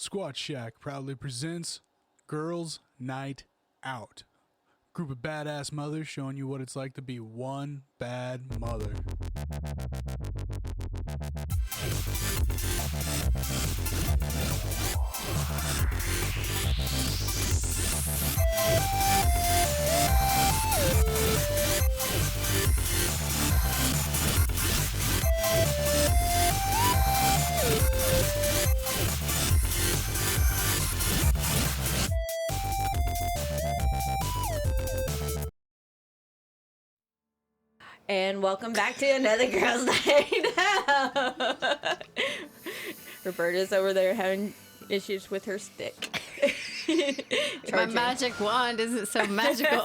Squat Shack proudly presents Girls Night Out. Group of badass mothers showing you what it's like to be one bad mother. And welcome back to another Girls Night Out. Roberta's over there having issues with her stick. My magic wand isn't so magical.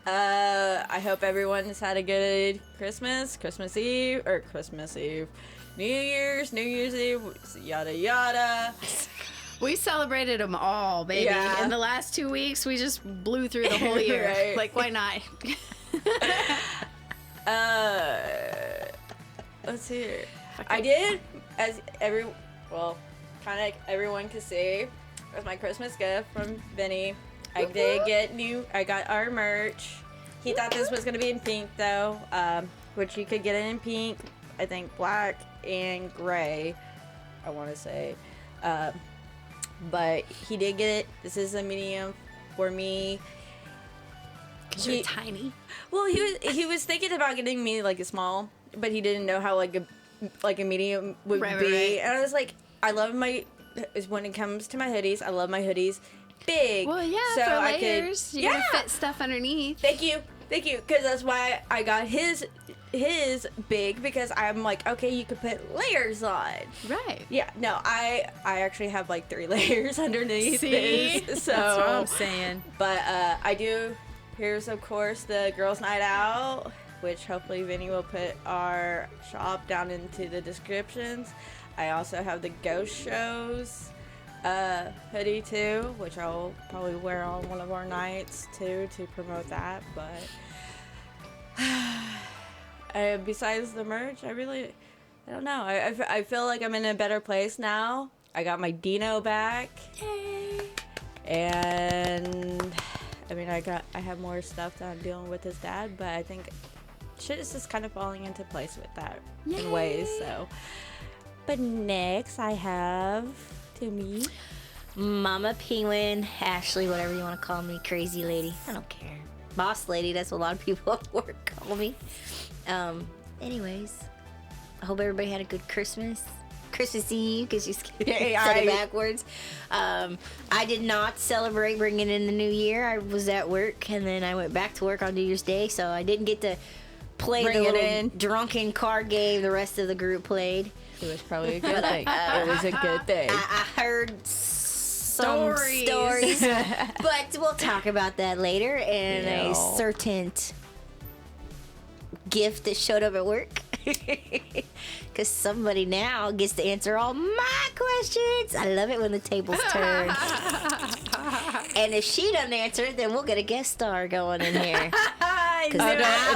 I hope everyone's had a good Christmas Eve, New Year's Eve, yada yada. We celebrated them all, baby. Yeah. In the last 2 weeks, we just blew through the whole year. Right. Like, why not? Let's see. I did, as kind of everyone could see, as my Christmas gift from Vinny. I got our merch. He thought this was gonna be in pink though, which you could get it in pink, I think black and gray, I want to say. But he did get it. This is a medium for me. Because you're tiny. Well, he was thinking about getting me like a small, but he didn't know how like a medium would be. Right. And I was like, when it comes to my hoodies, I love my hoodies big. Well, yeah, so for layers. You're going to fit stuff underneath. Thank you, because that's why I got his big, because I'm like, okay, you could put layers on. Right. Yeah, no, I actually have like 3 layers underneath. See? This, so That's what I'm saying. But I do. Here's of course the Girls Night Out, which hopefully Vinny will put our shop down into the descriptions. I also have the Ghost Shows hoodie too, which I'll probably wear on one of our nights too to promote that. But besides the merch, I don't know. I feel like I'm in a better place now. I got my Dino back. Yay. And I mean, I have more stuff that I'm dealing with his dad, but I think shit is just kind of falling into place with that in ways. So, but next I have to me, Mama Penguin, Ashley, whatever you want to call me, crazy lady. I don't care. Boss lady, that's what a lot of people at work call me. Anyways, I hope everybody had a good Christmas Eve, because you said it backwards. I did not celebrate bringing in the new year. I was at work, and then I went back to work on New Year's Day, so I didn't get to play the little drunken card game the rest of the group played. It was probably a good thing. It was a good thing. I heard some stories, but we'll talk about that later. And a certain gift that showed up at work. Because somebody now gets to answer all my questions. I love it when the tables turn. And if she doesn't answer it, then we'll get a guest star going in here.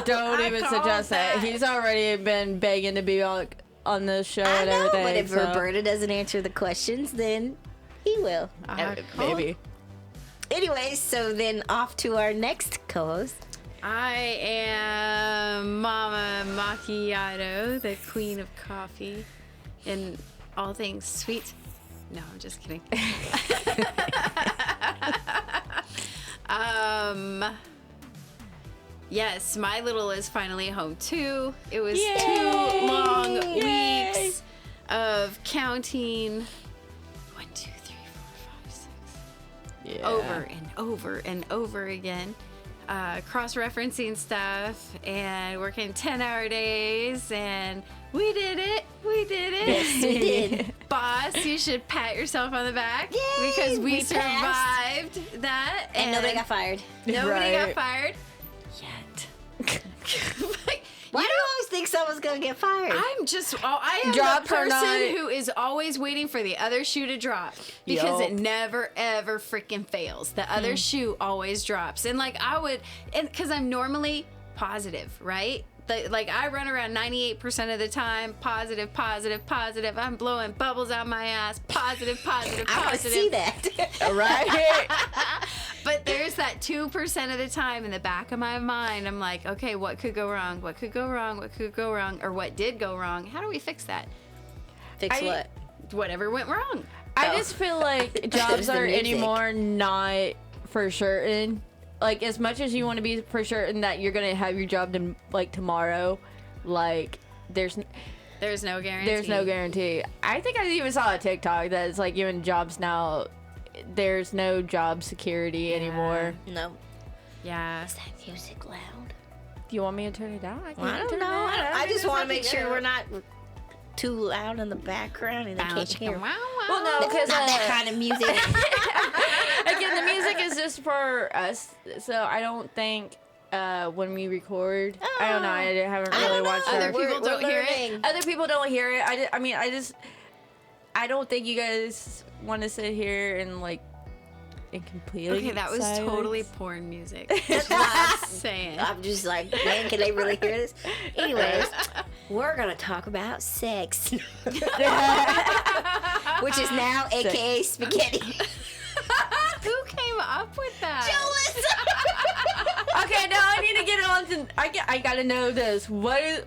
Don't even suggest that. He's already been begging to be on the show and everything. But if Roberta doesn't answer the questions, then he will. Maybe. Anyways, so then off to our next co-host. I am Mama Macchiato, the queen of coffee and all things sweet. No, I'm just kidding. Yes, my little is finally home too. It was 2 long weeks of counting 1, 2, 3, 4, 5, 6 over and over and over again. Cross-referencing stuff and working 10-hour days, and we did it. Yes, we did. Boss, you should pat yourself on the back. Yay, because we passed. survived that. And nobody got fired. Nobody got Right. fired. Yet. Why do you always think someone's going to get fired? I am Drop the or not. person who is always waiting for the other shoe to drop, because it never ever freaking fails. The other shoe always drops. And like because I'm normally positive, right? Like I run around 98% of the time, positive, positive, positive. I'm blowing bubbles out my ass, positive, positive, I want to positive. see that. Right? But there's that 2% of the time in the back of my mind, I'm like, okay, what could go wrong? What could go wrong? What could go wrong? Or what did go wrong? How do we fix that? Fix what? Whatever went wrong. I just feel like jobs The are music. anymore not for certain. Like, as much as you want to be for certain that you're gonna have your job like tomorrow, like there's no guarantee. there's no guarantee. I think I even saw a TikTok that it's like even jobs now, there's no job security anymore. No. Yeah. Is that music loud? Do you want me to turn it down? Well, I don't know. I just want to make sure we're not too loud in the background and they can't hear. Wow, wow. Well, no, It's because not that kind of music. again, the music is just for us, so I don't think when we record, I don't know. I haven't I really don't know. watched Other our- people don't hear it. learning. Other people don't hear it. I don't think you guys want to sit here and like in completely. Okay, that was silence. totally porn music. That's what I'm saying. I'm just like, man, can they really hear this? Anyways, we're gonna talk about sex, which is now AKA spaghetti. Who came up with that? Okay, now I need to get on to. I gotta know this. What?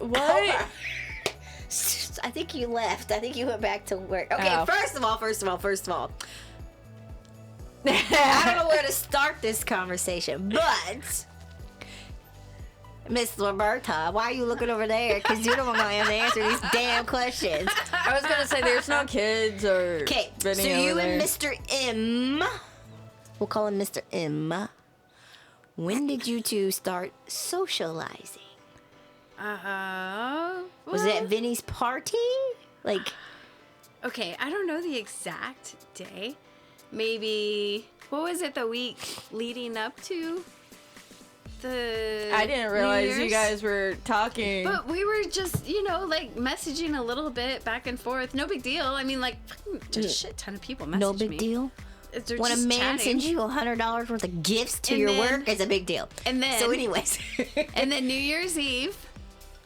I think you left. I think you went back to work. Okay, Oh. first of all. I don't know where to start this conversation, but Miss Roberta, why are you looking over there? Because you're the one going to answer these damn questions. I was gonna say there's no kids or. Okay, so Vinny over you and there. Mr. M, we'll call him Mr. M. When did you two start socializing? Was it at Vinny's party? Like, Okay, I don't know the exact day. Maybe, what was it, the week leading up to the I didn't New realize you Year's? guys were talking. But we were just, like messaging a little bit back and forth. No big deal. I mean, like, just a shit ton of people message no big me. deal. They're When a just man chatting. sends you $100 worth of gifts to And your then- work, it's a big deal. and then- so, anyways, And then New Year's Eve,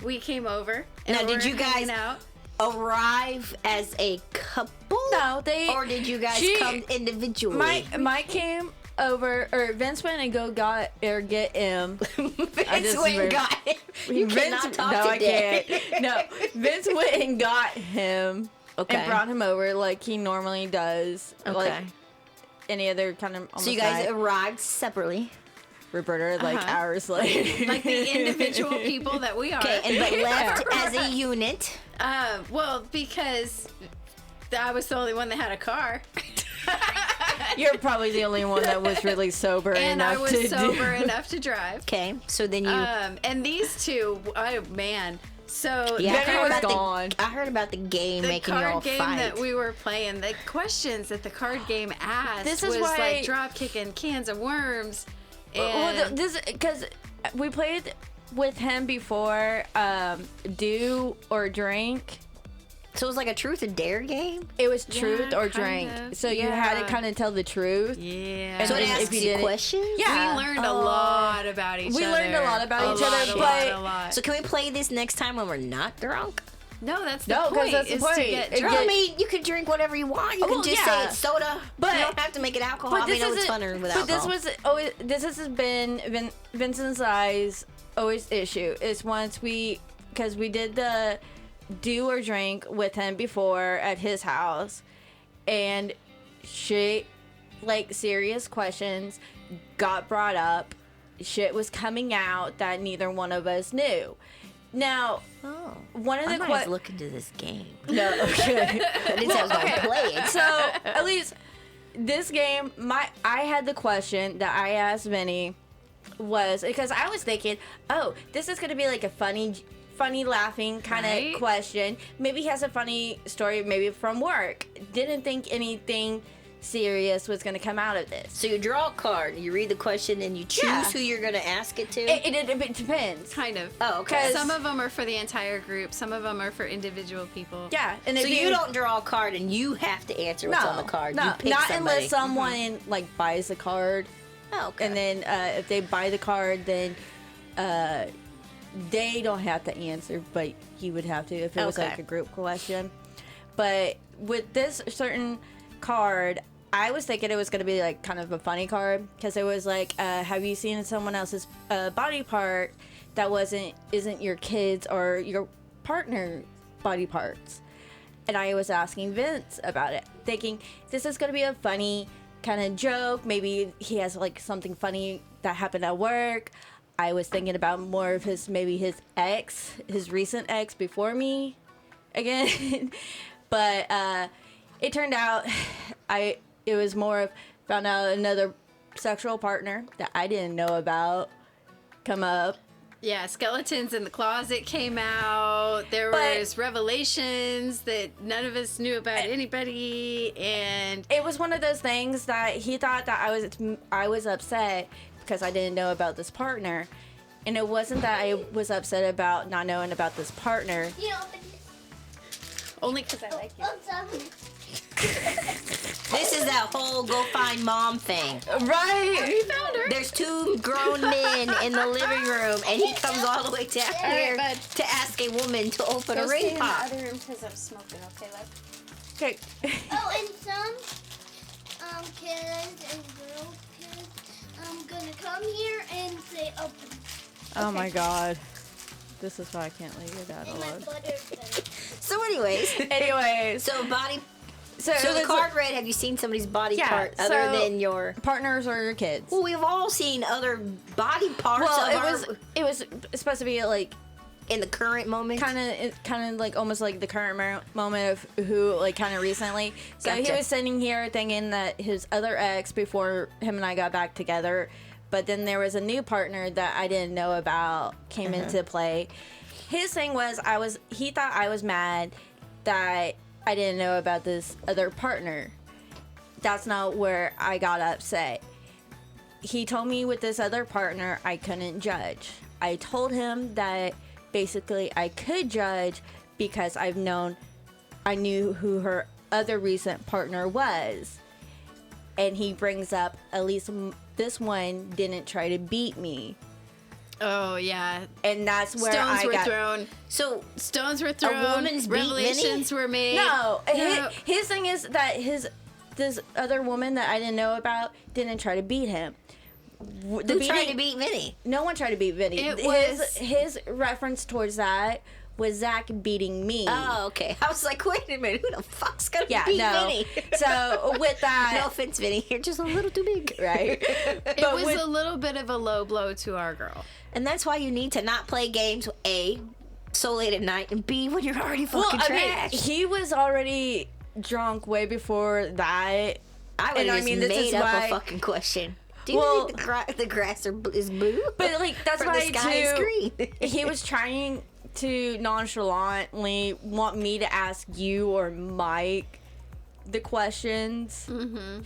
we came over. And Now, did we you were hanging guys- out. arrive as a couple? No, they. Or did you guys she- come individually? Mike came over, or Vince went and get him. I Vince just went and re- got him. You cannot talk no, today. I can't. No, Vince went and got him. Okay. And brought him over like he normally does. Okay. Like any other kind of. So you guys arrived separately. Roberta like Uh-huh. hours later. Like the individual people that we are. Okay, and but left as a unit. Well, because I was the only one that had a car. You're probably the only one that was really sober And I enough was to sober do. enough to drive. Okay, so then you. And these two, oh man. So yeah, I Vinny heard, was about gone. I heard about the game the making you all card game fight. that we were playing, the questions that the card game asked This is was why- like drop kicking cans of worms. Well, And this because we played with him before. Do or drink. So it was like a truth or dare game. It was truth or kind drink. of, So you had to yeah. kind of tell the truth. yeah. And So it then if asks you you didn't- questions. Yeah. we learned a lot about each other. We learned a lot about each other, but- a lot. So can we play this next time when we're not drunk? No, that's the No, 'cause point. that's the is point. to get It drunk. I mean, you can drink whatever you want. You Oh, can well, just yeah. say it's soda. But- you don't have to make it alcohol. I mean, it's funner with but alcohol. this has been Vincent's I's always issue is once because we did the do or drink with him before at his house, and shit, like serious questions got brought up. Shit was coming out that neither one of us knew. Now, Oh, one of I the might questions. look into this game. No, okay. I didn't say I was going to play it. So at least this game, I had the question that I asked Vinny was because I was thinking, oh, this is gonna be like a funny, laughing kind Right. of question. Maybe he has a funny story, maybe from work. Didn't think anything serious was gonna come out of this. So you draw a card, you read the question, and you choose Yeah. who you're going to ask it to. It depends. Kind of. Oh, okay. Some of them are for the entire group. Some of them are for individual people. Yeah, and So if you don't draw a card and you have to answer what's on the card. No, you pick not somebody. unless someone like buys the card. Oh, okay. And then if they buy the card, then they don't have to answer, but you would have to if it was Okay. like a group question. But with this certain card, I was thinking it was going to be like kind of a funny card because it was like, have you seen someone else's body part that isn't your kids or your partner's body parts? And I was asking Vince about it, thinking this is going to be a funny kind of joke. Maybe he has like something funny that happened at work. I was thinking about more of his recent ex before me again. But it turned out it was more of found out another sexual partner that I didn't know about come up. Yeah, Skeletons in the Closet came out. There But- was revelations that none of us knew about anybody, and It was one of those things that he thought that I was upset because I didn't know about this partner. And it wasn't that I was upset about not knowing about this partner. You open it. only because I like you. Oh, sorry. This is that whole go find mom thing. Right. You found her. There's two grown men in the living room, and he comes all the way down here bud. to ask a woman to open a Go stay ring in the pop. other room because I'm smoking. Okay, love. Okay. Oh, and some kids and girl kids gonna come here and say open. Oh my God. This is why I can't leave your dad And my alone. butter's gonna. So, anyways, Anyways, so body. so So it the was card read, have you seen somebody's body Yeah, part so- other than your? partners or your kids. Well, we've all seen other body parts Well, of it was supposed to be like in the current moment. kind of like almost like the current moment of who like kind of recently. So he Gotcha. was sitting here thinking that his other ex before him and I got back together, but then there was a new partner that I didn't know about came into play. His thing was he thought I was mad that I didn't know about this other partner. That's not where I got upset. He told me with this other partner I couldn't judge. I told him that basically I could judge because I knew who her other recent partner was. And he brings up at least this one didn't try to beat me. Oh yeah, And that's where stones I were got thrown. So Stones were thrown. woman's beat Revelations were made. No, No. his thing is that this other woman that I didn't know about didn't try to beat him. who tried to beat Vinny? No one tried to beat Vinny. It was- his reference towards that was Zach beating me. Oh, okay. I was like, wait a minute, who the fuck's gonna Yeah, beat no. Vinny? So with that, No offense, Vinny, you're just a little too big. right? It But was with- a little bit of a low blow to our girl. And that's why you need to not play games, A, so late at night, and B, when you're already fucking trash. he was already drunk way before that. I would and I have mean, just this is made up why- a fucking question. Do you Well- think the grass is blue? But like that's Or why the sky is too, green? he was trying to nonchalantly want me to ask you or Mike the questions. Mm-hmm.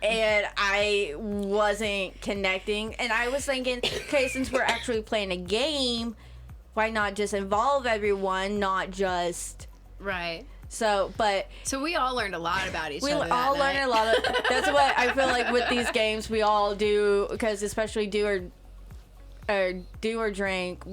And I wasn't connecting. And I was thinking, okay, since we're actually playing a game, why not just involve everyone, not just Right. so. But So we all learned a lot about each we other. all that learn night. a lot of. That's what I feel like with these games. We all do because especially do or drink.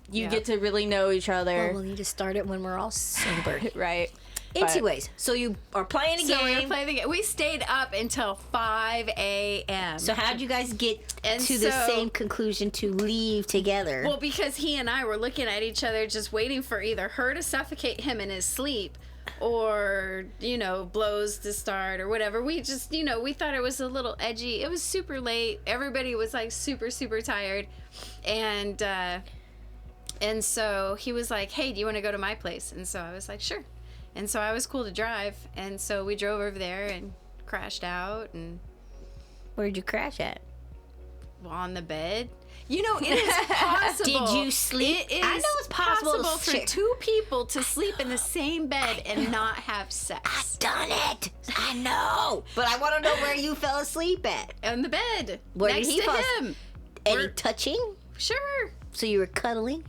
You Yeah. get to really know each other, We'll need to start it when we're all sober. right? But- Anyways, so you are playing a So we were game. playing the game. We stayed up until 5 a.m. So how'd you guys get And to the so- same conclusion to leave together? Well, because he and I were looking at each other, just waiting for either her to suffocate him in his sleep, or blows to start or whatever. We just we thought it was a little edgy. It was super late. Everybody was like super tired, and so he was like, "Hey, do you want to go to my place?" And so I was like, "Sure." And so I was cool to drive, and so we drove over there and crashed out and Where'd you crash at? on the bed. It is possible. Did you sleep? It is I know it's possible to for share- two people to sleep in the same bed and not have sex Done it. I know. But I want to know where you fell asleep at. on the bed Where did next he to fall? him. Any We're- touching? Sure, So you were cuddling?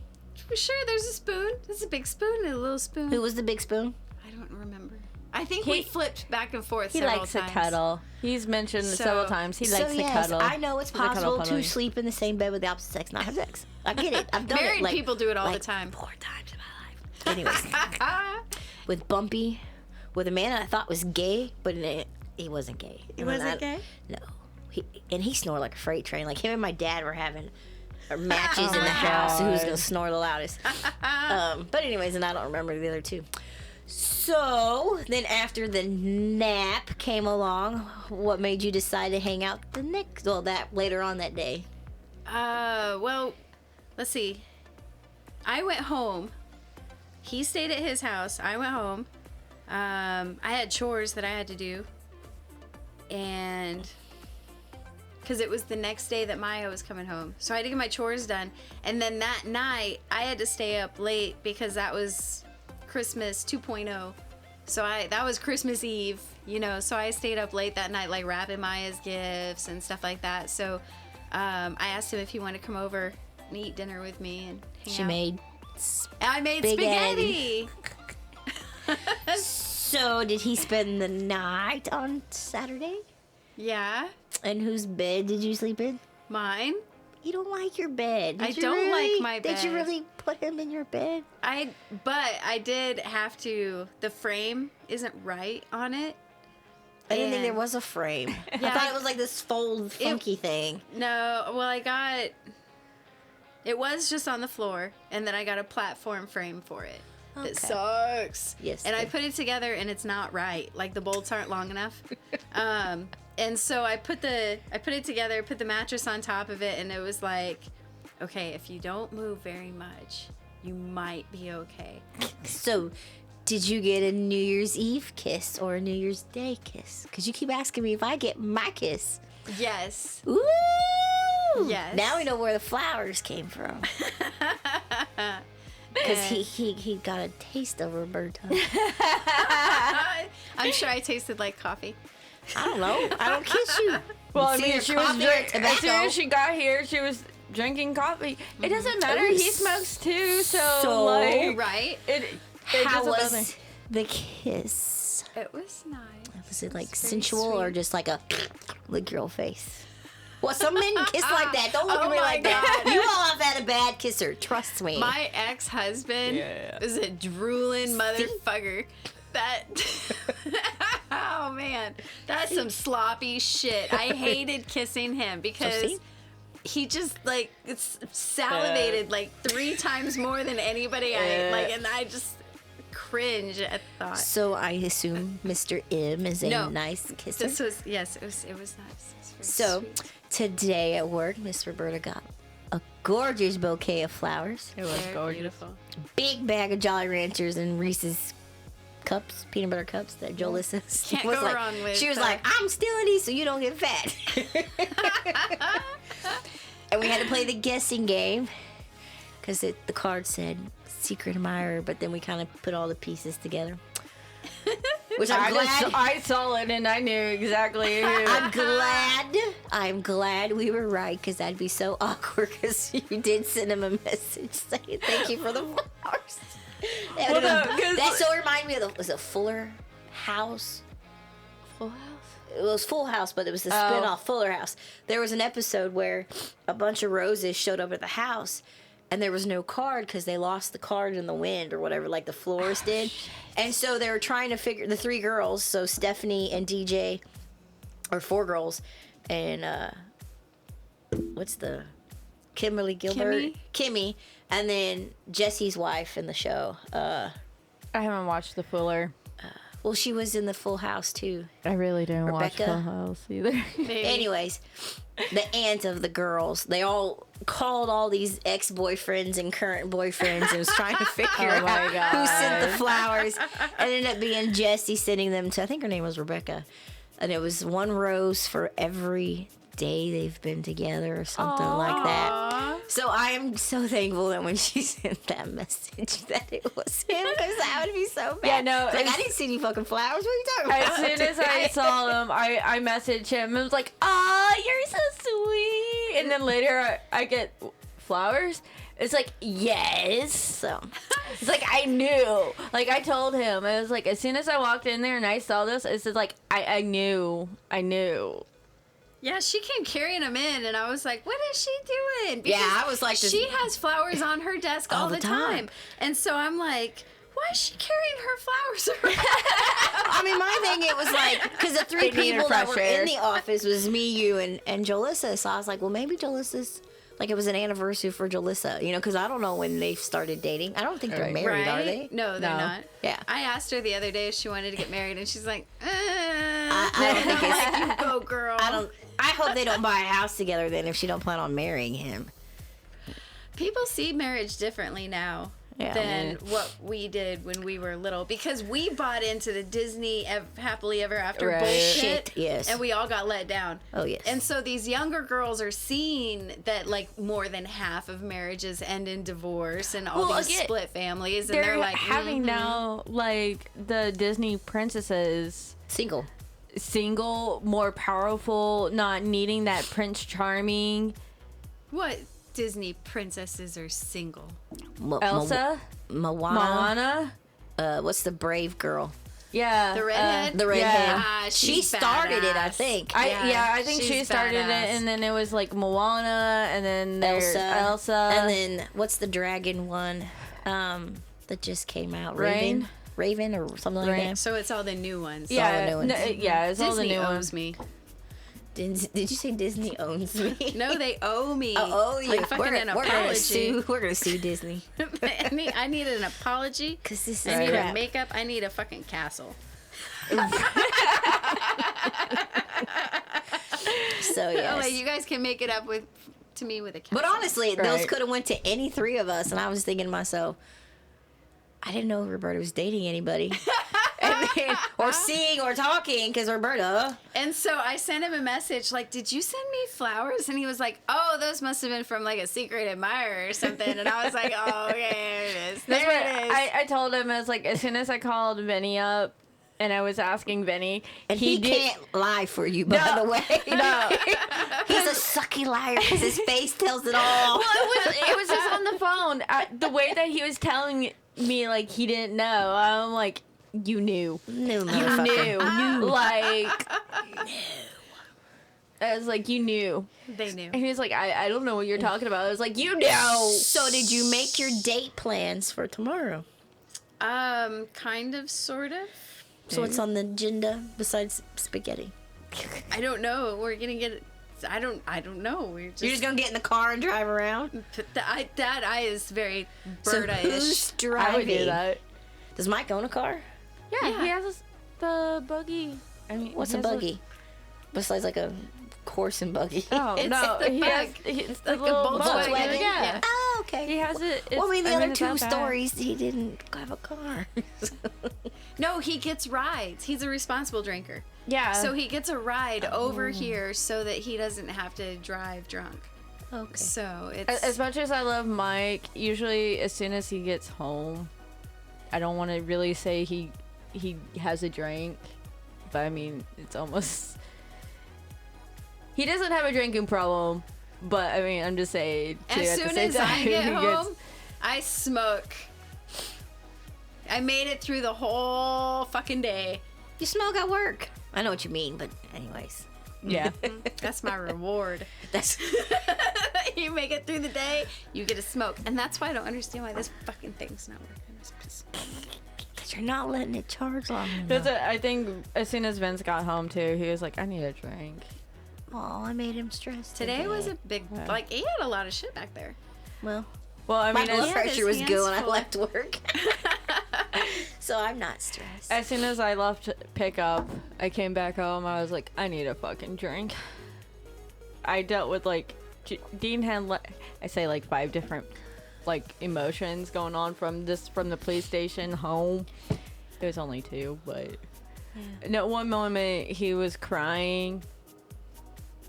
sure. There's a spoon. There's a big spoon and a little spoon. Who was the big spoon? I don't remember. I think we flipped back and forth He several likes times. to cuddle. He's mentioned it several times. He likes to yes, cuddle. I know it's He's a cuddle possible puddler. to sleep in the same bed with the opposite sex, not have sex. I get it. I've done Married it. Like, people do it all the like time. 4 times in my life. Anyways, with Bumpy, with a man I thought was gay, but he wasn't gay. He wasn't gay? No. He snored like a freight train. Like him and my dad were having matches in the my house. Who was God. gonna snore the loudest? But anyways, and I don't remember the other two. So then, after the nap came along, what made you decide to hang out the next? Well, that later on that day. Well, let's see. I went home. He stayed at his house. I went home. I had chores that I had to do. And because it was the next day that Maya was coming home. So I had to get my chores done. And then that night, I had to stay up late because that was Christmas 2.0. So that was Christmas Eve, you know. So I stayed up late that night, like wrapping Maya's gifts and stuff like that. So I asked him if he wanted to come over and eat dinner with me and hang She out. made. I made spaghetti. spaghetti. So did he spend the night on Saturday? Yeah, And whose bed did you sleep in? mine. You don't like your bed. I Did you don't like really? my Did you bed. really put him in your bed? But I did have to. The frame isn't right on it. I didn't think there And- was a frame. I Yeah. thought it was like this fold funky thing. No, well, I got. It was just on the floor, and then I got a platform frame for it. Okay. It sucks. Yes, And I good. put it together, and it's not right. Like the bolts aren't long enough. And so I put it together, put the mattress on top of it, and it was like, okay, if you don't move very much, you might be okay. So, did you get a New Year's Eve kiss or a New Year's Day kiss? Because you keep asking me if I get my kiss. Yes. Ooh! Yes. Now we know where the flowers came from. Because he got a taste of Roberta. I'm sure I tasted like coffee. I don't know. I don't kiss you. Well, I It's mean, either she was coffee or as soon tobacco. as she got here, she was drinking coffee. It doesn't matter. He smokes too, so like, Right? it How doesn't bother me. was the kiss? It was nice. Was it like It's very sensual or sweet. just like a lick your old face? Well, some men kiss like that. Don't look at Oh me my like that. You all have had a bad kisser. Trust me. My ex-husband Yeah. is a drooling motherfucker. That oh man, that's some sloppy shit. I hated kissing him because see? he just like it's salivated like 3 times more than anybody I like, and I just cringe at the thought. So I assume Mr. M is a No. nice kisser. This was it was nice. It was very So sweet. today at work, Miss Roberta got a gorgeous bouquet of flowers, It was Very gorgeous. beautiful. big bag of Jolly Ranchers and Reese's cups, peanut butter cups that Jola says. Can't was go like, wrong with She was that. like, I'm stealing these so you don't get fat. And we had to play the guessing game because the card said secret admirer, but then we kind of put all the pieces together. Which I saw it and I knew exactly who. I'm glad we were right because that'd be so awkward because you did send him a message saying thank you for the flowers. Well, no, 'cause- That so reminded me of was it Fuller House? Full House. It was Full House, but it was the spin-off Fuller House. There was an episode where a bunch of roses showed up at the house and there was no card because they lost the card in the wind or whatever, like the florist did. And so they were trying to figure the 3 girls, so Stephanie and DJ, or 4 girls, and what's the Kimberly Gilbert, Kimmy, and then Jesse's wife in the show. I haven't watched the Fuller. Well, she was in the Full House too. I really didn't watch Rebecca? Full House either. Maybe. Anyways, the aunt of the girls, they all called all these ex-boyfriends and current boyfriends and was trying to figure Oh my out who sent the God. flowers. And it ended up being Jessie sending them to, I think her name was Rebecca. And it was 1 rose for every day they've been together or something like that. Aw. So I am so thankful that when she sent that message that it was him because that would be so bad. Yeah, no, It's like, it's- I didn't see any fucking flowers. What are you talking about? As soon as I saw him, I messaged him and was like, "Oh, you're so sweet." And then later I get flowers? It's like, yes. So, It's like, I knew. Like, I told him. It was like, as soon as I walked in there and I saw this, it's just like, I knew. I knew. Yeah, she came carrying them in, and I was like, "What is she doing?" Yeah, I was like, she has flowers on her desk all the time, and so I'm like, "Why is she carrying her flowers around?" I mean, my thing, it was like, because the three They needed people that fresh were air. in the office was me, you, and Jalissa. So I was like, well, maybe Jalissa's, like, it was an anniversary for Jalissa, you know, because I don't know when they started dating. I don't think they're Right. married, are they? No, they're No. not. Yeah. I asked her the other day if she wanted to get married, and she's like, I don't think it's, like, "You go, girl." I hope they don't buy a house together then if she don't plan on marrying him. People see marriage differently now Yeah. than what we did when we were little, because we bought into the Disney happily ever after Right. bullshit. Shit, yes. And we all got let down. Oh, yes. And so these younger girls are seeing that like more than half of marriages end in divorce and all Well, these again, split families, and They're they're like having "Mhm." now, like, the Disney princesses Single. single, more powerful, not needing that Prince Charming. What Disney princesses are single? Elsa? Moana. Moana? What's the brave girl? Yeah. The redhead. The redhead. Ah, She she's started it, I badass. think. I think she she's started badass. it, and then it was like Moana, and then there's Elsa. And then what's the dragon one that just came out? Rain? Raven or something like Rain. that. So it's all the new ones. all yeah, the new ones. it's all the Disney new owes ones. me. Did you say Disney owns me? No, they owe me. Oh, yeah. Like fucking an apology. We're gonna sue Disney I need an apology. because this I is need a crap. makeup. I need a fucking castle. So yes. Oh, wait, you guys can make it up to me with a castle. But honestly, those Right. could have went to any three of us, and I was thinking to myself, I didn't know Roberta was dating anybody, or seeing or talking, because Roberta. And so I sent him a message like, "Did you send me flowers?" And he was like, "Oh, those must have been from like a secret admirer or something." And I was like, "Oh, okay, there it is. That's There what it is." I told him. I was like, as soon as I called Vinny up, and I was asking Vinny, And he did- can't lie for you, by No. the way. No. He's a sucky liar because his face tells it all. Well, it was just on the phone. The way that he was telling me, like, he didn't know. I'm like, you knew. New You motherfucker. knew. Like, I was like, you knew. They knew. And he was like, I don't know what you're talking about. I was like, you know. So did you make your date plans for tomorrow? Kind of, sort of. So what's on the agenda besides spaghetti? I don't know. We're gonna get. I don't know. We're just. You're just gonna get in the car and drive around? That eye is very So bird-eye-ish. who's I would do driving? that. Does Mike own a car? Yeah, he has the buggy. I mean, What's he a has buggy? Besides like a horse and buggy. Oh, It's no. the He bug. has it's the like a little Volkswagen. bug. Volkswagen? Yeah. Oh, okay. He has it. Well, I mean, the other it's two not bad. stories, he didn't have a car. No, he gets rides. He's a responsible drinker. Yeah. So he gets a ride over here so that he doesn't have to drive drunk. Okay. So it's As much as I love Mike, usually as soon as he gets home, I don't want to really say he has a drink, but I mean it's almost. He doesn't have a drinking problem, but I mean I'm just saying. Too, as at the soon same as I time, get he gets- home, I smoke. I made it through the whole fucking day. You smoke at work. I know what you mean, but anyways. yeah. That's my reward. That's You make it through the day, you get a smoke. And that's why I don't understand why this fucking thing's not working. It's pissing me off. because you're not letting it charge long That's enough. I think as soon as Vince got home too, he was like, I need a drink. Oh, I made him stressed. Today was a big, Yeah. like, he had a lot of shit back there. Well, Well, I my mean, blood had pressure was his good when I hands full. left work. So I'm not stressed. as soon as I left pickup, I came back home. I was like, I need a fucking drink. I dealt with like Dean had I say like 5 different like emotions going on from the police station home. It was only 2, but no, one moment he was crying,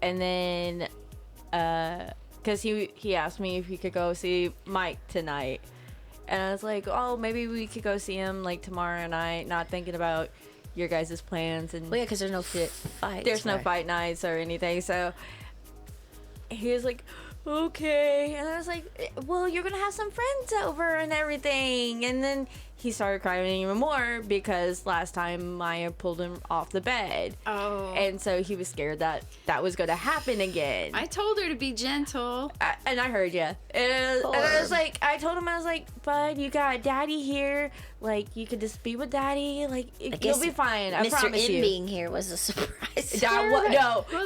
and then because he asked me if he could go see Mike tonight. And I was like, oh, maybe we could go see him like tomorrow night, not thinking about your guys' plans. And Well, yeah, because there's no fight. there's no fight nights or anything. So he was like, okay. And I was like, well, you're gonna have some friends over and everything. And then he started crying even more because last time Maya pulled him off the bed. Oh. And so he was scared that that was gonna happen again. I told her to be gentle. And I heard you. And I was like, I told him, I was like, bud, you got daddy here. Like, you could just be with daddy. Like, you'll be fine. I Mr. promise M you. being here was a surprise. No, Well,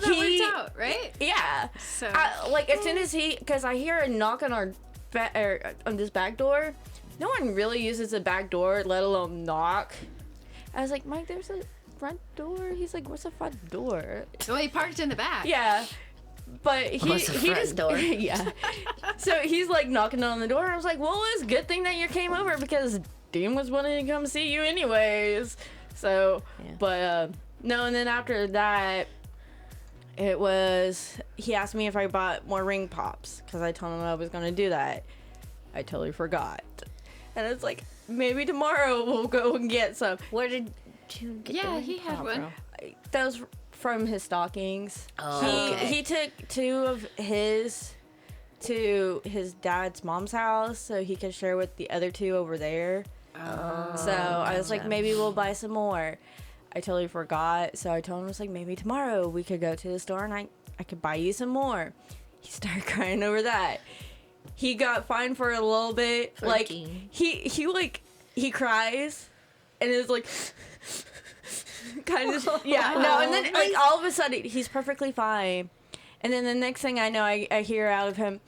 that worked out, right? Yeah. So. Like, as soon as because I hear a knock on our on this back door. No one really uses the back door, let alone knock. I was like, Mike, there's a front door. He's like, what's a front door? Well, he parked in the back. Yeah. But What's a front just door? yeah. So he's like knocking on the door. I was like, well, it's a good thing that you came over because Dean was wanting to come see you anyways. So, Yeah. but no, and then after that, it was he asked me if I bought more ring pops because I told him I was gonna do that. I totally forgot, and it's like maybe tomorrow we'll go and get some. Where did you get the Yeah, ring he had pop one. from? Those from his stockings. Oh, okay. He took two of his to his dad's mom's house so he could share with the other two over there. So I was like, gotcha. maybe we'll buy some more. I totally forgot. So I told him, I was like, maybe tomorrow we could go to the store and I could buy you some more. He started crying over that. He got fined for a little bit. Like 13. he cries and is like kind of yeah, no, and then like all of a sudden he's perfectly fine. And then the next thing I know, I hear out of him,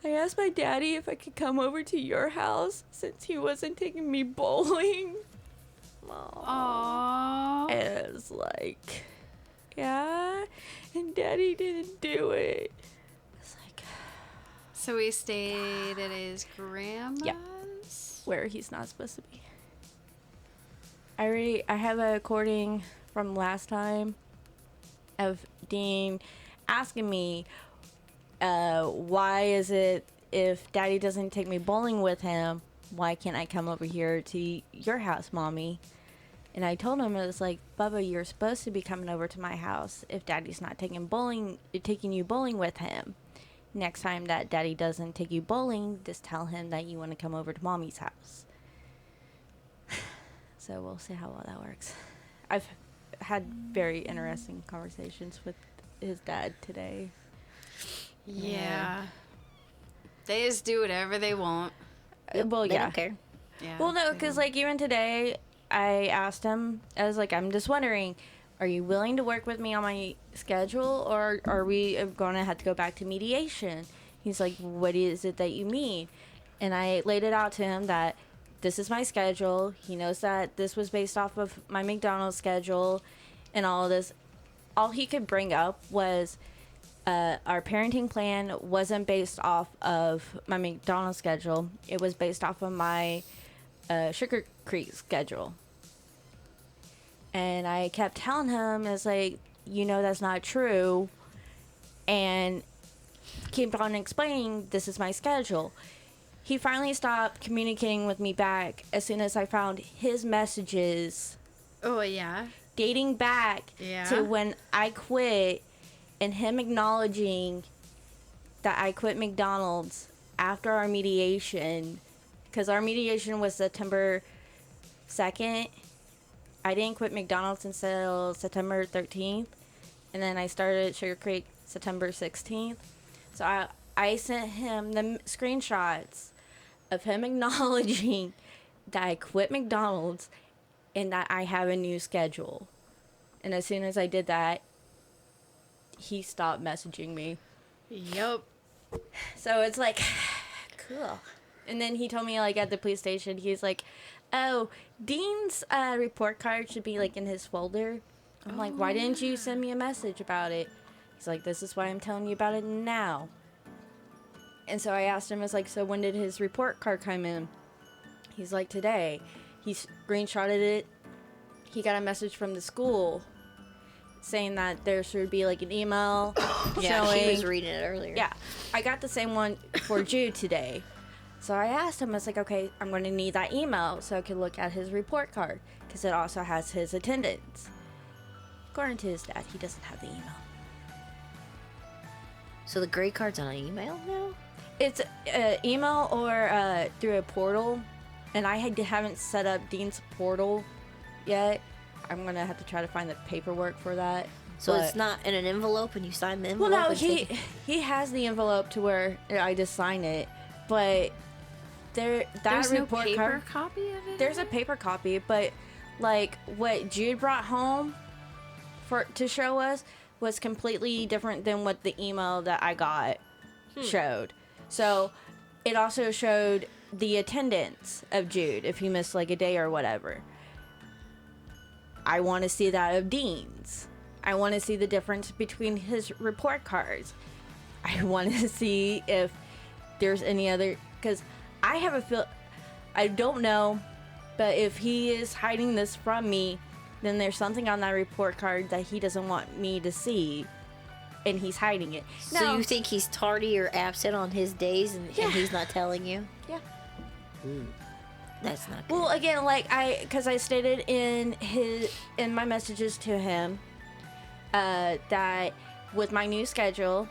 I asked my daddy if I could come over to your house since he wasn't taking me bowling. Aww. And it was like, yeah, and daddy didn't do it. It's like, So we stayed at his grandma's. where he's not supposed to be. I have a recording from last time of Dean asking me, why is it if daddy doesn't take me bowling with him, why can't I come over here to your house, mommy? And I told him, it was like, Bubba, you're supposed to be coming over to my house if daddy's not taking you bowling with him. Next time that daddy doesn't take you bowling, just tell him that you want to come over to mommy's house. So we'll see how well that works. I've had very interesting conversations with his dad today. Yeah. They just do whatever they want. Well, They yeah. don't care. Yeah. Well, no, because like even today, I asked him. I was like, I'm just wondering, are you willing to work with me on my schedule, or are we going to have to go back to mediation? He's like, what is it that you mean? And I laid it out to him that this is my schedule. He knows that this was based off of my McDonald's schedule and all of this. All he could bring up was our parenting plan wasn't based off of my McDonald's schedule. It was based off of my Sugar Creek schedule. And I kept telling him, it's like, that's not true. And kept on explaining, this is my schedule. He finally stopped communicating with me back as soon as I found his messages Oh, yeah. dating back Yeah. to when I quit and him acknowledging that I quit McDonald's after our mediation, because our mediation was September 2nd. I didn't quit McDonald's until September 13th, and then I started Sugar Creek September 16th. So I sent him the screenshots of him acknowledging that I quit McDonald's and that I have a new schedule. And as soon as I did that, he stopped messaging me. Yup. So it's like, cool. And then he told me, like, at the police station, he's like, oh, Dean's report card should be, like, in his folder. I'm like, why didn't you send me a message about it? He's like, this is why I'm telling you about it now. And so I asked him, I was like, so when did his report card come in? He's like, today. He screenshotted it. He got a message from the school saying that there should be, like, an email Yeah, showing. he was reading it earlier. Yeah, I got the same one for Jude today. So I asked him, I was like, okay, I'm going to need that email so I can look at his report card because it also has his attendance. According to his dad, he doesn't have the email. So the grade card's on an email now? It's email or through a portal, and I haven't set up Dean's portal yet. I'm gonna have to try to find the paperwork for that. So But- it's not in an envelope and you sign the Well, envelope? no, and take it- he has the envelope to where I just sign it, but that There's no report paper card. copy of it? There's a paper copy, but like what Jude brought home to show us was completely different than what the email that I got showed. So it also showed the attendance of Jude if he missed like a day or whatever. I want to see that of Dean's. I want to see the difference between his report cards. I want to see if there's any other, because I have a feel, I don't know, but if he is hiding this from me, then there's something on that report card that he doesn't want me to see, and he's hiding it. So you think he's tardy or absent on his days and he's not telling you? Yeah. That's not good. Well, again, like because I stated in my messages to him that with my new schedule,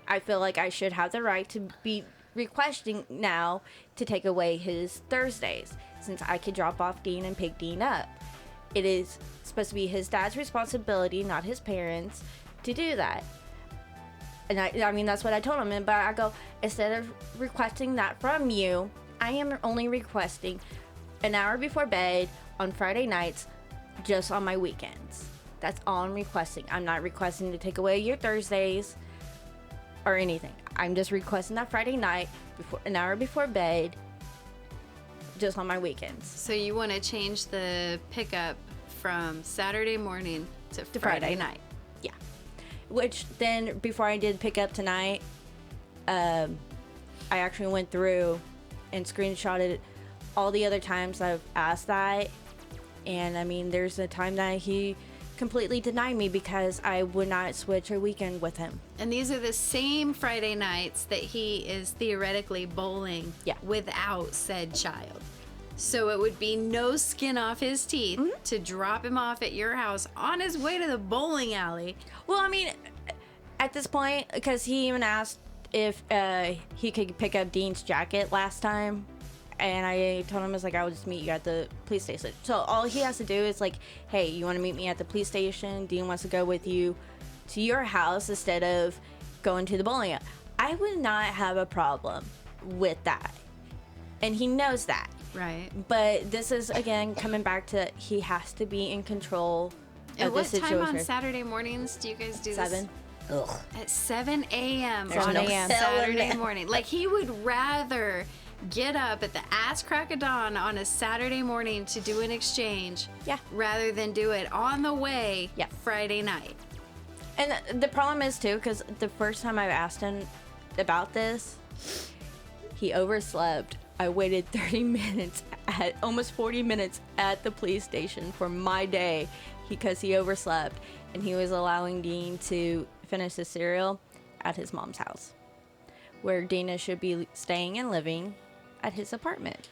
I feel like I should have the right to be requesting now to take away his Thursdays, since I could drop off Dean and pick Dean up. It is supposed to be his dad's responsibility, not his parents, to do that. And I mean, that's what I told him. But I go, instead of requesting that from you, I am only requesting an hour before bed on Friday nights, just on my weekends. That's all I'm requesting. I'm not requesting to take away your Thursdays or anything. I'm just requesting that Friday night, an hour before bed, just on my weekends. So you want to change the pickup from Saturday morning to Friday night. Yeah. Which then, before I did pick up tonight, I actually went through and screenshotted all the other times I've asked that. And I mean, there's a time that he completely denied me because I would not switch a weekend with him. And these are the same Friday nights that he is theoretically bowling Yeah. without said child. So it would be no skin off his teeth to drop him off at your house on his way to the bowling alley. Well, I mean, at this point, because he even asked if he could pick up Dean's jacket last time, and I told him, I was like, I will just meet you at the police station. So all he has to do is like, hey, you want to meet me at the police station? Dean wants to go with you to your house instead of going to the bowling alley. I would not have a problem with that, and he knows that. Right. But this is, again, coming back to he has to be in control And of what the situation. time on Saturday mornings do you guys do 7. Ugh. this? At 7 a.m. There's on no a hell in Saturday that. morning. Like, he would rather get up at the ass crack of dawn on a Saturday morning to do an exchange Yeah. rather than do it on the way Yeah. Friday night. And the problem is, too, because the first time I asked him about this, he overslept. I waited 30 minutes, almost 40 minutes at the police station for my day because he overslept. And he was allowing Dean to finish the cereal at his mom's house, where Dana should be staying and living at his apartment.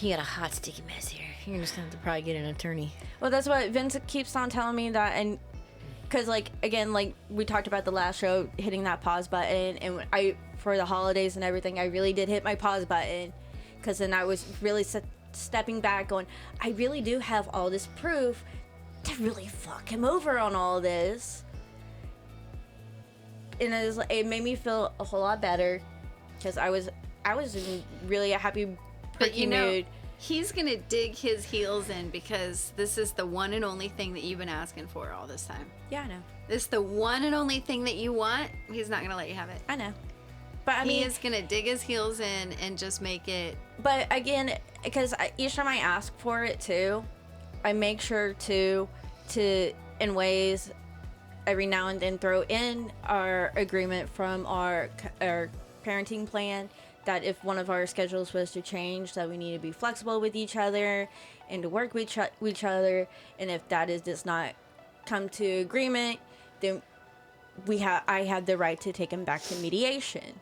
You got a hot sticky mess here. You're just gonna have to probably get an attorney. Well, that's what Vince keeps on telling me that, and because like again, like we talked about the last show, hitting that pause button, and I for the holidays and everything, I really did hit my pause button, because then I was really stepping back, going, I really do have all this proof to really fuck him over on all this, and it made me feel a whole lot better, because I was in really a happy, But perky you know, mood. he's going to dig his heels in because this is the one and only thing that you've been asking for all this time. Yeah, I know. This is the one and only thing that you want. He's not going to let you have it. I know. But I He mean, is going to dig his heels in and just make it. but again, because each time I ask for it too, I make sure to in ways every now and then throw in our agreement from our parenting plan that if one of our schedules was to change, that we need to be flexible with each other and to work with each other, and if that does not come to agreement, then I have the right to take him back to mediation.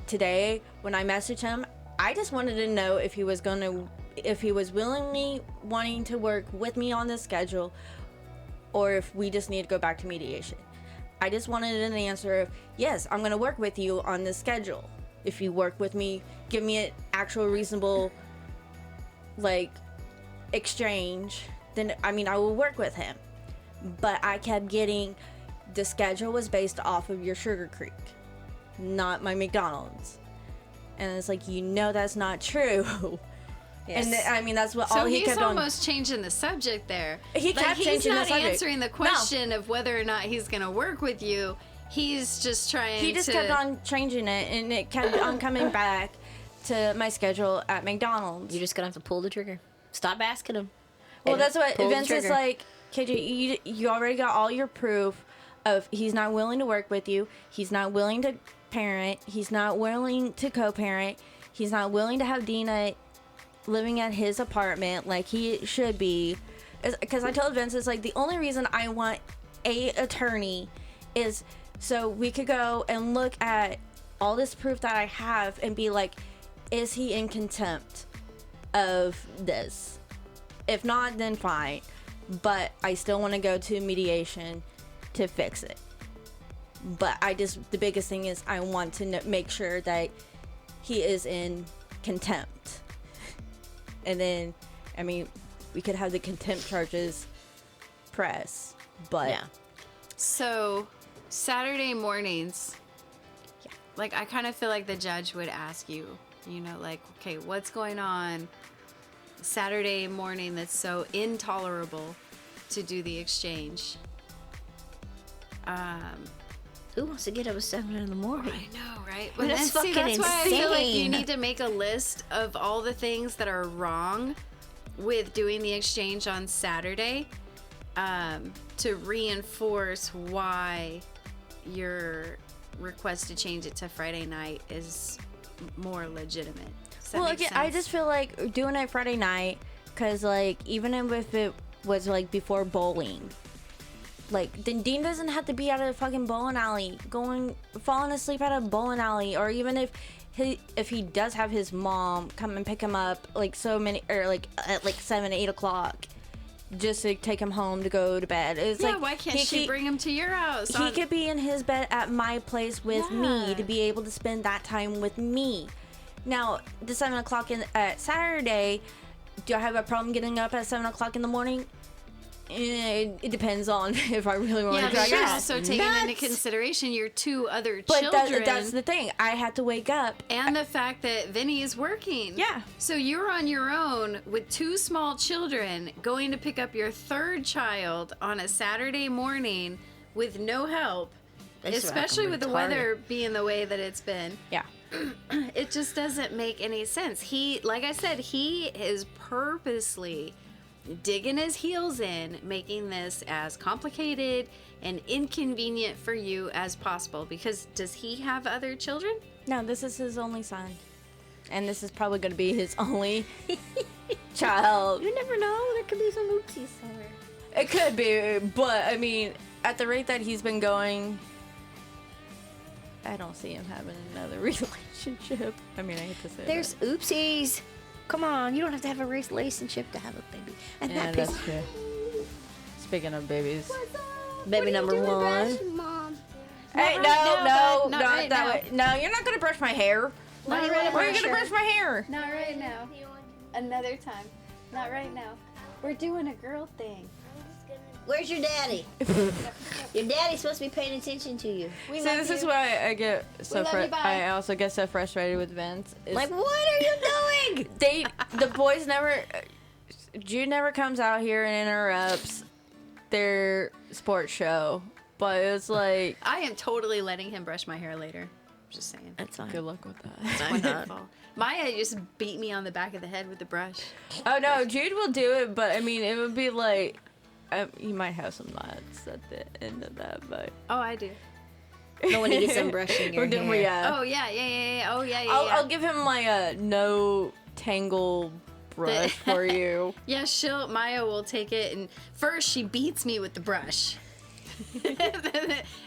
Today, when I messaged him, I just wanted to know if he was willingly wanting to work with me on the schedule, or if we just need to go back to mediation. I just wanted an answer of, yes, I'm going to work with you on this schedule. If you work with me, give me an actual reasonable, like, exchange, then, I mean, I will work with him. But I kept getting, the schedule was based off of your Sugar Creek, not my McDonald's. And it's like, that's not true. Yes. And I mean, that's what So all he he's kept on. almost changing the subject there. He kept he's changing the not subject. answering the question of whether or not he's going to work with you. He's just trying He just kept on changing it, and it kept on coming back to my schedule at McDonald's. You're just gonna have to pull the trigger. Stop asking him. Well, And that's what pull the Vince is trigger. like. KJ, you already got all your proof of he's not willing to work with you. He's not willing to parent. He's not willing to co-parent. He's not willing to have Dina living at his apartment like he should be. Because I told Vince, it's like, the only reason I want a attorney is so we could go and look at all this proof that I have and be like, is he in contempt of this? If not, then fine. But I still want to go to mediation to fix it. But the biggest thing is I want to make sure that he is in contempt. And then, I mean, we could have the contempt charges press, but Yeah. So, Saturday mornings, like, I kind of feel like the judge would ask you, like, okay, what's going on Saturday morning that's so intolerable to do the exchange? Who wants to get up at 7 in the morning? I know, right? Well, that's that's fucking why I feel like you insane. need to make a list of all the things that are wrong with doing the exchange on Saturday, to reinforce why your request to change it to Friday night is more legitimate. Does that well, make again, I sense? just feel like doing it Friday night, because, like, even if it was, like, before bowling, like, then Dean doesn't have to be at a fucking bowling alley, falling asleep at a bowling alley, or even if he does have his mom come and pick him up, like, at, like, 7, 8 o'clock, just to take him home to go to bed. It's Yeah, like, why can't she bring him to your house? He could be in his bed at my place with me Yeah. to be able to spend that time with me. Now, the 7 o'clock at Saturday, do I have a problem getting up at 7 o'clock in the morning? It depends on if I really want Yeah, to but drag you're out. also taking into consideration your two other But children. that's the thing. I had to wake up. And the fact that Vinny is working. Yeah. So you're on your own with two small children going to pick up your third child on a Saturday morning with no help, They sound especially with the retarded. weather being the way that it's been. Yeah. It just doesn't make any sense. Like I said, he is purposely digging his heels in, making this as complicated and inconvenient for you as possible. Because does he have other children? No, this is his only son. And this is probably going to be his only child. You never know. There could be some oopsies somewhere. It could be, but I mean, at the rate that he's been going, I don't see him having another relationship. I mean, I hate to say There's oopsies. Come on, you don't have to have a relationship to have a baby. And that. Yeah, that that's pisses true. Speaking of babies. baby number one. Mom. Hey, right no, now, no, bud. Not not right that now. way. No, you're not going to brush my hair. Not right Where are you now. going to brush my hair? Not right now. Another time. Not right now. We're doing a girl thing. Where's your daddy? Your daddy's supposed to be paying attention to you. We See, love this you. is why I get so love you, bye. I also get so frustrated with Vince. is Like, what are you doing? the boys never, Jude never comes out here and interrupts their sports show. But it's like, I am totally letting him brush my hair later. Just saying. That's fine. good luck with that. Why not? Maya just beat me on the back of the head with the brush. Oh no, Jude will do it, but I mean, it would be like, you might have some knots at the end of that, but. Oh, I do. No, when he gets done brushing your We're doing- hair. yeah. Oh yeah. Oh yeah. I'll give him my no tangle brush for you. Yeah, Maya will take it, and first she beats me with the brush.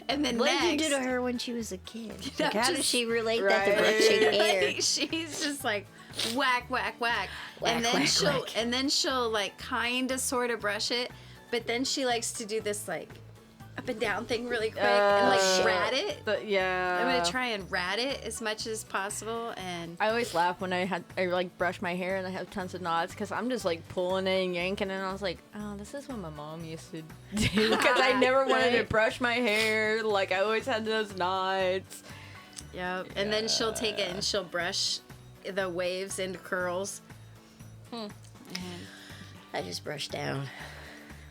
and then What next, did you do to her when she was a kid? No, Like, how does just- she relate that to Right. brushing hair? like, she's just like whack, whack, whack, Whack, and then whack, she'll whack. and then she'll like kind of sort of brush it, but then she likes to do this like up and down thing really quick and like shit. rat it. Yeah. I'm gonna try and rat it as much as possible, and I always laugh when I like brush my hair and I have tons of knots because I'm just like pulling it and yanking it, and I was like, oh, this is what my mom used to do because I never wanted to Right. brush my hair. Like I always had those knots. yep. And then she'll take it and she'll brush the waves into curls. And I just brush down.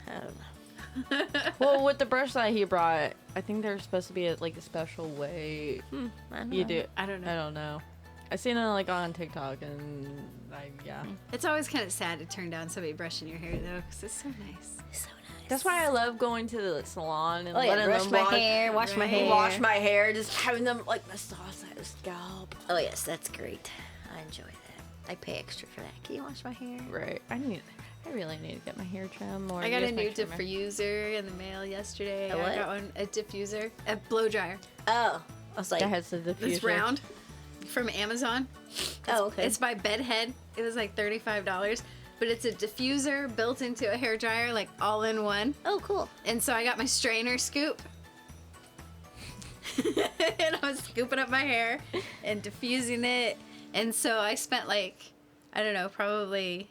I don't know. Well, with the brush that he brought, I think there's supposed to be like a special way I don't you know. do. I don't know. I don't know. I seen it like on TikTok and yeah. It's always kind of sad to turn down somebody brushing your hair though, because it's so nice. It's so nice. That's why I love going to the salon and Oh yeah, letting brush them my wash, hair, wash my hair. wash my hair, just having them like massage my scalp. Oh yes, that's great. I enjoy that. I pay extra for that. Can you wash my hair? Right. I really need to get my hair trimmed. Or I got a use my new trimmer. diffuser in the mail yesterday. A what? I got one, a diffuser, a blow dryer. Oh, I was like, That has the diffuser. It's round from Amazon. oh okay. It's by Bedhead. It was like $35, but it's a diffuser built into a hair dryer, like all in one. oh cool. And so I got my strainer scoop. And I was scooping up my hair and diffusing it. And so I spent like, I don't know, probably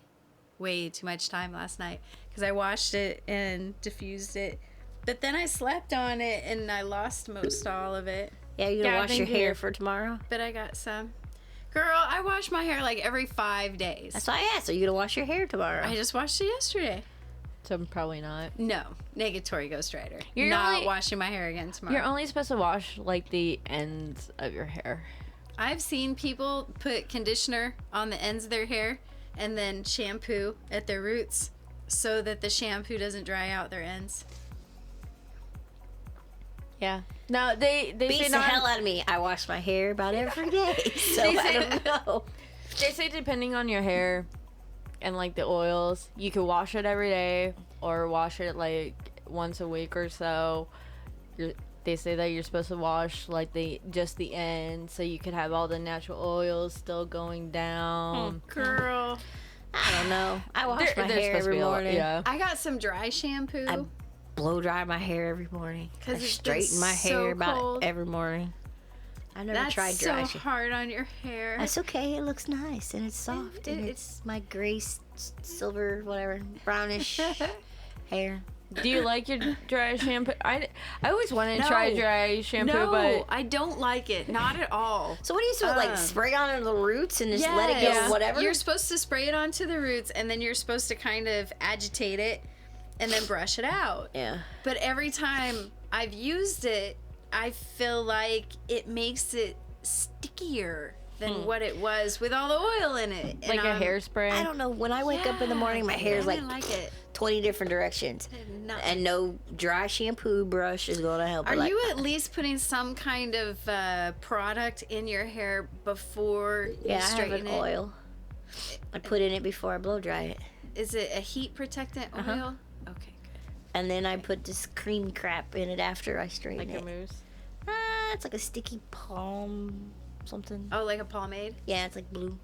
way too much time last night because I washed it and diffused it. But then I slept on it and I lost most all of it. Yeah, you gonna Yeah, I wash think your hair you're- for tomorrow? But I got some. Girl, I wash my hair like every 5 days. That's why I asked. Are you gonna wash your hair tomorrow? I just washed it yesterday. So probably not. No, negatory ghostwriter. You're not only- washing my hair again tomorrow. You're only supposed to wash like the ends of your hair. I've seen people put conditioner on the ends of their hair and then shampoo at their roots so that the shampoo doesn't dry out their ends. Yeah. No, they say Beats the not. hell out of me. I wash my hair about every day, so They I say- don't know. They say depending on your hair and like the oils, you could wash it every day or wash it like once a week or so. They say that you're supposed to wash like just the end so you could have all the natural oils still going down. Girl, I don't know. I wash my hair supposed to every be a lot- morning. Yeah. I got some dry shampoo. I blow dry my hair every morning. 'Cause I it's straighten been my so hair about cold. every morning. I never That's tried so dry shampoo. hard on your hair. That's okay. It looks nice and it's soft and it- it's my gray, silver, whatever, brownish hair. Do you like your dry shampoo? I always wanted to No. try dry shampoo, no, but I don't like it. Not at all. So what do you do? Like spray on the roots and just let it go, Yes. whatever? You're supposed to spray it onto the roots and then you're supposed to kind of agitate it and then brush it out. Yeah. But every time I've used it, I feel like it makes it stickier than what it was with all the oil in it. And like a hairspray. I don't know. When I wake up in the morning, my hair's I like didn't like it. 20 different directions. Not- And no dry shampoo brush is going to help. Are Like, you at least putting some kind of product in your hair before yeah, you I have straighten an it? oil. I put in it before I blow dry it. Is it a heat protectant oil? Okay, good. And then I put this cream crap in it after I straighten like a it. mousse. It's like a sticky palm something. Oh, like a pomade? Yeah, it's like blue.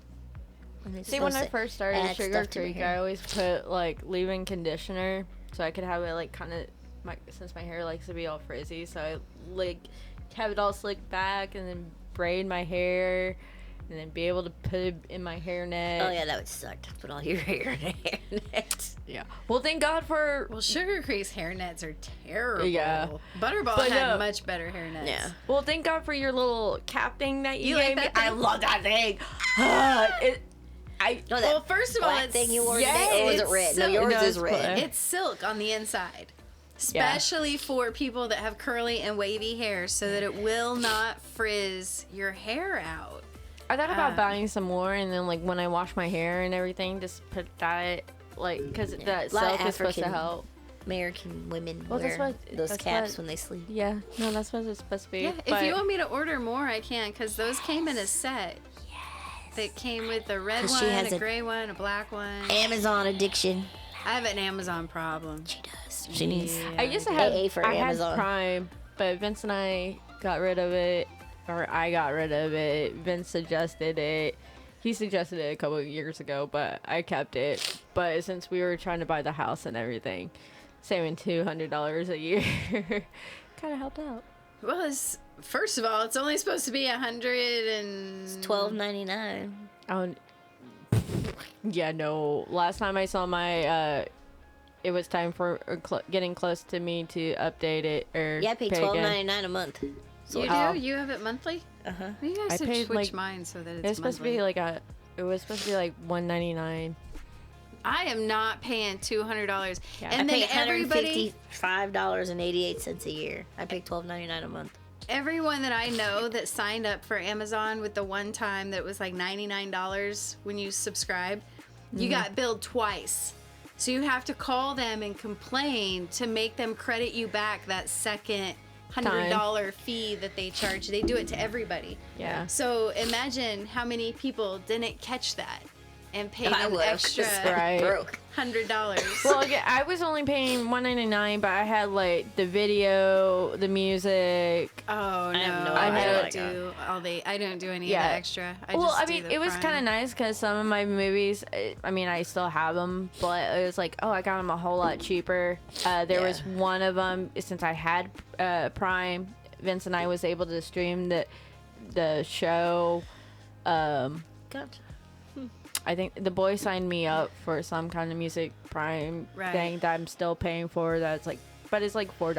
And it's See, supposed when I to first started add Sugar stuff to my Creek, hair. I always put like leave-in conditioner so I could have it like kind of since my hair likes to be all frizzy, so I like have it all slicked back and then braid my hair and then be able to put it in my hairnet. Oh yeah, that would suck to put all your hair in a hairnet. Yeah. Well, thank God for. Well, Sugar Creek's hairnets are terrible. Yeah. Butterball But had no. much better hairnets. Yeah. Well, thank God for your little cap thing that you You like gave me. that I thing? love that thing. No, that Well, first of all, black it's thing you wore yeah, today, or was it it's red? so- No, yours no, is it's red. black. It's silk on the inside. Yeah. Especially for people that have curly and wavy hair so that it will not frizz your hair out. I thought about buying some more, and then like when I wash my hair and everything, just put that like because that A lot of silk is supposed to African help. American women Well, wear that's what- those that's caps what- when they sleep. Yeah, no, that's what it's supposed to be. Yeah, but if you want me to order more, I can, because those came in a set. That came with a red 'Cause one, she has a a- gray one, a black one. Amazon addiction. I have an Amazon problem. She does. She needs. I used to have AA for I Amazon. had Prime, but Vince and I got rid of it, or I got rid of it. Vince suggested it. He suggested it a couple of years ago, but I kept it. But since we were trying to buy the house and everything, saving $200 a year kind of helped out. Well, first of all, it's only supposed to be 100 and $12.99. Oh, yeah, no. Last time I saw my, it was time for getting close to me to update it or Yeah, I pay pay again. $12.99 a month. So You Oh. do? You have it monthly? uh-huh. You guys I should paid, switch like- mine so that it's It was supposed to be monthly. it was supposed to be like $199. I am not paying $200. Yeah. And I pay then everybody, $155.88 a year. I pay $12.99 a month. everyone that I know that signed up for Amazon with the one time that was like $99 when you subscribe, you got billed twice. So you have to call them and complain to make them credit you back that second $100 fee that they charge. They do it to everybody. Yeah. So imagine how many people didn't catch that and paid I an would. extra Right. Broke. $100. Well, again, I was only paying $199, but I had like the video, the music. Oh no, have no I idea. don't do I don't do any Yeah. of the extra. I do mean, the it was Prime. kind of nice because some of my movies, I mean, I still have them, but it was like, oh, I got them a whole lot cheaper. There was one of them, since I had Prime, Vince and I was able to stream the show. Gotcha. I think the boy signed me up for some kind of music Prime Right. thing that I'm still paying for. That's like, but it's like $4.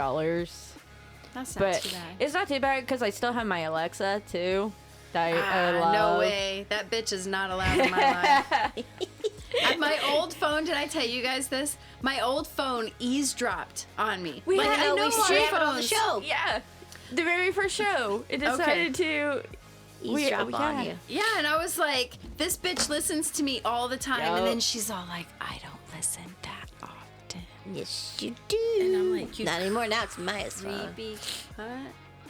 That's not But too bad. it's not too bad because I still have my Alexa too. That I Ah, love. no way. That bitch is not allowed in my life. My old phone, did I tell you guys this? My old phone eavesdropped on me. We had- I no, know we our streamed it on the phones- show. Yeah, the very first show, it decided to. Eavesdrop on yeah. you. Yeah, and I was like, this bitch listens to me all the time. And Yup. then she's all like, I don't listen that often. Yes, you do. And I'm like, you not anymore. Now it's Maya's phone. creepy. What?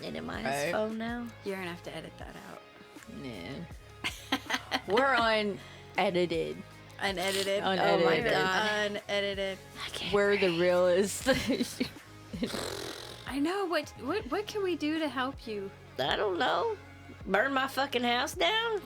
Ain't it Maya's Right. phone now? You're gonna have to edit that out. We're on edited. Unedited. Unedited. Oh my God. Unedited. I can't. We're the realest. I know. What can we do to help you? I don't know. Burn my fucking house down?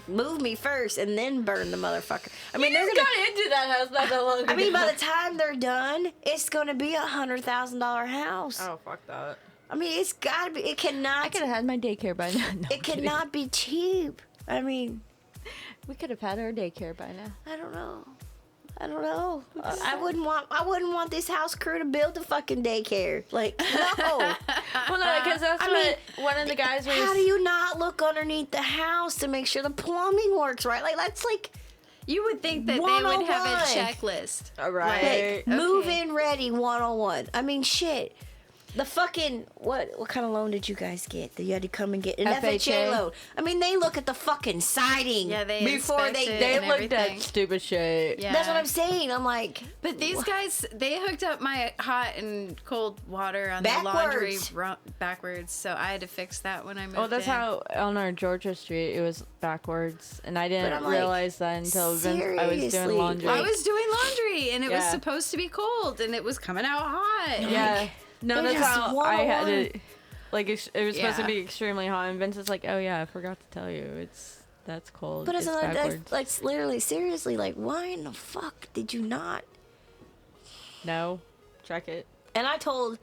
Move me first and then burn the motherfucker. I mean, they're gonna. into that house not that long ago. I mean, by the time they're done, it's gonna be $100,000 house. Oh, fuck that. I mean, it's gotta be. It cannot. I could have had my daycare by now. No, I'm It kidding. cannot be cheap. I mean, We could have had our daycare by now. I don't know. I don't know. I wouldn't want this house crew to build the fucking daycare. Like, no. Well, no, because that's I what one of the guys was. How do you not look underneath the house to make sure the plumbing works right? Like, that's like You would think that they would have a 101. checklist. Right. Like, move in ready 101. I mean, shit. The fucking what kind of loan did you guys get? That you had to come and get an FHA, FHA loan. I mean, they look at the fucking siding Yeah, they before inspect they. it. They and looked everything. at stupid shit. Yeah. That's what I'm saying. I'm like, But these guys, they hooked up my hot and cold water on the laundry Backwards. backwards, so I had to fix that when I moved Well, that's in. how on our Georgia Street it was backwards, and I But didn't I'm like, realize that until Vince, I was seriously? doing laundry. I was doing laundry, and it was Yeah. supposed to be cold, and it was coming out hot. Yeah. No, They're that's just how I had 101. it. Like it was supposed to Yeah. be extremely hot, and Vince is like, "Oh yeah, I forgot to tell you, that's cold. but it's it's like, backwards." like literally, seriously, like, why in the fuck did you not? No, check it. And I told,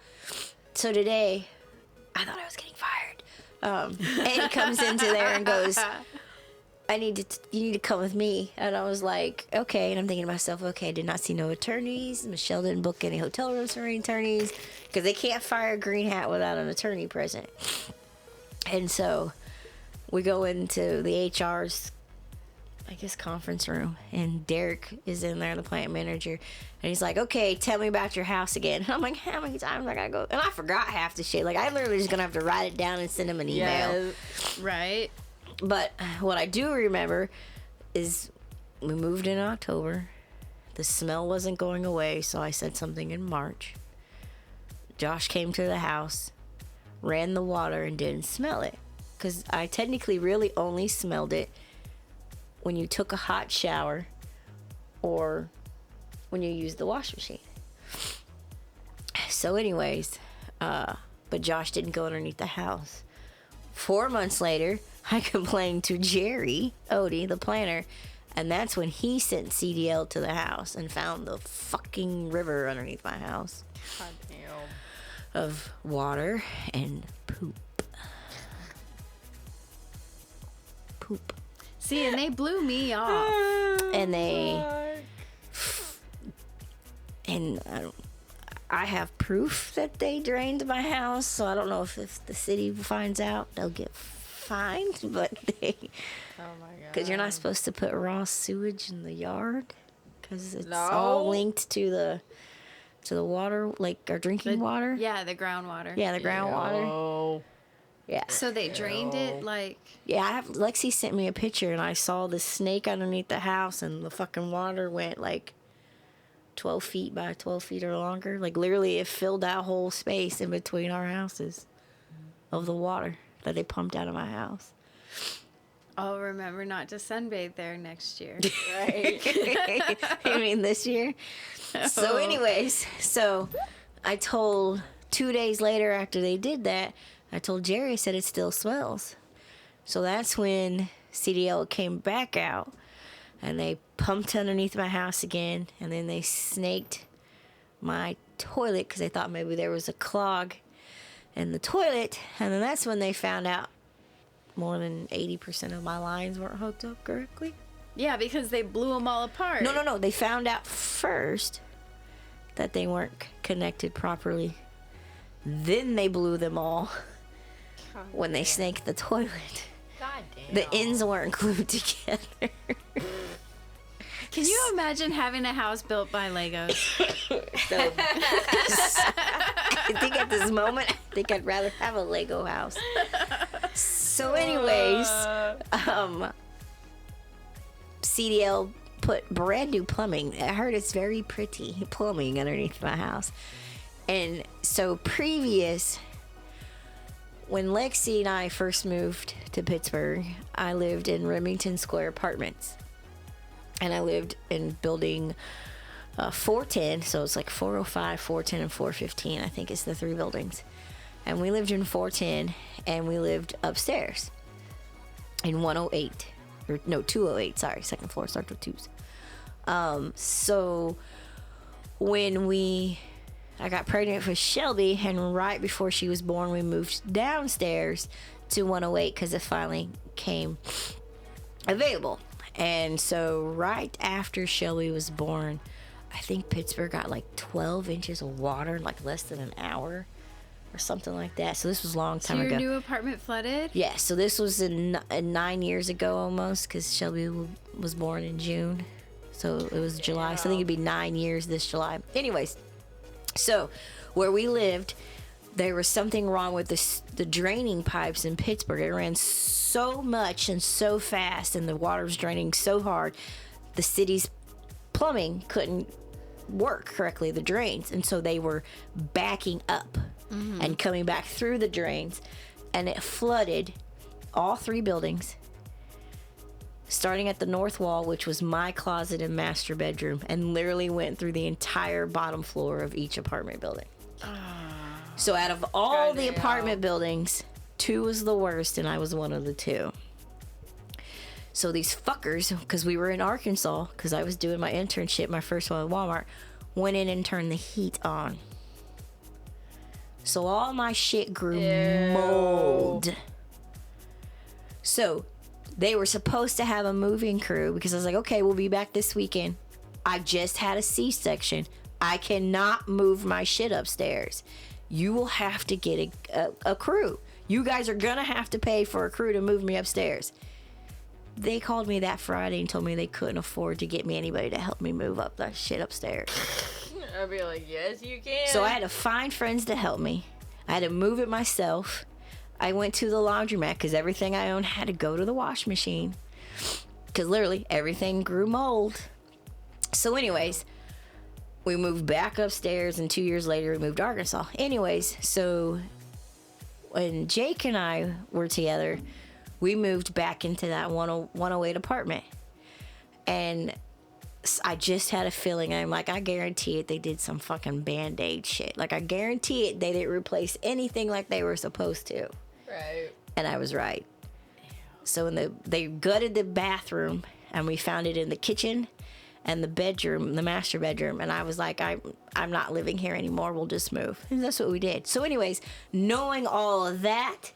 so today, I thought I was getting fired. Eddie comes into there and goes, you need to come with me. And I was like, okay. And I'm thinking to myself, okay, I did not see no attorneys. Michelle didn't book any hotel rooms for any attorneys because they can't fire a green hat without an attorney present. And so we go into the HR's, I guess, conference room, and Derek is in there, the plant manager, and he's like, okay, tell me about your house again. And I'm like, how many times I gotta go? And I forgot half the shit. Like, I literally just gonna have to write it down and send him an email. Yeah, Right? But what I do remember is we moved in October. The smell wasn't going away, so I said something in March. Josh came to the house, ran the water, and didn't smell it. Because I technically really only smelled it when you took a hot shower or when you used the wash machine. So anyways, but Josh didn't go underneath the house. 4 months later, I complained to Jerry Odie, the planner, And that's when he sent CDL to the house and found the fucking river underneath my house God damn. of water and poop. Poop. See, and they blew me off. And I have proof that they drained my house, so I don't know if the city finds out, they'll get fined, but Oh my god. because you're not supposed to put raw sewage in the yard, because it's No. all linked to the water, like our drinking water. Yeah, the groundwater. Yeah, the groundwater. Oh. Yeah. So they drained it like. Yeah, Lexi sent me a picture, and I saw the snake underneath the house, and the fucking water went like 12 feet by 12 feet or longer. Like, literally, it filled that whole space in between our houses of the water that they pumped out of my house. I'll remember not to sunbathe there next year. Right. You mean this year? So, anyways, I told 2 days later after they did that, I told Jerry, I said it still smells. So that's when CDL came back out and they pumped underneath my house again, and then they snaked my toilet because they thought maybe there was a clog in the toilet, and then that's when they found out more than 80% of my lines weren't hooked up correctly. Yeah, because they blew them all apart. No. They found out first that they weren't connected properly. Then they blew them all when they snaked the toilet. God damn. The ends weren't glued together. Can you imagine having a house built by Legos? So, I think at this moment, I think I'd rather have a Lego house. So, anyways, CDL put brand new plumbing. I heard it's very pretty plumbing underneath my house. And so, when Lexi and I first moved to Pittsburgh, I lived in Remington Square Apartments. And I lived in building 410, so it's like 405, 410, and 415, I think it's the three buildings. And we lived in 410, and we lived upstairs in 108, or no, 208, sorry, second floor, starts with twos. So when I got pregnant with Shelby, and right before she was born, we moved downstairs to 108 because it finally came available. And so right after Shelby was born, I think Pittsburgh got like 12 inches of water in like less than an hour or something like that. So this was a long So time your ago. new apartment flooded? Yeah, so this was in 9 years ago almost, because Shelby was born in June. So it was July. So I think it'd be 9 years this July. Anyways, so where we lived, there was something wrong with the draining pipes in Pittsburgh. It ran so much and so fast, and the water was draining so hard, the city's plumbing couldn't work correctly, the drains. And so they were backing up and coming back through the drains, and it flooded all three buildings, starting at the north wall, which was my closet and master bedroom, and literally went through the entire bottom floor of each apartment building. So out of all the apartment buildings, 2 was the worst, and I was one of the 2. So these fuckers, because we were in Arkansas, because I was doing my internship, my first one at Walmart, went in and turned the heat on. So all my shit grew mold. So they were supposed to have a moving crew, because I was like, okay, we'll be back this weekend. I just had a C-section. I cannot move my shit upstairs. You will have to get a crew. You guys are gonna have to pay for a crew to move me upstairs. They called me that Friday and told me they couldn't afford to get me anybody to help me move up that shit upstairs. I'd be like, yes, you can. So I had to find friends to help me. I had to move it myself. I went to the laundromat because everything I owned had to go to the wash machine, because literally everything grew mold. So anyways, we moved back upstairs, and 2 years later we moved to Arkansas. Anyways, so when Jake and I were together, we moved back into that 108 apartment. And I just had a feeling, I'm like, I guarantee it, they did some fucking Band-Aid shit. Like, I guarantee it, they didn't replace anything like they were supposed to. Right. And I was right. So when they gutted the bathroom and we found it in the kitchen and the bedroom, the master bedroom. And I was like, I'm not living here anymore. We'll just move. And that's what we did. So anyways, knowing all of that,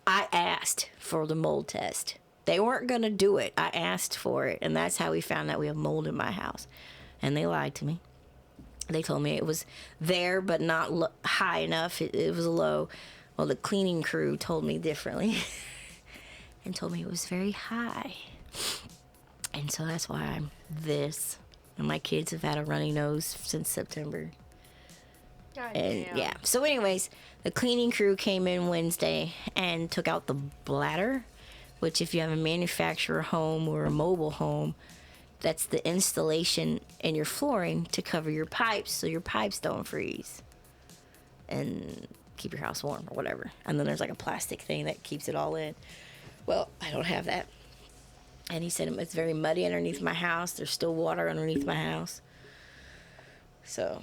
I asked for the mold test. They weren't going to do it. I asked for it. And that's how we found out we have mold in my house. And they lied to me. They told me it was there, but not high enough. It was low. Well, the cleaning crew told me differently and told me it was very high. And so that's why I'm this. And my kids have had a runny nose since September. God And damn. yeah. So anyways, the cleaning crew came in Wednesday and took out the bladder, which if you have a manufacturer home or a mobile home, that's the installation in your flooring to cover your pipes so your pipes don't freeze and keep your house warm or whatever. And then there's like a plastic thing that keeps it all in. Well, I don't have that. And he said it's very muddy underneath my house. There's still water underneath my house. So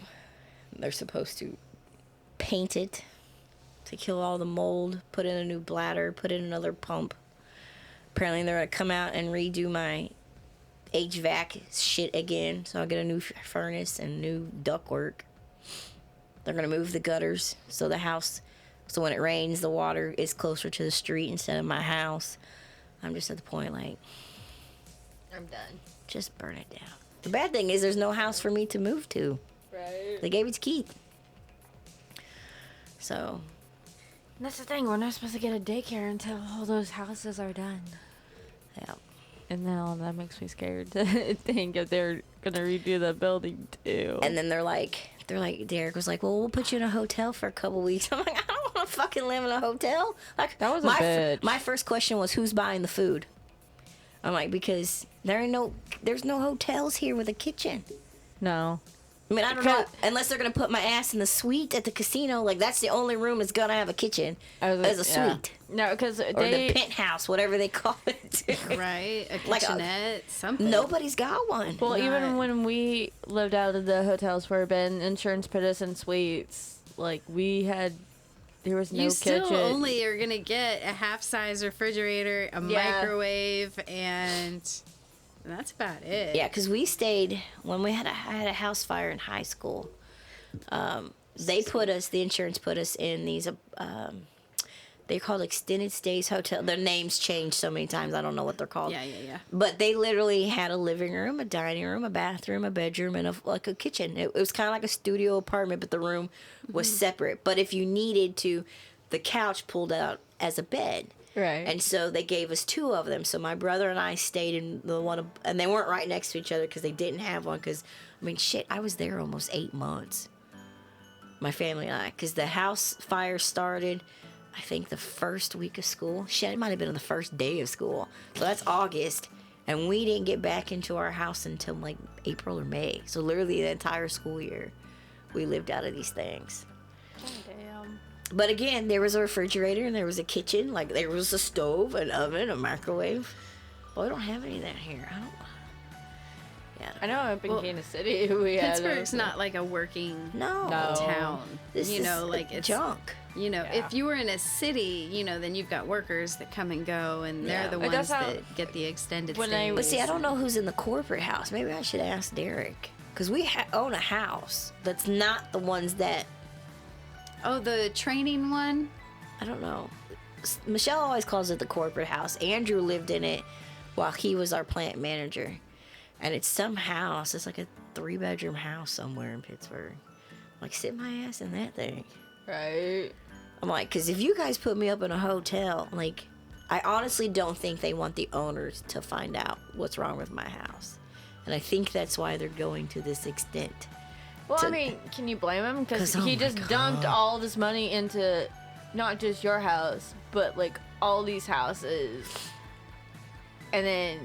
they're supposed to paint it to kill all the mold, put in a new bladder, put in another pump. Apparently they're going to come out and redo my HVAC shit again. So I'll get a new furnace and new ductwork. They're going to move the gutters so when it rains, the water is closer to the street instead of my house. I'm just at the point like, I'm done. just burn it down. The bad thing is there's no house for me to move to. Right. They gave it to Keith. So, That's the thing. We're not supposed to get a daycare until all those houses are done. yeah. And now that makes me scared to think if they're gonna redo the building too. And then they're like, Derek was like, well, we'll put you in a hotel for a couple weeks. I'm like, I don't want to fucking live in a hotel. Like, That was a my bitch. my first question was, who's buying the food? I'm like, because there's no hotels here with a kitchen. No. I mean, I don't know, unless they're going to put my ass in the suite at the casino. Like, that's the only room that's going to have a kitchen as a suite. No, because Or the penthouse, whatever they call it. Right? A Like a- kitchenette, something. Nobody's got one. Well, even Not- when we lived out of the hotels where Ben insurance put us in suites, like there was no You kitchen. still only are gonna get a half-size refrigerator, a Yeah. microwave, and that's about it. Yeah, because we stayed when we had a house fire in high school. The insurance put us in these. They're called extended stays hotel. Their names changed so many times. I don't know what they're called. Yeah. But they literally had a living room, a dining room, a bathroom, a bedroom, and a kitchen. It was kind of like a studio apartment, but the room was separate. But if you needed to, the couch pulled out as a bed. Right. And so they gave us two of them. So my brother and I stayed in the one, and they weren't right next to each other because they didn't have one. Because, I mean, shit, I was there almost 8 months. My family and I. Because the house fire started, I think, the first week of school. Shit, it might have been on the first day of school. So that's August. And we didn't get back into our house until like April or May. So literally the entire school year, we lived out of these things. Damn. But again, there was a refrigerator and there was a kitchen. Like, there was a stove, an oven, a microwave. Well, we don't have any of that here. I know up in Well, Kansas City we had Pittsburgh's not like a working No. town. This you is know, like it's junk. You know, Yeah. if you were in a city, you know, then you've got workers that come and go, and they're Yeah. the But that's ones how- that get the extended when I stays. But see, I don't know who's in the corporate house. Maybe I should ask Derek. Because we own a house that's not the ones that, Oh, the training one. I don't know. Michelle always calls it the corporate house. Andrew lived in it while he was our plant manager. And it's some house. It's like a 3-bedroom house somewhere in Pittsburgh. Like, sit my ass in that thing. Right. I'm like, because if you guys put me up in a hotel, like, I honestly don't think they want the owners to find out what's wrong with my house. And I think that's why they're going to this extent. Well, To- I mean, can you blame him? Because 'Cause, oh he my just dumped God. all this money into not just your house, but like all these houses. And then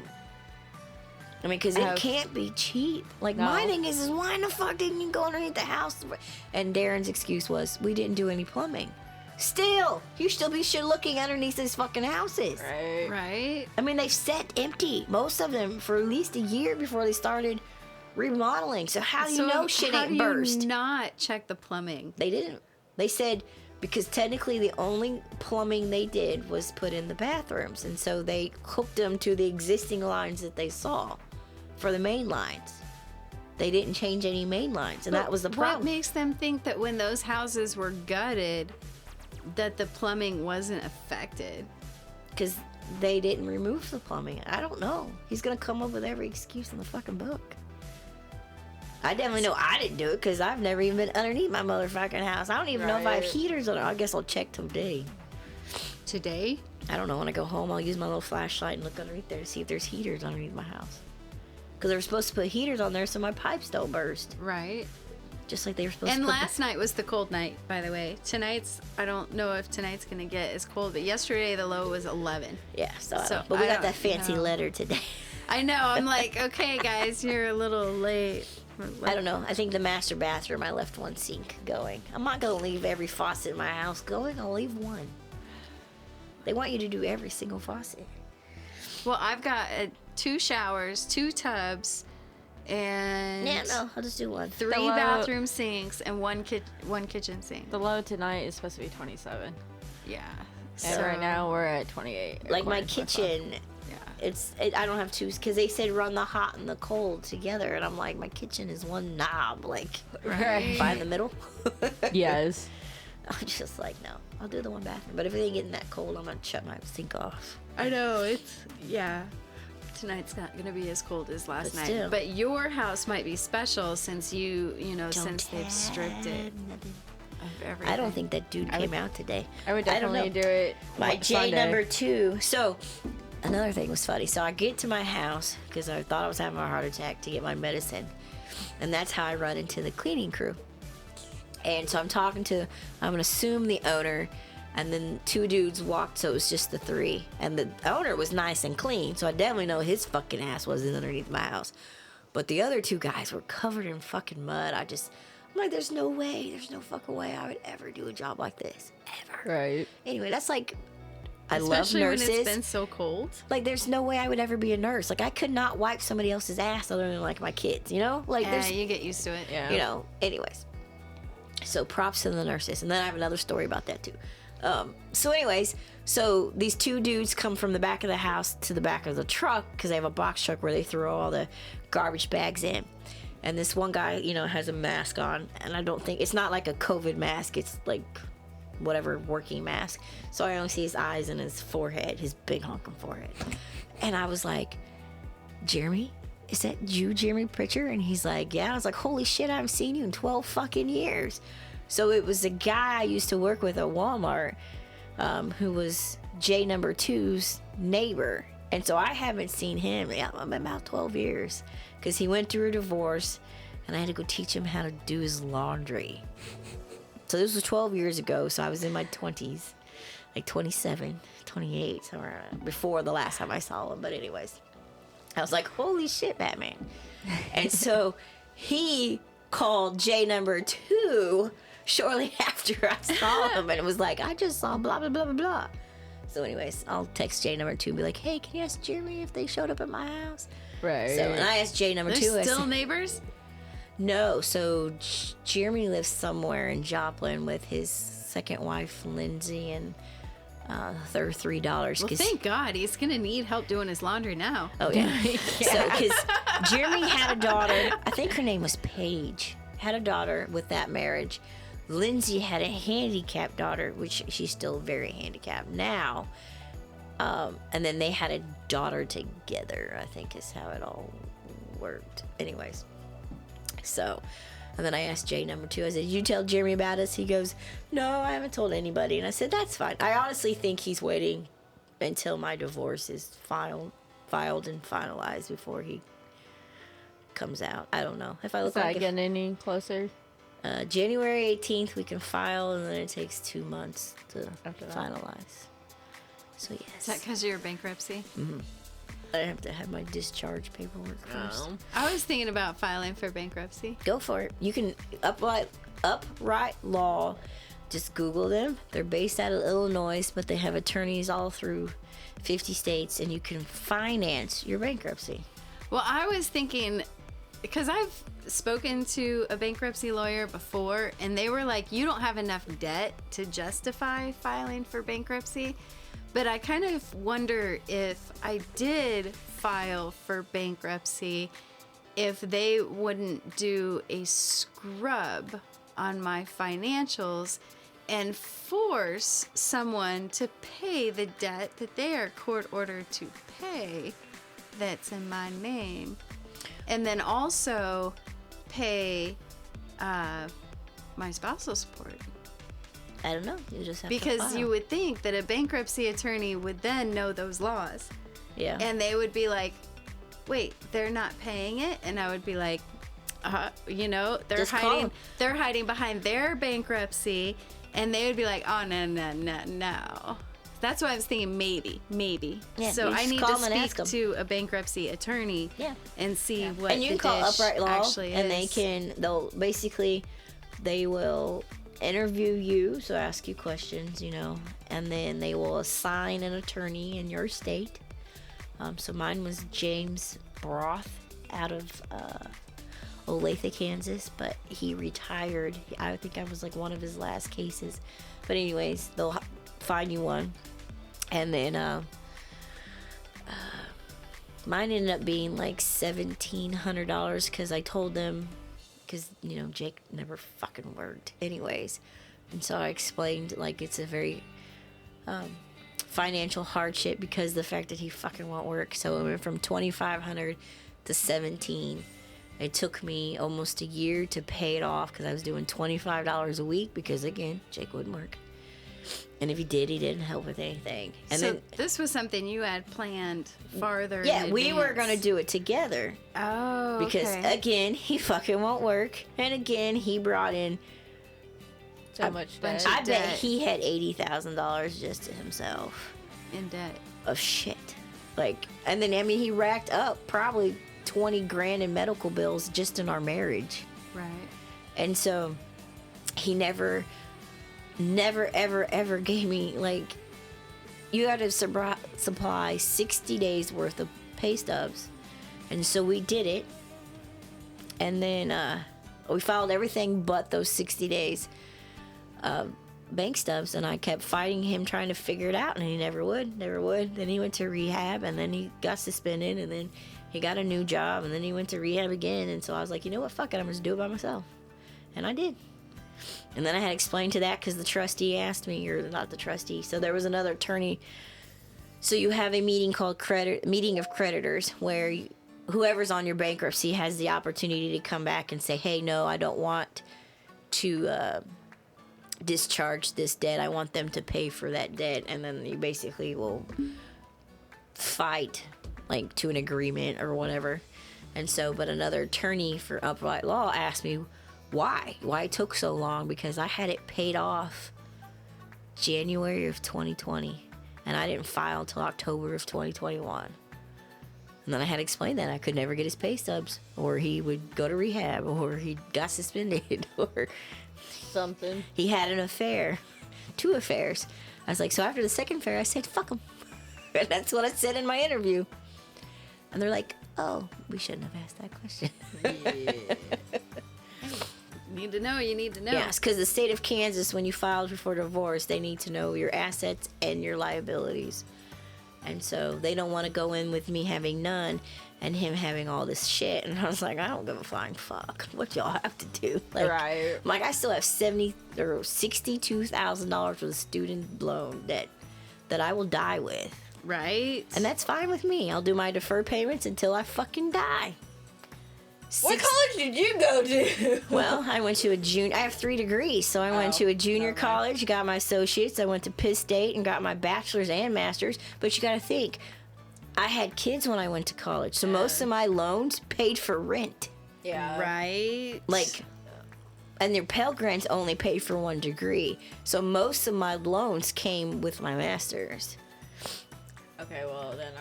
I mean, because I it have- can't be cheap. Like, No. my thing is why in the fuck didn't you go underneath the house? And Darren's excuse was, we didn't do any plumbing. Still, you still be shit looking underneath these fucking houses. right. Right. I mean, they've sat empty, most of them, for at least a year before they started remodeling. So how do you know shit how ain't do burst? you not check the plumbing? They didn't. They said, because technically the only plumbing they did was put in the bathrooms, and so they hooked them to the existing lines that they saw for the main lines. They didn't change any main lines, and that was the What problem. makes them think that when those houses were gutted, that the plumbing wasn't affected? Because they didn't remove the plumbing. I don't know. He's gonna come up with every excuse in the fucking book. I definitely know I didn't do it because I've never even been underneath my motherfucking house. I don't even know if I have Right. heaters on it. I guess I'll check today. Today? I don't know. When I go home, I'll use my little flashlight and look underneath there to see if there's heaters underneath my house. Because they were supposed to put heaters on there so my pipes don't burst. Right. Just like they were supposed And to put last night was the cold night, by the way. I don't know if tonight's going to get as cold, but yesterday the low was 11. Yeah, so, I So, don't- but we I got don't that fancy know. letter today. I know. I'm like, okay, guys, you're a little late. I don't know. I think the master bathroom, I left one sink going. I'm not going to leave every faucet in my house going. I'll leave one. They want you to do every single faucet. Well, I've got 2 showers, 2 tubs, and Yeah, no, I'll just do one. 3 Hello. bathroom sinks and one kitchen sink. The low tonight is supposed to be 27. Yeah. And right now we're at 28. Like my according to phone. kitchen, Yeah. I don't have two because they said run the hot and the cold together, and I'm like, my kitchen is one knob, like Right. by the middle. Yes. I'm just like, no, I'll do the one bathroom. But if it ain't getting that cold, I'm gonna shut my sink off. I know. Yeah. Tonight's not going to be as cold as last But night. still. But your house might be special since Don't since they've stripped it add nothing. of everything. I don't think that dude came out today. I would I don't definitely know. do it. My J Sunday. number 2. So another thing was funny. So I get to my house because I thought I was having a heart attack to get my medicine, and that's how I run into the cleaning crew. And so I'm gonna assume the owner, and then 2 dudes walked, so it was just the 3. And the owner was nice and clean, so I definitely know his fucking ass wasn't underneath my house. But the other 2 guys were covered in fucking mud. I'm like, there's no fucking way I would ever do a job like this. Ever. Right. Anyway, that's like, I Especially love when nurses. it's been so cold. Like, there's no way I would ever be a nurse. Like, I could not wipe somebody else's ass other than, like, my kids, you know? Like, Yeah, there's, you get used to it. Yeah. you know, anyways. So, props to the nurses. And then I have another story about that, too. So, anyways, so these 2 dudes come from the back of the house to the back of the truck because they have a box truck where they throw all the garbage bags in. And this one guy, you know, has a mask on. And I don't think, it's not like a COVID mask. It's like whatever working mask. So I only see his eyes and his forehead, his big honking forehead. And I was like, Jeremy, is that you, Jeremy Pritchard? And he's like, yeah. I was like, holy shit, I haven't seen you in 12 fucking years. So it was a guy I used to work with at Walmart, who was J number 2's neighbor. And so I haven't seen him in about 12 years because he went through a divorce and I had to go teach him how to do his laundry. So this was 12 years ago, so I was in my 20s, like 27, 28, somewhere before the last time I saw him. But anyways, I was like, holy shit, Batman. And so he called J number 2 shortly after I saw him, and it was like, I just saw blah, blah, blah, blah, blah. So anyways, I'll text J number 2 and be like, hey, can you ask Jeremy if they showed up at my house? Right. So, and I asked J number 2. They're I still said, neighbors? no, so Jeremy lives somewhere in Joplin with his second wife, Lindsay, and their $3. Well, 'cause- thank God. He's going to need help doing his laundry now. Oh, yeah. So, because Jeremy had a daughter, I think her name was Paige, had a daughter with that marriage. Lindsay had a handicapped daughter, which she's still very handicapped now. And then they had a daughter together, I think is how it all worked. Anyways. So, and then I asked Jay number 2, I said, you tell Jeremy about us? He goes, no, I haven't told anybody. And I said, that's fine. I honestly think he's waiting until my divorce is filed and finalized before he comes out. I don't know. If I Is look that like getting any closer? January 18th, we can file, and then it takes 2 months to After that. finalize. So, yes. Is that because of your bankruptcy? I have to have my discharge paperwork first. I was thinking about filing for bankruptcy. Go for it. You can Upright Law. Just Google them. They're based out of Illinois, but they have attorneys all through 50 states, and you can finance your bankruptcy. Well, I was thinking because I've spoken to a bankruptcy lawyer before, and they were like, you don't have enough debt to justify filing for bankruptcy. But I kind of wonder if I did file for bankruptcy, if they wouldn't do a scrub on my financials and force someone to pay the debt that they are court ordered to pay that's in my name. And then also pay my spousal support. I don't know. You just have Because to file. you would think that a bankruptcy attorney would then know those laws. Yeah. And they would be like, wait, they're not paying it? And I would be like, they're Just call hiding 'em. they're hiding behind their bankruptcy. And they would be like, oh, no. That's why I was thinking maybe. Yeah, So you I just need call to 'em and ask speak 'em. to a bankruptcy attorney and see what And you the can call dish Upright Law, actually and is. they will interview you, so ask you questions, and then they will assign an attorney in your state. So mine was James Broth out of Olathe, Kansas, but he retired. I think I was like one of his last cases. But anyways, they'll find you one, and then mine ended up being like $1,700 because I told them, because Jake never fucking worked anyways, and so I explained like it's a very financial hardship because the fact that he fucking won't work. So it went from 2,500 to 17. It took me almost a year to pay it off because I was doing $25 a week because again Jake wouldn't work, and if he didn't help with anything. And so then this was something you had planned farther. yeah, in we were advance. gonna do it together. Oh, Because okay. again, he fucking won't work, and again, he brought in. So much bunch debt. of I bet debt. he had $80,000 just to himself in debt. of shit. Like, and then he racked up probably 20 grand in medical bills just in our marriage, Right. and so he never, ever gave me like. You got to supply 60 days worth of pay stubs, and so we did it, and then we filed everything but those 60 days bank stubs, and I kept fighting him trying to figure it out, and he never would. Then he went to rehab, and then he got suspended, and then he got a new job, and then he went to rehab again, and so I was like, you know what, fuck it, I'm just do it by myself, and I did. And then I had explained to that because the trustee asked me, or not the trustee, so there was another attorney. So you have a meeting called meeting of creditors, where whoever's on your bankruptcy has the opportunity to come back and say, hey, no, I don't want to discharge this debt. I want them to pay for that debt. And then you basically will fight like to an agreement or whatever. And so, but another attorney for Upright Law asked me why it took so long, because I had it paid off January of 2020, and I didn't file till October of 2021. And then I had to explain that I could never get his pay stubs, or he would go to rehab, or he got suspended, or Something. he had an affair, 2 affairs. I was like, so after the second affair, I said, fuck him. And that's what I said in my interview. And they're like, oh, we shouldn't have asked that question. Need to know. You need to know. Yes, because the state of Kansas, when you file for divorce, they need to know your assets and your liabilities. And so they don't want to go in with me having none and him having all this shit. And I was like, I don't give a flying fuck what y'all have to do. Like, Right. Like, I still have $62,000 worth of student loan debt that I will die with. Right. And that's fine with me. I'll do my deferred payments until I fucking die. What college did you go to? Well, I went to a junior. I have 3 degrees, so I went to a junior college, got my associates. I went to Pitt State and got my bachelor's and master's. But you got to think, I had kids when I went to college, so most of my loans paid for rent. Yeah. Right. Like, and their Pell Grants only paid for 1 degree, so most of my loans came with my master's. Okay, well then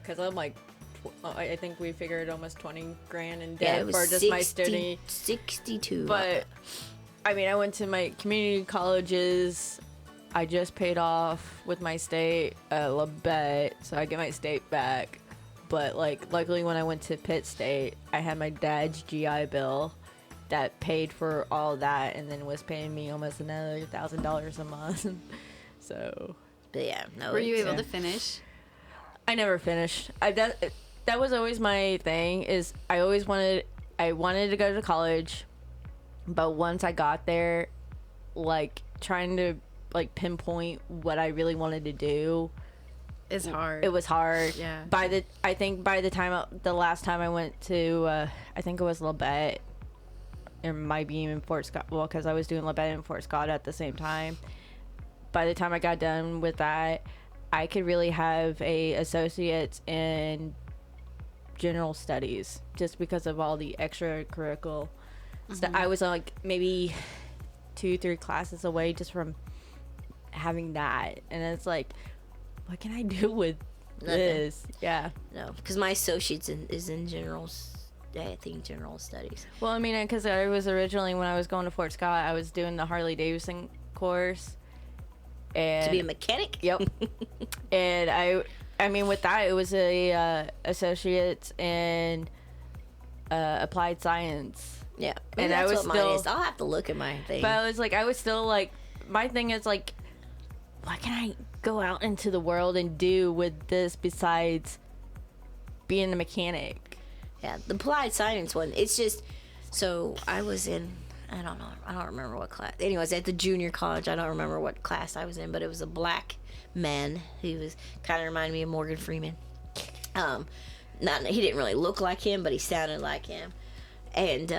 because I'm like, I think we figured almost 20 grand in Yeah, debt it was for just my study. 62. But I mean, I went to my community colleges. I just paid off with my state Labette, so I get my state back. But like, luckily when I went to Pitt State, I had my dad's GI Bill that paid for all that, and then was paying me almost another $1,000 a month. So But yeah, no. Were you it's- able to finish? I never finished. That was always my thing. Is I wanted to go to college, but once I got there, like trying to like pinpoint what I really wanted to do, It's hard. it was hard. Yeah. I think by the last time I went to, I think it was Labette. It might be in Fort Scott. Well, because I was doing Labette and Fort Scott at the same time. By the time I got done with that, I could really have a associate's in general studies just because of all the extracurricular stuff. I was like maybe 2-3 classes away just from having that, and it's like, what can I do with Nothing. this? Yeah. No, because my associate's is in I think general studies. Well, I mean, because I was originally, when I was going to Fort Scott, I was doing the Harley Davidson course. And To be a mechanic? Yep. And I mean, with that, it was a associate's in applied science. Yeah. And Maybe I that's was what mine is. still- I'll have to look at my thing. But I was still like, my thing is like, what can I go out into the world and do with this besides being a mechanic? Yeah, the applied science one. It's just, so I was in, I don't know, I don't remember what class. Anyways, at the junior college, I don't remember what class I was in, but it was a black man who was kind of reminded me of Morgan Freeman. He didn't really look like him, but he sounded like him. And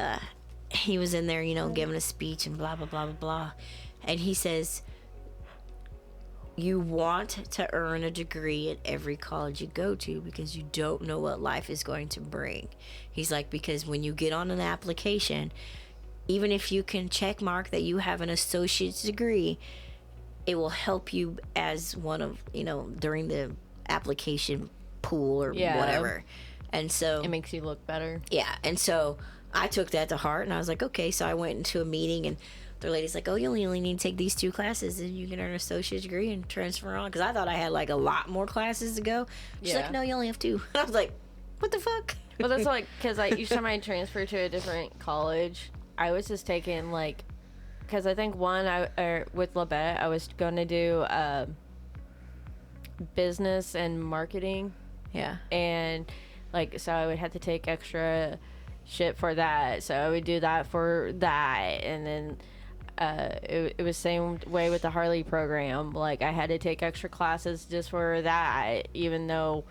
he was in there, giving a speech and blah, blah, blah, blah, blah. And he says, you want to earn a degree at every college you go to because you don't know what life is going to bring. He's like, because when you get on an application, even if you can check mark that you have an associate's degree, it will help you as one of, during the application pool or Yeah. whatever. And so It makes you look better. yeah, and so I took that to heart, and I was like, okay. So I went into a meeting, and the lady's like, oh, you only need to take these 2 classes, and you can earn an associate's degree and transfer on. Because I thought I had like a lot more classes to go. She's Yeah. like, no, you only have 2. And I was like, what the fuck? Well, that's like, because each time I transferred to a different college, I was just taking like, because I think with Labette, I was going to do business and marketing. Yeah. And like, so I would have to take extra shit for that. So I would do that for that. And then it was same way with the Harley program. Like, I had to take extra classes just for that, even though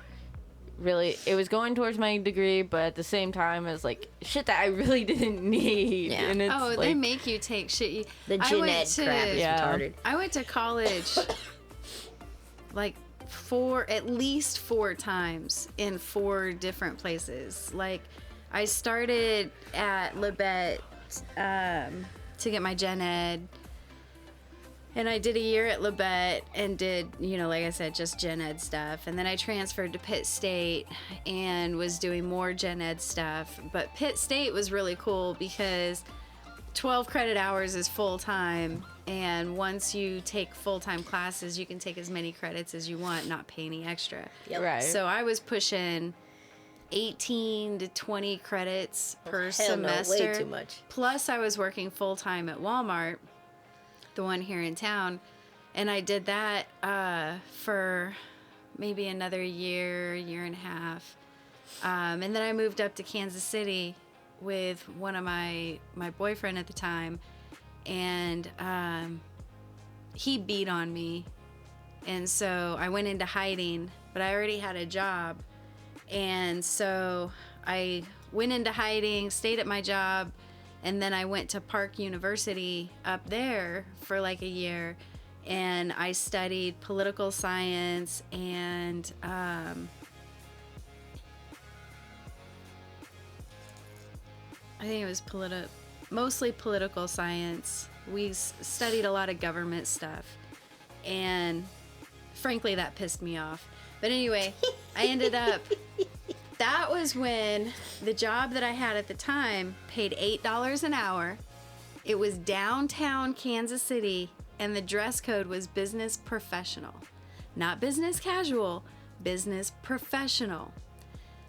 really it was going towards my degree, but at the same time it was like shit that I really didn't need. Yeah. And it's Oh, like, they make you take shit. The I gen went ed to- crap is Yeah. retarded. I went to college like at least 4 times in 4 different places. Like, I started at Labette to get my gen ed, and I did a year at Labette and did, like I said, just gen ed stuff. And then I transferred to Pitt State and was doing more gen ed stuff. But Pitt State was really cool because 12 credit hours is full time, and once you take full-time classes, you can take as many credits as you want, not pay any extra. Yep. right. So I was pushing 18 to 20 credits per Hell no, semester. way too much. Plus, I was working full-time at Walmart, the one here in town, and I did that for maybe another year and a half. And then I moved up to Kansas City with one of my boyfriend at the time, and he beat on me, and so I went into hiding, but I already had a job, and so I went into hiding, stayed at my job, and then I went to Park University up there for like a year, and I studied political science and I think it was mostly political science. We studied a lot of government stuff, and frankly, that pissed me off. But anyway, I ended up. That was when the job that I had at the time paid $8 an hour. It was downtown Kansas City, and the dress code was business professional, not business casual, business professional.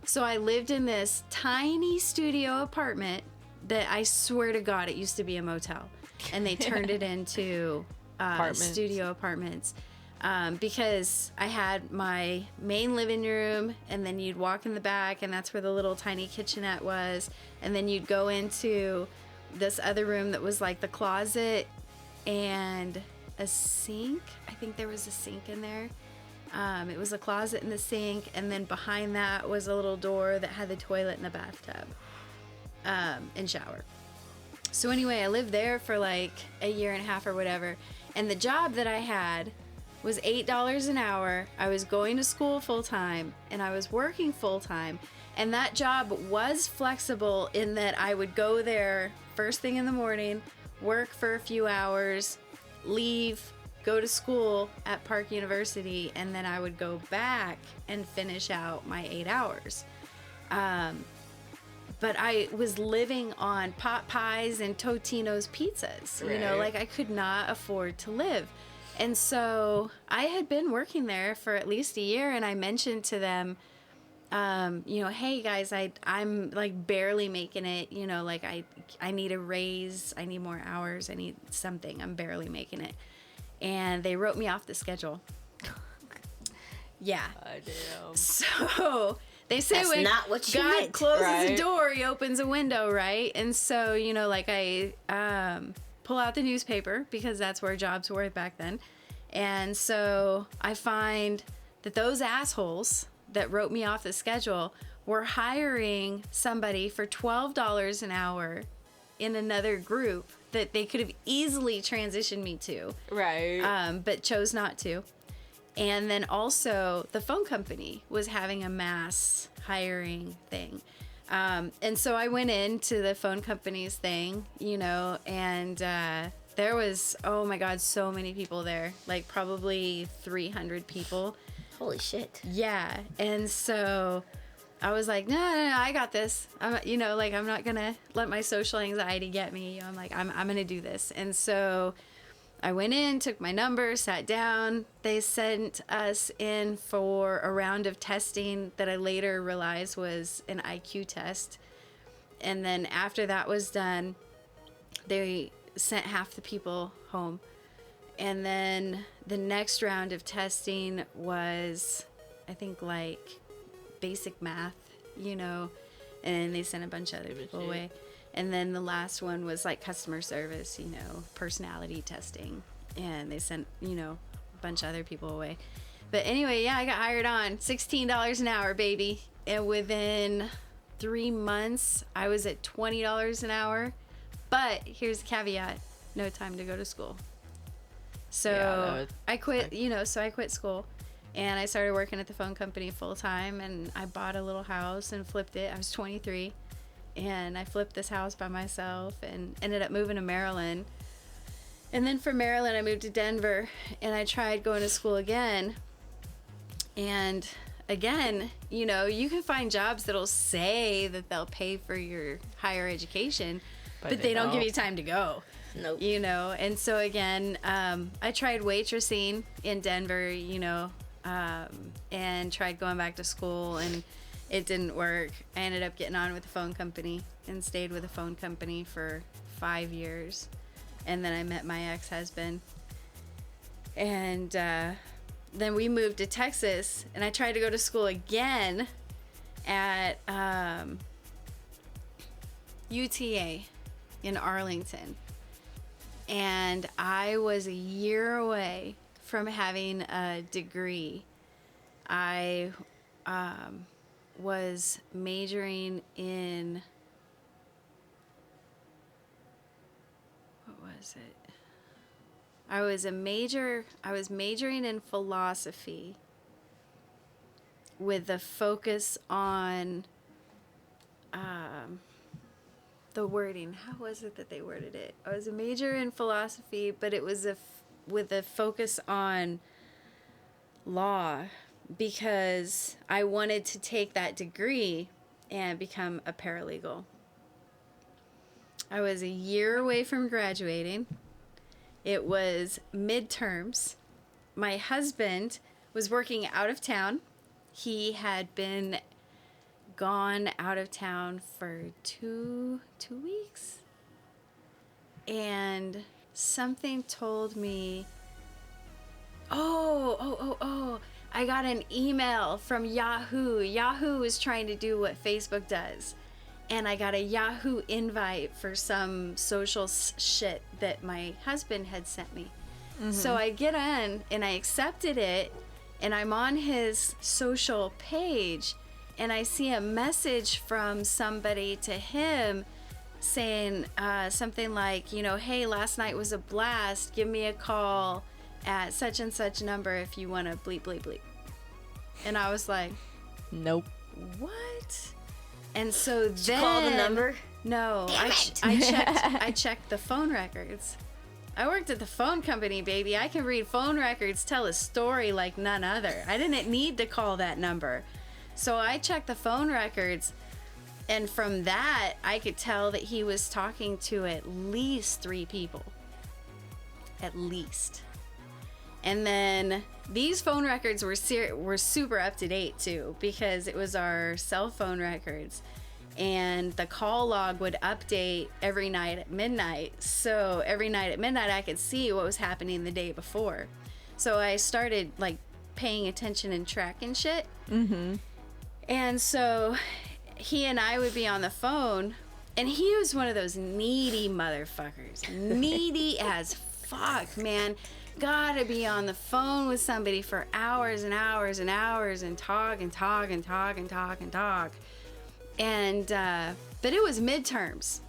So I lived in this tiny studio apartment that I swear to God, it used to be a motel. And they turned it into studio apartments. Because I had my main living room, and then you'd walk in the back, and that's where the little tiny kitchenette was. And then you'd go into this other room that was like the closet and a sink. I think there was a sink in there. It was a closet and the sink, and then behind that was a little door that had the toilet and the bathtub and shower. So anyway, I lived there for like a year and a half or whatever, and the job that I had was $8 an hour. I was going to school full time, and I was working full time, and that job was flexible in that I would go there first thing in the morning, work for a few hours, leave, go to school at Park University, and then I would go back and finish out my 8 hours. But I was living on pot pies and Totino's pizzas. You know, like I could not afford to live. And so I had been working there for at least a year, and I mentioned to them, you know, hey guys, I'm like barely making it, you know, like I need a raise, I need more hours, I need something, I'm barely making it. And they wrote me off the schedule. Yeah. Damn. So they say That's when not what you God meant. closes a Right. door, he opens a window, right? And so, you know, like I pull out the newspaper because that's where jobs were back then. And so I find that those assholes that wrote me off the schedule were hiring somebody for $12 an hour in another group that they could have easily transitioned me to, Right. but chose not to. And then also the phone company was having a mass hiring thing. And so I went into the phone company's thing, you know, and there was, oh my God, so many people there, like probably 300 people. Holy shit. Yeah. And so I was like, no, I got this. You know, like I'm not going to let my social anxiety get me. I'm like, I'm going to do this. And so I went in, took my number, sat down. They sent us in for a round of testing that I later realized was an IQ test. And then after that was done, they sent half the people home. And then the next round of testing was, I think, like basic math, you know, and they sent a bunch of other people away. And then the last one was like customer service, you know, personality testing. And they sent, you know, a bunch of other people away. But anyway, yeah, I got hired on. $16 an hour, baby. And within 3 months, I was at $20 an hour. But here's the caveat: no time to go to school. So Yeah, I quit, you know, so I quit school. And I started working at the phone company full time, and I bought a little house and flipped it. I was 23, and I flipped this house by myself and ended up moving to Maryland. And then from Maryland, I moved to Denver, and I tried going to school again. And again, you know, you can find jobs that'll say that they'll pay for your higher education, but they don't give you time to go. Nope. You know, and so again, I tried waitressing in Denver, you know, and tried going back to school, and it didn't work. I ended up getting on with the phone company and stayed with the phone company for 5 years. And then I met my ex-husband. And then we moved to Texas, and I tried to go to school again at UTA in Arlington. And I was a year away from having a degree. I was majoring in, what was it? I was majoring in philosophy with a focus on the wording. How was it that they worded it? I was a major in philosophy, but it was with a focus on law, because I wanted to take that degree and become a paralegal. I was a year away from graduating. It was midterms. My husband was working out of town. He had been gone out of town for two weeks, and something told me, I got an email from Yahoo. Yahoo is trying to do what Facebook does. And I got a Yahoo invite for some social shit that my husband had sent me. So I get in and I accepted it, and I'm on his social page, and I see a message from somebody to him saying something like, you know, hey, last night was a blast. Give me a call at such and such number if you want to bleep, bleep, bleep. And I was like, Nope. what? And so then... Did you call the number? No. Damn it. I checked the phone records. I worked at the phone company, baby. I can read phone records, tell a story like none other. I didn't need to call that number. So I checked the phone records, and from that, I could tell that he was talking to at least 3 people. At least. And then these phone records were super up to date too, because it was our cell phone records, and the call log would update every night at midnight. So every night at midnight I could see what was happening the day before. So I started like paying attention and tracking shit. And so he and I would be on the phone, and he was one of those needy motherfuckers. Needy as fuck, man. Gotta be on the phone with somebody for hours and hours and hours and talk and talk and talk and talk and talk. And, but it was midterms.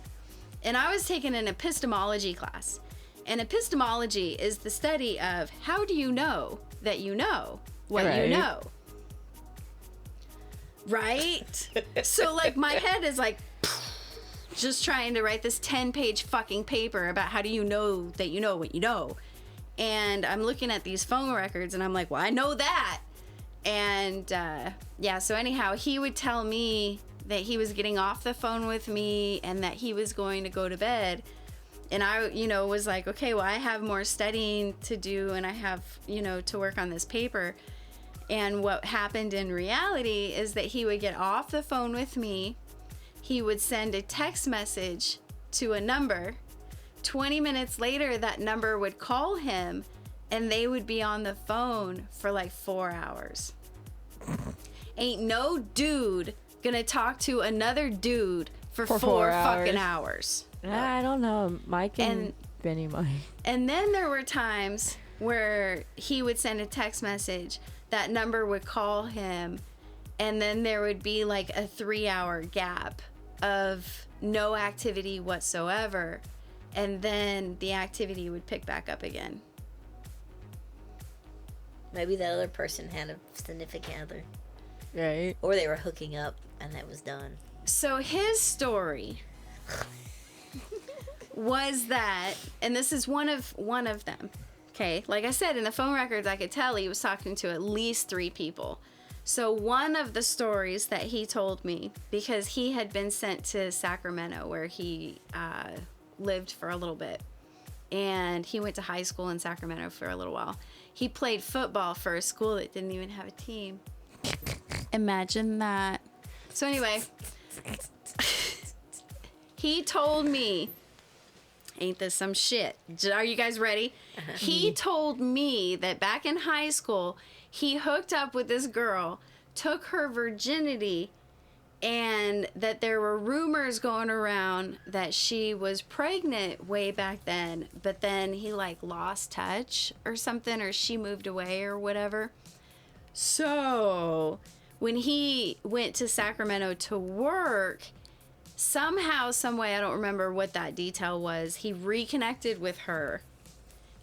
And I was taking an epistemology class. And epistemology is the study of how do you know that you know what you know? Right? So, like, my head is like, just trying to write this 10-page fucking paper about how do you know that you know what you know. And I'm looking at these phone records, and I'm like, well, I know that. And, yeah, so anyhow, he would tell me that he was getting off the phone with me and that he was going to go to bed. And I, you know, was like, okay, well, I have more studying to do, and I have, you know, to work on this paper. And what happened in reality is that he would get off the phone with me. He would send a text message to a number. 20 minutes later, that number would call him, and they would be on the phone for like 4 hours. Ain't no dude gonna talk to another dude for 4 fucking hours. I don't know. Mike and Benny might. And then there were times where he would send a text message, that number would call him, and then there would be like a 3-hour gap of no activity whatsoever, and then the activity would pick back up again. Maybe that other person had a significant other. Right. Or they were hooking up and that was done. So his story was that, and this is one of them, okay? Like I said, in the phone records, I could tell he was talking to at least 3 people. So one of the stories that he told me, because he had been sent to Sacramento where he lived for a little bit, and he went to high school in Sacramento for a little while. He played football for a school that didn't even have a team. Imagine that. So anyway, he told me, ain't this some shit? Are you guys ready? He told me that back in high school, he hooked up with this girl, took her virginity, and that there were rumors going around that she was pregnant way back then, but then he like lost touch or something, or she moved away or whatever. So when he went to Sacramento to work, somehow, some way, I don't remember what that detail was, he reconnected with her.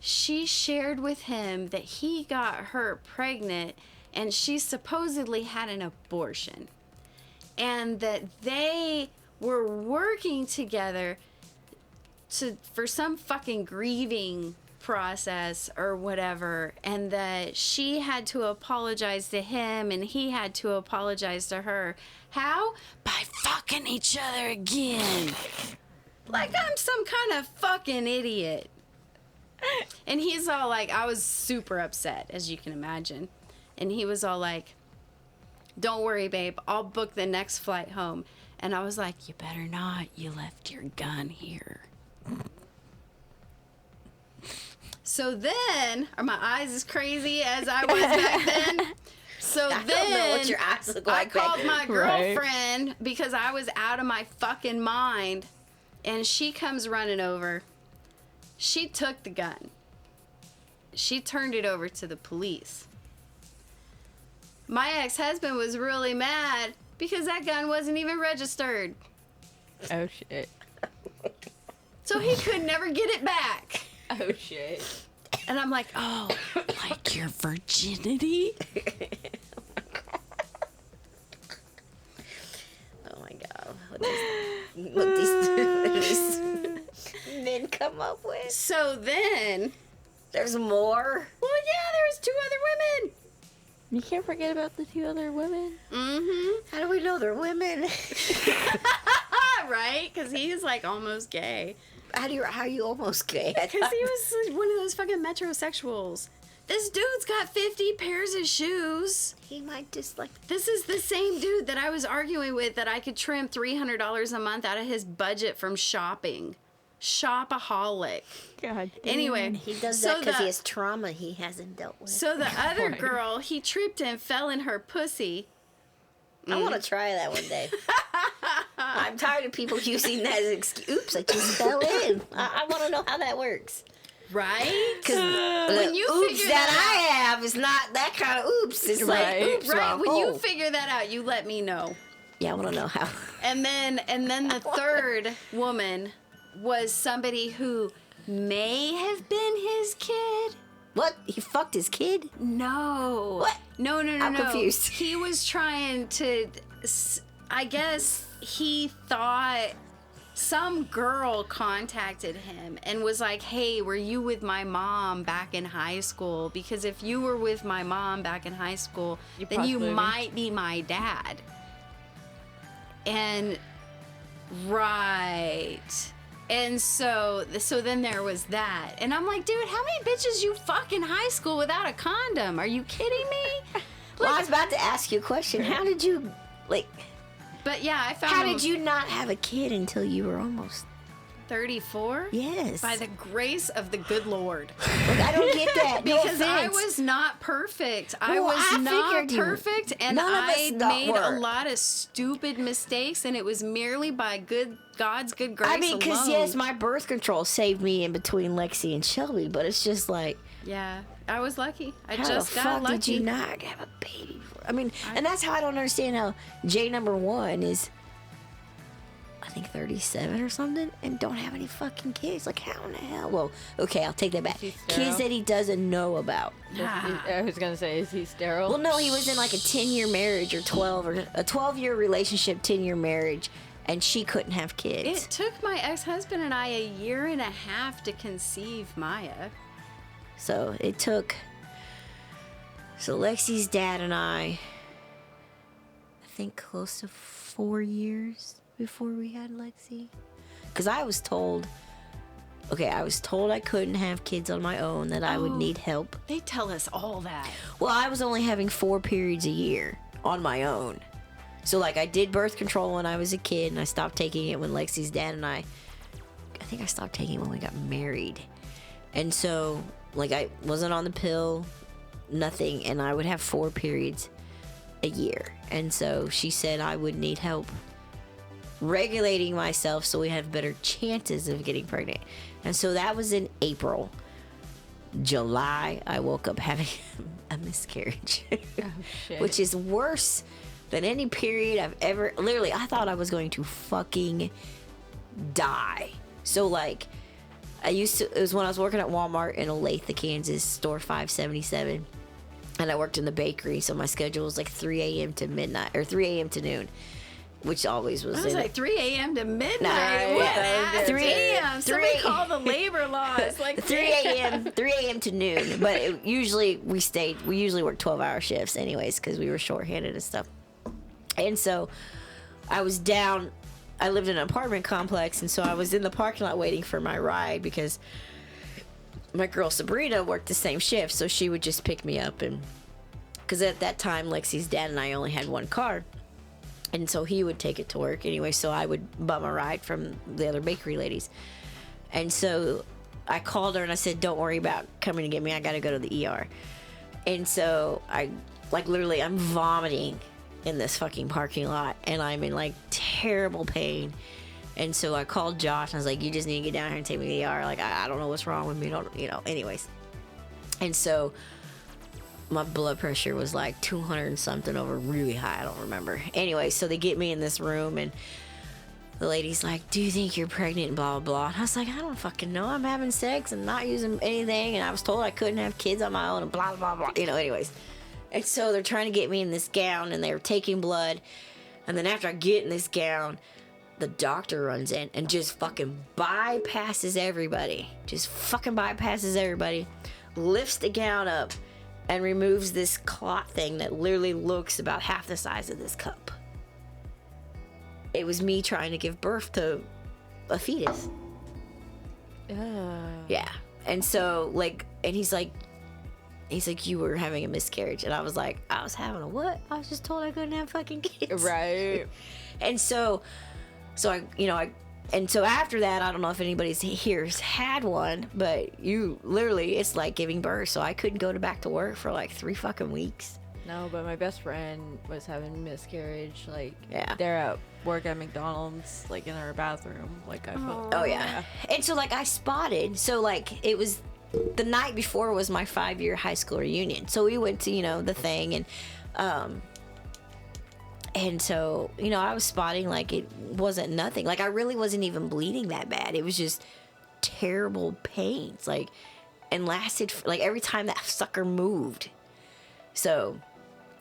She shared with him that he got her pregnant, and she supposedly had an abortion, and that they were working together for some fucking grieving process or whatever, and that she had to apologize to him and he had to apologize to her. How? By fucking each other again. Like I'm some kind of fucking idiot. And he's all like, I was super upset, as you can imagine. And he was all like, Don't worry, babe. I'll book the next flight home. And I was like, you better not. You left your gun here. So then, are my eyes as crazy as I was back then? So I then, don't know what your eyes look like. I called my Right. girlfriend because I was out of my fucking mind. And she comes running over. She took the gun. She turned it over to the police. My ex-husband was really mad because that gun wasn't even registered. Oh shit. So he could never get it back. Oh shit. And I'm like, oh, like your virginity? Oh my god. What these men come up with? So then, There's more. well, yeah, there's 2 other women. You can't forget about the 2 other women. Mm-hmm. How do we know they're women? Right? Because he is like almost gay. How are you almost gay? Because he was one of those fucking metrosexuals. This dude's got 50 pairs of shoes. He might just like. This is the same dude that I was arguing with that I could trim $300 a month out of his budget from shopping. Shopaholic. God. Anyway, He does so that because the- he has trauma he hasn't dealt with. So the other girl, he tripped and fell in her pussy. I want to try that one day. I'm tired of people using that as an excuse. Oops, I just fell in. I want to know how that works. Right? Because When the you oops figure that that I have is not that kind of oops. It's Right. like oops Right. wrong When you hole. figure that out, you let me know. Yeah, I want to know how. And then the third woman was somebody who may have been his kid. What? He fucked his kid? No. What? No. I'm confused. He was trying to, I guess he thought some girl contacted him and was like, hey, were you with my mom back in high school? Because if you were with my mom back in high school, then you possibly- might be my dad. And right. And so then there was that. And I'm like, dude, how many bitches you fuck in high school without a condom? Are you kidding me? Well, I was about to ask you a question. How did you, like, But yeah, I found how him did you not have a kid until you were almost, 34? yes. By the grace of the good Lord. Like, I don't get that. No Because I offense. was not perfect. I Well, was I not figured you- perfect, and none of us I not made a were. lot of stupid mistakes, and it was merely by God's good grace I mean, because alone. yes, my birth control saved me in between Lexi and Shelby, but it's just like, Yeah, I was lucky. I how just the got fuck lucky. did you not have a baby? I mean, and that's how I don't understand how J number 1 is, I think 37 or something, and don't have any fucking kids. Like, how in the hell? Well, okay, I'll take that back. He's Kids sterile? that he doesn't know about. I was gonna say, is he sterile? Well, no, he was in like a 10-year marriage or 12 or a 12-year relationship, 10-year marriage, and she couldn't have kids. It took my ex-husband and I a year and a half to conceive Maya. So it took. So Lexi's dad and I think close to 4 years before we had Lexi. Because I was told. Okay, I was told I couldn't have kids on my own, that I would need help. They tell us all that. Well, I was only having 4 periods a year on my own. So, like, I did birth control when I was a kid, and I stopped taking it when Lexi's dad and I think I stopped taking it when we got married. And so, like, I wasn't on the pill, nothing, and I would have 4 periods a year. And so she said I would need help regulating myself so we have better chances of getting pregnant. And so that was in April. July, I woke up having a miscarriage, shit. which is worse than any period I've ever. Literally, I thought I was going to fucking die. So, like, it was when I was working at Walmart in Olathe, Kansas, store 577, and I worked in the bakery. So my schedule was like 3 a.m. to midnight or 3 a.m. to noon, which always was. I was in like 3 a.m. to midnight. Nah, What? yeah. 3 a.m. Somebody 3 call the labor laws. Like 3 a.m. to noon. But usually we usually worked 12-hour shifts anyways because we were shorthanded and stuff. And so I was down. I lived in an apartment complex, and so I was in the parking lot waiting for my ride because my girl Sabrina worked the same shift, so she would just pick me up and because at that time Lexi's dad and I only had one car, and so he would take it to work anyway, so I would bum a ride from the other bakery ladies. And so I called her and I said, don't worry about coming to get me, I gotta go to the ER. And so I, like, literally, I'm vomiting in this fucking parking lot, and I'm in like terrible pain. And so I called Josh and I was like, you just need to get down here and take me to the ER. Like, I don't know what's wrong with me, anyways. And so my blood pressure was like 200 and something over, really high, I don't remember. Anyway, so they get me in this room, and the lady's like, do you think you're pregnant, and blah, blah, blah. And I was like, I don't fucking know. I'm having sex and not using anything, and I was told I couldn't have kids on my own, and blah, blah, blah, anyways. And so they're trying to get me in this gown, and they're taking blood. And then after I get in this gown, the doctor runs in and just fucking bypasses everybody. Just fucking bypasses everybody. Lifts the gown up and removes this clot thing that literally looks about half the size of this cup. It was me trying to give birth to a fetus. Yeah. And so, like, and he's like, you were having a miscarriage. And I was like, I was having a what? I was just told I couldn't have fucking kids. Right. And so and so after that, I don't know if anybody's here's had one, but you literally, it's like giving birth. So I couldn't go back to work for like 3 fucking weeks. No, but my best friend was having miscarriage. Like, Yeah. they're at work at McDonald's, like in her bathroom. Like, I put. Oh yeah. And so like I spotted, so like it was the night before was my 5-year high school reunion. So we went to, the thing, and so, I was spotting like it wasn't nothing. Like I really wasn't even bleeding that bad. It was just terrible pains, like, and lasted like every time that sucker moved. So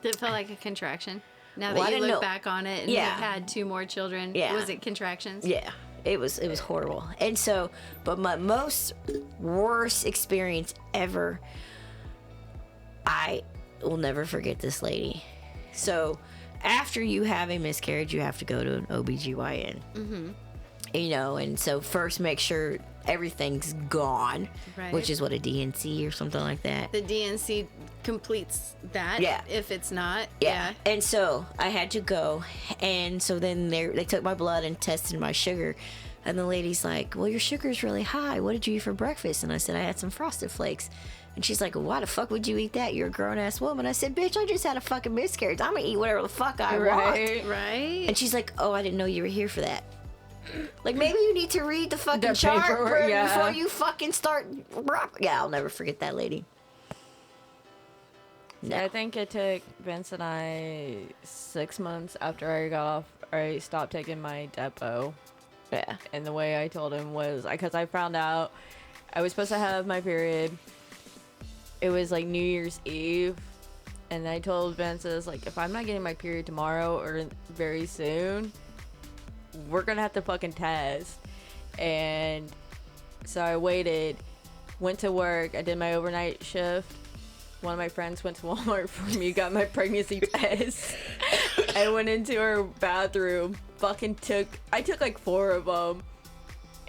Did it feel like a contraction? Now Well, I that you didn't look know- back on it and Yeah. have had 2 more children, Yeah. was it contractions? yeah, it was horrible. And so, but my most worst experience ever, I will never forget this lady. So after you have a miscarriage, you have to go to an OBGYN. And so first make sure everything's gone, Right. which is what, a DNC or something like that. The DNC completes that. Yeah. If it's not. Yeah. And so I had to go. And so then they took my blood and tested my sugar. And the lady's like, well, your sugar's really high. What did you eat for breakfast? And I said, I had some Frosted Flakes. And she's like, well, why the fuck would you eat that? You're a grown-ass woman. I said, bitch, I just had a fucking miscarriage. I'm going to eat whatever the fuck I want. Right. And she's like, oh, I didn't know you were here for that. Like, maybe you need to read the fucking The chart paperwork, yeah. before you fucking start. Yeah, I'll never forget that lady. No. I think it took Vince and I 6 months after I got off. I stopped taking my Depo. Yeah. And the way I told him was because I found out I was supposed to have my period. It was like New Year's Eve. And I told Vince, I was like, if I'm not getting my period tomorrow or very soon, we're going to have to fucking test. And so I waited, went to work. I did my overnight shift. One of my friends went to Walmart for me, got my pregnancy test. I went into her bathroom, I took like 4 of them.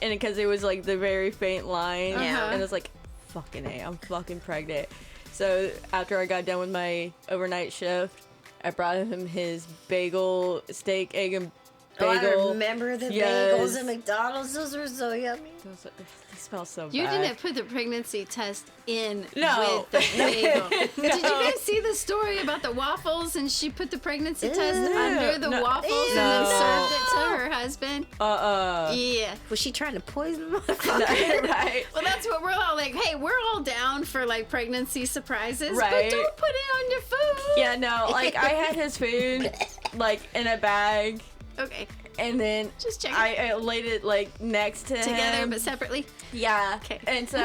And because it was like the very faint line. Yeah. And I was like, fucking A, I'm fucking pregnant. So after I got done with my overnight shift, I brought him his bagel, steak, egg, and bagel. I remember the Yes. bagels at McDonald's. Those were so yummy. They smell so You bad. didn't put the pregnancy test in No. with the bagel. Did you guys see the story about the waffles and she put the pregnancy test under the No. waffles and No. then served it to her husband? Yeah. Was she trying to poison the motherfucker? Right. Well, that's what we're all like. Hey, we're all down for like pregnancy surprises, Right. but don't put it on your food. Yeah, no, like I had his food like in a bag, Okay. and then Just checking. I laid it like next to Together him. but separately. Yeah. Okay. And so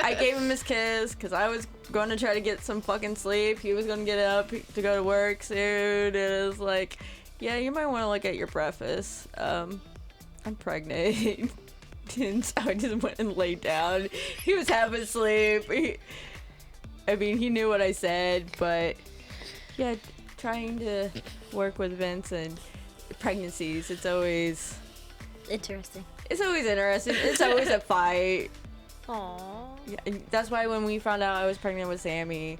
I gave him his kiss because I was going to try to get some fucking sleep. He was going to get up to go to work soon. It was like, yeah, you might want to look at your breakfast. I'm pregnant. And so I just went and laid down. He was half asleep. He knew what I said, but yeah, trying to work with Vince and pregnancies, it's always Interesting. interesting. It's always a fight. Aww. Yeah, and that's why when we found out I was pregnant with Sammy,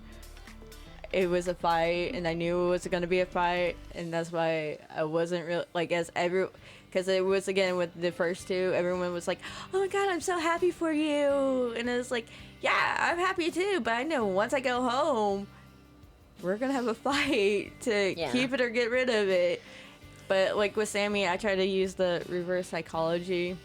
it was a fight, and I knew it was gonna be a fight, and that's why I wasn't real like because it was again with the first two. Everyone was like, "Oh my god, I'm so happy for you," and it was like, "Yeah, I'm happy too," but I know once I go home, we're gonna have a fight to Yeah. keep it or get rid of it. But like with Sammy, I try to use the reverse psychology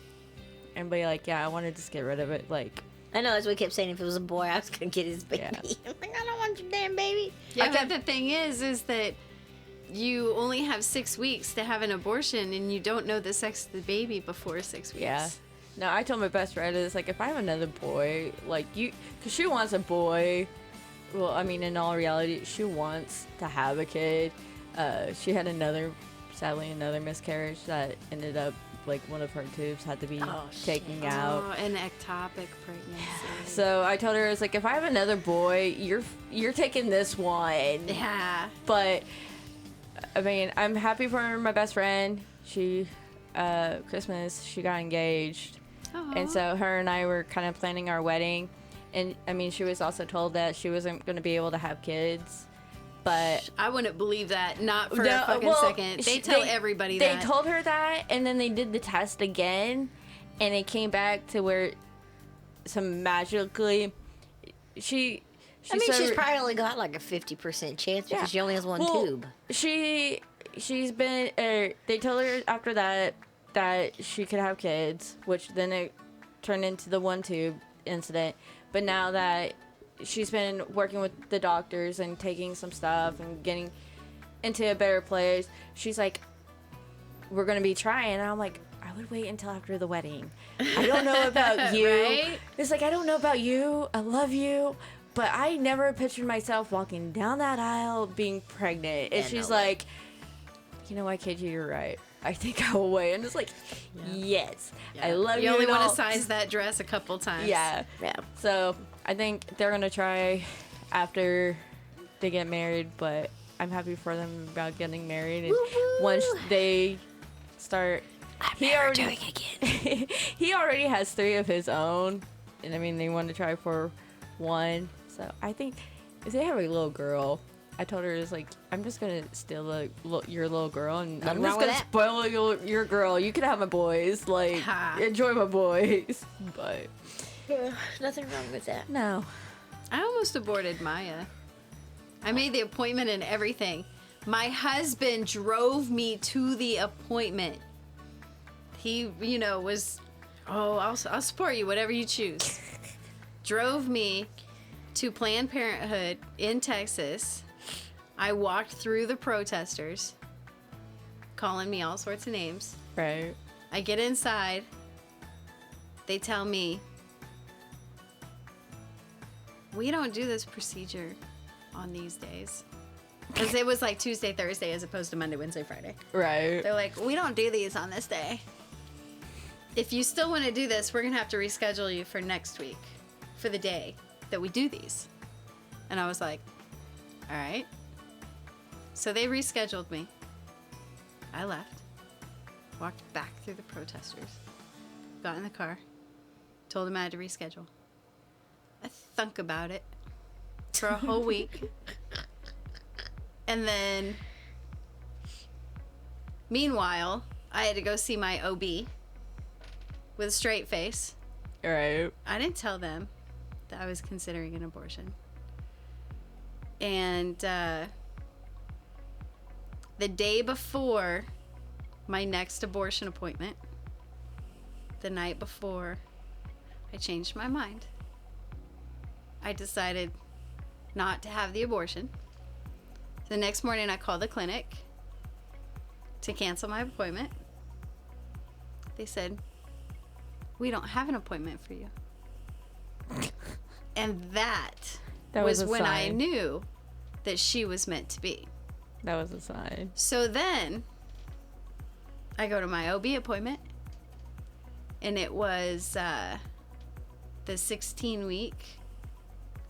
and be like, "Yeah, I want to just get rid of it." Like, I know, as we kept saying, if it was a boy, I was gonna get his baby. Yeah. I'm like, I don't want your damn baby. Yeah, but the thing is that you only have 6 weeks to have an abortion, and you don't know the sex of the baby before 6 weeks. yeah. No, I told my best friend, it's like, if I have another boy, like because she wants a boy. Well, I mean, in all reality, she wants to have a kid. She had sadly, another miscarriage that ended up, like, one of her tubes had to be taken out. Oh, an ectopic pregnancy. So I told her, it's like, if I have another boy, you're taking this one. Yeah. But I mean, I'm happy for my best friend. She, Christmas, she got engaged. And so her and I were kind of planning our wedding. And I mean, she was also told that she wasn't going to be able to have kids. But I wouldn't believe that. Not for No, a fucking well, second. They tell everybody that. They told her that, and then they did the test again, and it came back to where some magically she I mean, she's started- probably only got like a 50% chance because Yeah. she only has one Well, tube. She's been. They told her after that she could have kids, which then it turned into the one tube incident. But now that she's been working with the doctors and taking some stuff and getting into a better place, she's like, "We're gonna be trying." And I'm like, "I would wait until after the wedding. I don't know about you." Right? It's like, I don't know about you. I love you. But I never pictured myself walking down that aisle being pregnant. And Yeah, she's no way. like, "You know what, KJ, you're right. I think I will wait." And it's like, yes, I love you. You only and want all. to size that dress a couple times. Yeah. Yeah. So I think they're going to try after they get married. But I'm happy for them about getting married. And once they start, he already he already has 3 of his own. And I mean, they want to try for 1. So I think if they have a little girl, I told her, it's like, I'm just gonna steal your little girl, and Nothing I'm just wrong with gonna that. spoil your girl. You can have my boys, like, Ha. enjoy my boys. But Nothing wrong with that. no, I almost aborted Maya. I made the appointment and everything. My husband drove me to the appointment. He, was, I'll support you, whatever you choose. Drove me to Planned Parenthood in Texas. I walked through the protesters, calling me all sorts of names. right? I get inside. They tell me, we don't do this procedure on these days. Because it was like Tuesday, Thursday, as opposed to Monday, Wednesday, Friday. Right. They're like, we don't do these on this day. If you still want to do this, we're going to have to reschedule you for next week for the day that we do these. And I was like, all right. So they rescheduled me. I left, walked back through the protesters, got in the car, told them I had to reschedule. I thunk about it for a whole week. And then, meanwhile, I had to go see my OB with a straight face. Right. I didn't tell them that I was considering an abortion. And the day before my next abortion appointment, the night before, I changed my mind. I decided not to have the abortion. The next morning, I called the clinic to cancel my appointment. They said, we don't have an appointment for you. And that was was a when I sign. knew that she was meant to be. That was a sign. So then I go to my OB appointment, and it was the 16-week.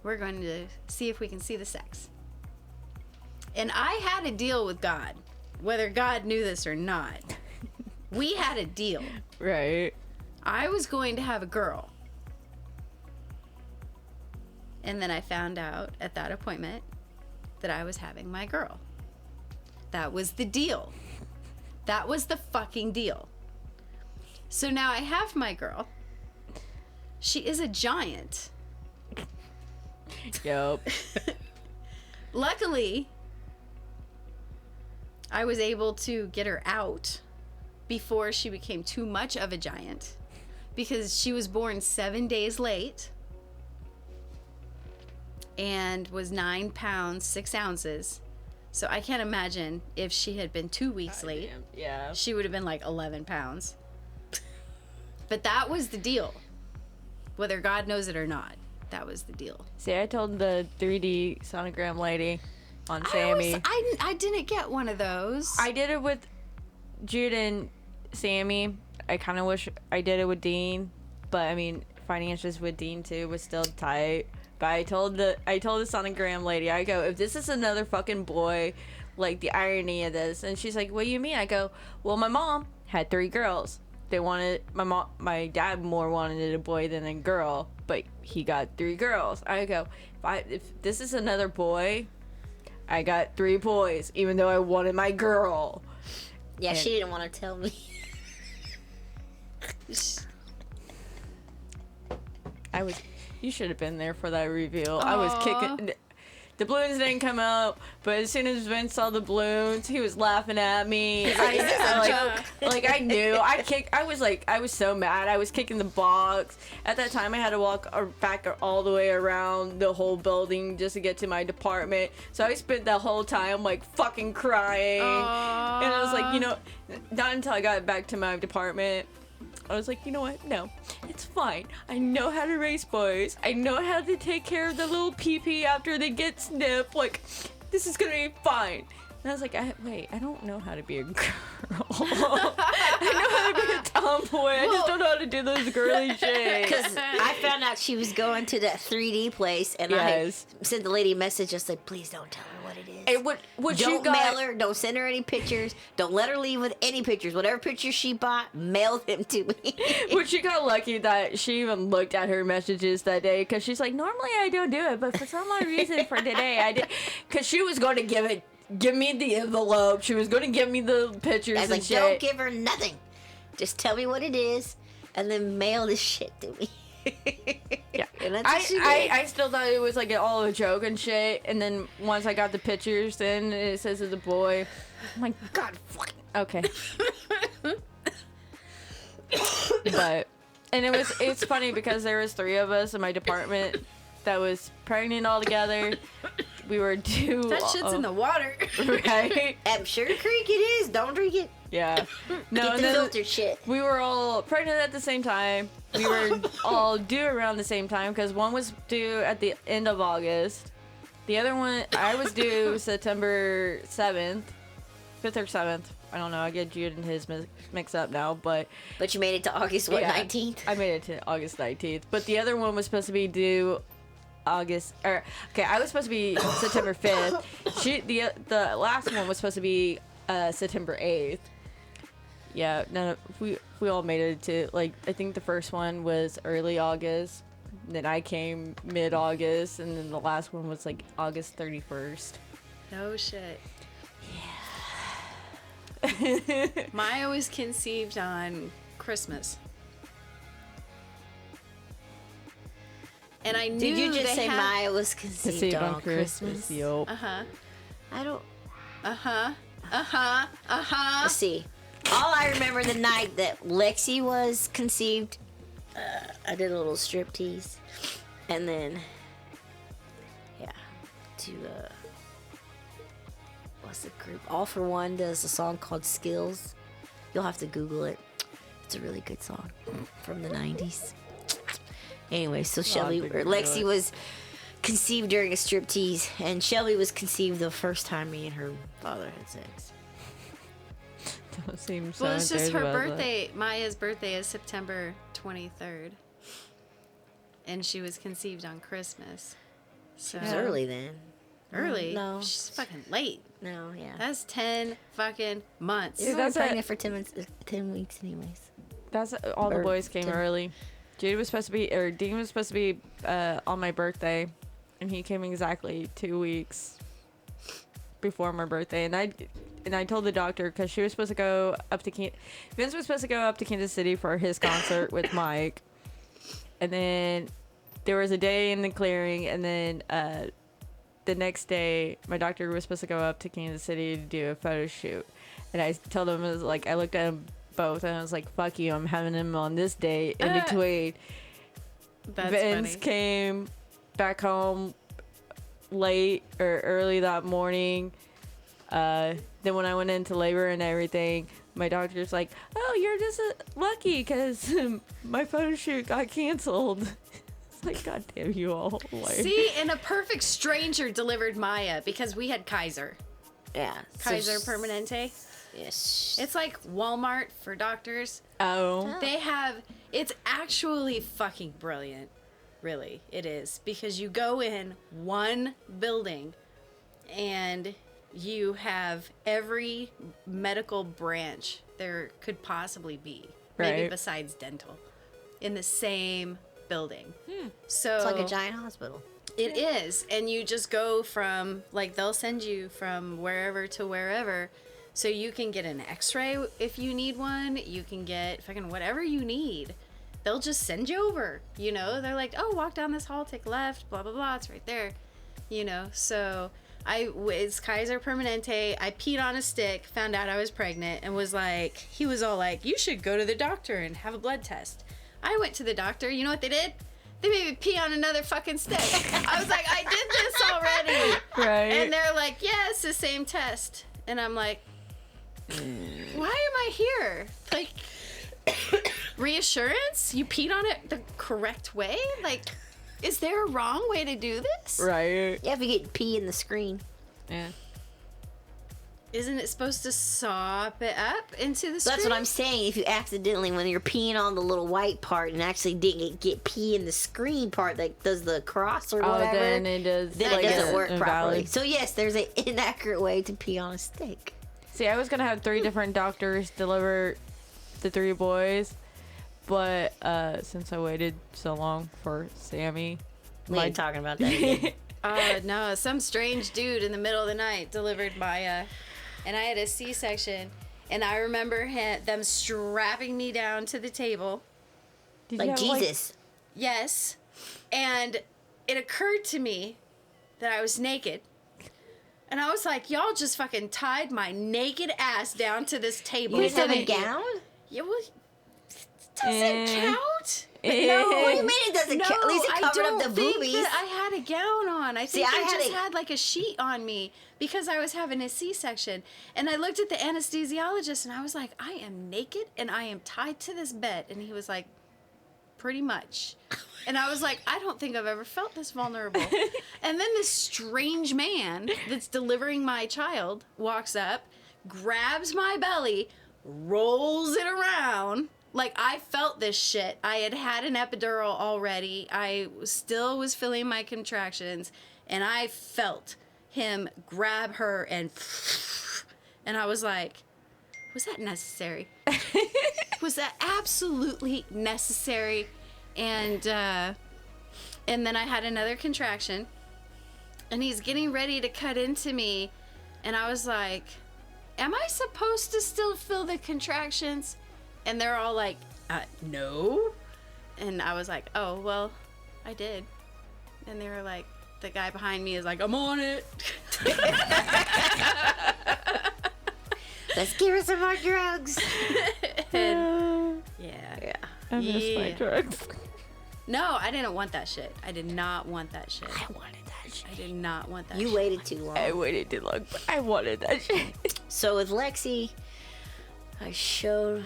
We're going to see if we can see the sex. And I had a deal with God, whether God knew this or not. We had a deal. Right. I was going to have a girl. And then I found out at that appointment that I was having my girl. That was the deal. That was the fucking deal. So now I have my girl. She is a giant. Yup. Luckily, I was able to get her out before she became too much of a giant, because she was born 7 days late and was 9 pounds 6 ounces. So I can't imagine if she had been 2 weeks late. Yeah. She would have been like 11 pounds. But that was the deal. Whether God knows it or not, that was the deal. See, I told the 3D sonogram lady on Sammy. I didn't get one of those. I did it with Jude and Sammy. I kind of wish I did it with Dean, but I mean, finances with Dean too was still tight. But I told the sonogram lady, I go, if this is another fucking boy, like the irony of this, and she's like, what do you mean? I go, well, my mom had 3 girls. They wanted my dad more wanted a boy than a girl, but he got 3 girls. I go, if this is another boy, I got 3 boys, even though I wanted my girl. Yeah, she didn't want to tell me. You should have been there for that reveal. I was kicking. The balloons didn't come out, but as soon as Vince saw the balloons, he was laughing at me. I knew. I was so mad. I was kicking the box. At that time, I had to walk back all the way around the whole building just to get to my department. So I spent the whole time like fucking crying. Aww. And I was like, not until I got back to my department, I was like, you know what? No, it's fine. I know how to raise boys. I know how to take care of the little pee-pee after they get snipped. Like, this is gonna be fine. And I was like, I don't know how to be a girl. I know how to be a tomboy. I just don't know how to do those girly shit. Because I found out she was going to that 3D place, and Yes. I sent the lady a message just like, please don't tell her what it is. And what Don't you got, mail her. Don't send her any pictures. Don't let her leave with any pictures. Whatever pictures she bought, mail them to me. But she got lucky that she even looked at her messages that day, because she's like, normally I don't do it, but for some odd reason for today I did. Because she was going to give me the envelope. She was going to give me the pictures I was and like, shit. don't give her nothing. Just tell me what it is, and then mail this shit to me. Yeah. And that's what she did. I still thought it was like all a joke and shit, and then once I got the pictures, then it says it's a boy. I'm like, God, fucking okay. But it's funny because there was 3 of us in my department that was pregnant all together. We were due. That shit's in the water. Right. At Sugar Creek, it is. Don't drink it. Yeah. No, Get and the then filtered shit. we were all pregnant at the same time. We were all due around the same time because one was due at the end of August. The other one, I was due September 7th, 5th or 7th. I don't know. I get Jude and his mixed up now, but But you made it to August, what, yeah, 19th? I made it to August 19th. But the other one was supposed to be due I was supposed to be September 5th. The last one was supposed to be September 8th. Yeah, we all made it to, like, I think the first one was early August, then I came mid-August, and then the last one was like August 31st. No shit. Yeah. Maya was conceived on Christmas. And I knew Did you just they say had... Maya was conceived on Christmas? Yup. Uh-huh. I don't... Uh-huh. Uh-huh. Uh-huh. Let's see. All I remember the night that Lexi was conceived, I did a little striptease. And then, yeah, what's the group? All For One does a song called Skills. You'll have to Google it. It's a really good song from the 90s. Anyway, so Lexi was conceived during a striptease, and Shelby was conceived the first time me and her father had sex. Don't seem so Well, it's just her about that. birthday. Maya's birthday is September 23rd. And she was conceived on Christmas. So It was early then. Early? No. She's fucking late. No, yeah. That's 10 fucking months. She was that's pregnant for 10 weeks anyways. That's all the Or boys came 10. early. Jude was supposed to be, or Dean was supposed to be on my birthday, and he came exactly 2 weeks before my birthday, and I told the doctor because she was supposed to go up to Vince was supposed to go up to Kansas City for his concert with Mike, and then there was a day in the clearing, and then the next day my doctor was supposed to go up to Kansas City to do a photo shoot, and I told him, it was like, I looked at them both and I was like, fuck you, I'm having him on this day in between. That's Vince funny. came back home late or early that morning. Then when I went into labor and everything, my doctor's like, oh, you're just lucky because my photo shoot got canceled. It's like, God damn you all. Like, See, and a perfect stranger delivered Maya because we had Kaiser. Yeah. Kaiser Permanente. Yes. It's like Walmart for doctors. oh. They have, it's actually fucking brilliant. Really, it is. Because you go in one building and you have every medical branch there could possibly be. Maybe Right. besides dental. In the same building. So It's like a giant hospital. it is. And you just go from, like, they'll send you from wherever to wherever. So you can get an x-ray if you need one. You can get fucking whatever you need. They'll just send you over, you know? They're like, oh, walk down this hall, take left, blah, blah, blah. It's right there, you know? So it's Kaiser Permanente. I peed on a stick, found out I was pregnant, and was like, he was all like, you should go to the doctor and have a blood test. I went to the doctor. You know what they did? They made me pee on another fucking stick. I was like, I did this already. Right. And they're like, yeah, it's the same test. And I'm like, why am I here? Like, reassurance? You peed on it the correct way? Like, is there a wrong way to do this? Right. Yeah, if you get pee in the screen. Yeah. Isn't it supposed to sop it up into the So that's screen? what I'm saying. If you accidentally, when you're peeing on the little white part and actually didn't get pee in the screen part that does the cross or Oh, whatever, then it does. then like, it doesn't it's work properly. invalid. So yes, there's an inaccurate way to pee on a stick. See, I was gonna have 3 different doctors deliver the 3 boys, but since I waited so long for Sammy, We ain't talking about that again. No, some strange dude in the middle of the night delivered Maya, and I had a C-section, and I remember them strapping me down to the table. Did you Like have, Jesus. Yes, and it occurred to me that I was naked, and I was like, y'all just fucking tied my naked ass down to this table. You didn't have a didn't you?" gown? Yeah, well, doesn't count. What do you mean it doesn't No, count? At least it I covered don't up the think boobies. that I had a gown on. I think I I had just a- had like a sheet on me because I was having a C-section. And I looked at the anesthesiologist and I was like, I am naked and I am tied to this bed. And he was like, pretty much. And I was like, I don't think I've ever felt this vulnerable. And then this strange man that's delivering my child walks up, grabs my belly, rolls it around. Like, I felt this shit. I had had an epidural already. I still was feeling my contractions. And I felt him grab her and I was like, was that necessary? Was that absolutely necessary? And then I had another contraction. And he's getting ready to cut into me. And I was like, am I supposed to still feel the contractions? And they're all like, no. And I was like, oh, well, I did. And they were like, the guy behind me is like, I'm on it. Let's give her some more drugs. And yeah. I miss my Yeah. drugs. No, I didn't want that shit. I did not want that shit. I wanted that shit. I did not want that You shit. waited too long. I waited too long, but I wanted that shit. So with Lexi, I showed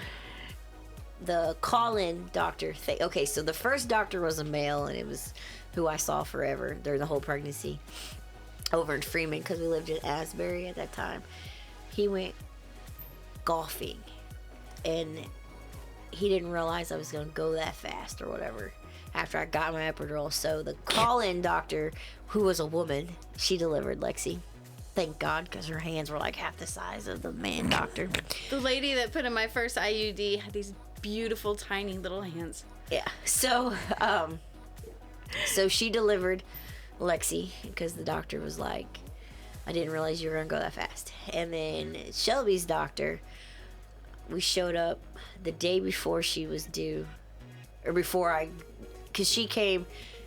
the call-in doctor thing. Okay, so the first doctor was a male, and it was who I saw forever during the whole pregnancy over in Freeman because we lived in Asbury at that time. He went golfing, and he didn't realize I was going to go that fast or whatever after I got my epidural. So the call-in doctor, who was a woman, she delivered Lexi. Thank God, because her hands were like half the size of the man doctor. The lady that put in my first IUD had these beautiful, tiny little hands. Yeah. So, so she delivered Lexi because the doctor was like, I didn't realize you were gonna go that fast. And then Shelby's doctor, we showed up the day before she was due, or because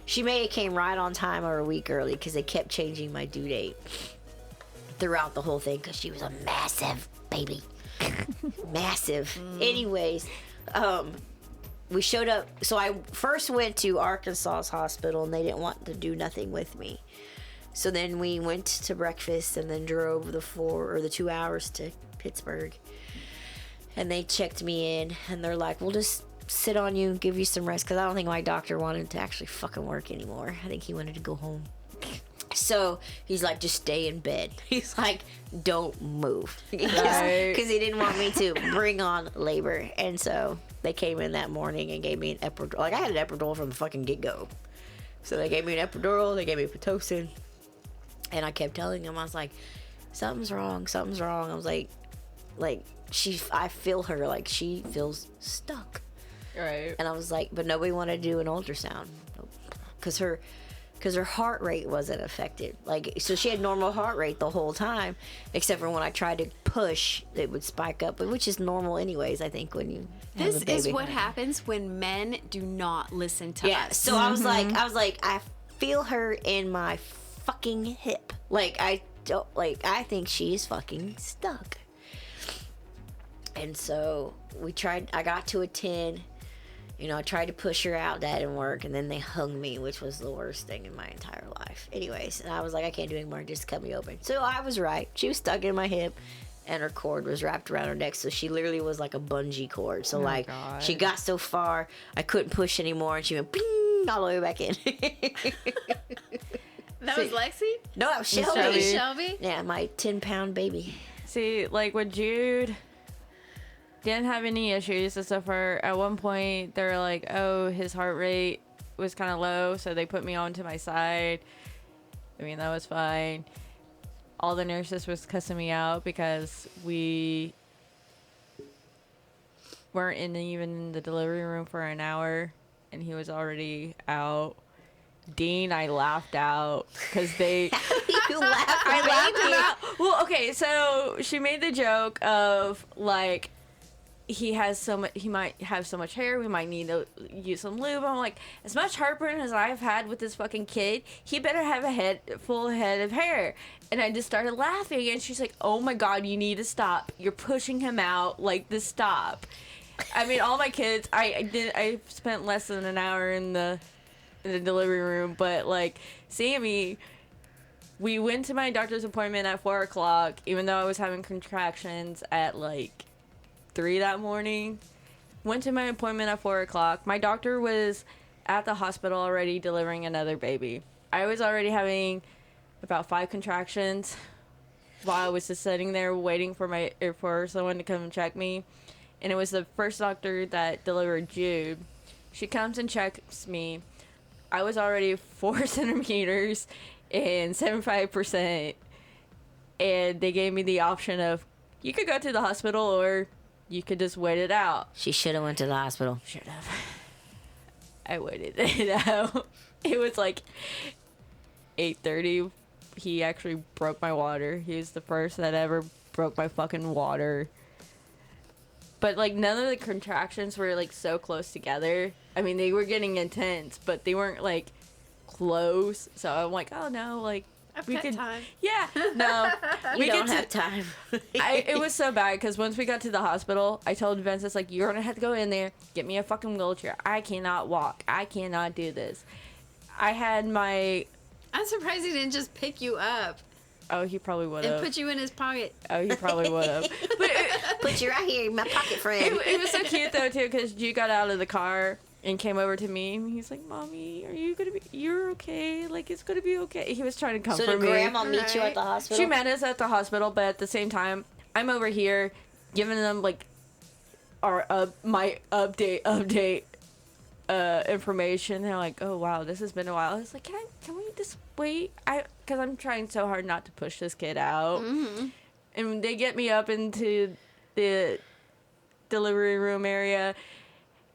she may have came right on time or a week early because they kept changing my due date throughout the whole thing because she was a massive baby. Massive. Anyways, we showed up. So I first went to Arkansas's hospital and they didn't want to do nothing with me. So then we went to breakfast and then drove the 2 hours to Pittsburgh. And they checked me in and they're like, we'll just sit on you and give you some rest. Because I don't think my doctor wanted to actually fucking work anymore. I think he wanted to go home. So he's like, just stay in bed. He's like, don't move. Because he didn't want me to bring on labor. And so they came in that morning and gave me an epidural. Like, I had an epidural from the fucking get-go. So they gave me an epidural. They gave me Pitocin. And I kept telling them, I was like, something's wrong. Something's wrong. I was like, I feel her. Like, she feels stuck. Right. And I was like, but nobody wanted to do an ultrasound. Because her heart rate wasn't affected. Like, so she had normal heart rate the whole time, except for when I tried to push, it would spike up, which is normal anyways, I think, when you have This a baby. is what happens when men do not listen to us. So I was like, I feel her in my fucking hip. Like, I think she's fucking stuck. And so I got to a 10. You know, I tried to push her out, that didn't work, and then they hung me, which was the worst thing in my entire life. Anyways, and I was like, I can't do anymore, just cut me open. So I was right. She was stuck in my hip, and her cord was wrapped around her neck, so she literally was like a bungee cord. So, God. she got so far, I couldn't push anymore, and she went bing, all the way back in. That was Lexi? No, that was Shelby. Shelby. Shelby? Yeah, my 10-pound baby. See, like with Jude, didn't have any issues except for at one point they were like, oh, his heart rate was kind of low, so they put me onto my side. I mean, that was fine. All the nurses was cussing me out because we weren't even in the delivery room for an hour and he was already out. Dean, I laughed out because they You laughed. I laughed him out. Well, okay, so she made the joke of like he might have so much hair, we might need to use some lube. I'm like, as much heartburn as I've had with this fucking kid, he better have a full head of hair. And I just started laughing, and she's like, oh my god, you need to stop. You're pushing him out, like, to stop. I mean, all my kids, I spent less than an hour in the delivery room, but like Sammy, we went to my doctor's appointment at 4 o'clock, even though I was having contractions at like 3 that morning. Went to my appointment at 4 o'clock. My doctor was at the hospital already delivering another baby. I was already having about 5 contractions while I was just sitting there waiting for someone to come and check me. And it was the first doctor that delivered Jude. She comes and checks me. I was already 4 centimeters and 75%. And they gave me the option of, you could go to the hospital or you could just wait it out. She should have went to the hospital. Should have. I waited it out. It was like 8:30. He actually broke my water. He was the first that ever broke my fucking water. But like none of the contractions were like so close together. I mean, they were getting intense, but they weren't like close. So I'm like, oh no, like I've we got could. time. Yeah, no, We don't have time. it was so bad because once we got to the hospital, I told Vince, it's like, you're gonna have to go in there, get me a fucking wheelchair. I cannot walk. I cannot do this. I had my. I'm surprised he didn't just pick you up Oh, he probably would and have. put you in his pocket. Oh, he probably would have. But Put you right here in my pocket, friend. it was so cute though too, because G got out of the car and came over to me and he's like, "Mommy, you're okay? Like, it's gonna be okay." He was trying to comfort So did me. grandma meet you at the hospital? She met us at the hospital, but at the same time, I'm over here giving them like my update information. They're like, "Oh wow, this has been a while." I was like, "Can we just wait?" Because I'm trying so hard not to push this kid out. Mm-hmm. And they get me up into the delivery room area,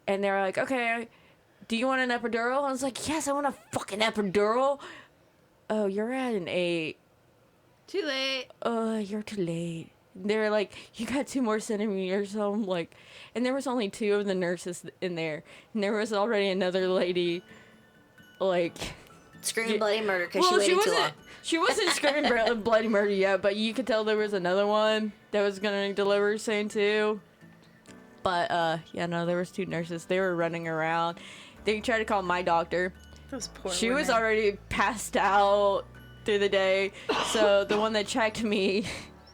and they're like, "Okay, do you want an epidural?" I was like, "Yes, I want a fucking epidural." Oh, you're at an 8. Too late. You're too late. They were like, you got 2 more centimeters. So I'm like, and there was only 2 of the nurses in there. And there was already another lady, like... Screaming bloody murder because she waited too long. She wasn't screaming bloody murder yet, but you could tell there was another one that was gonna deliver soon too. But yeah, no, there was 2 nurses. They were running around. They tried to call my doctor. Those poor She was women. already passed out through the day. So the one that checked me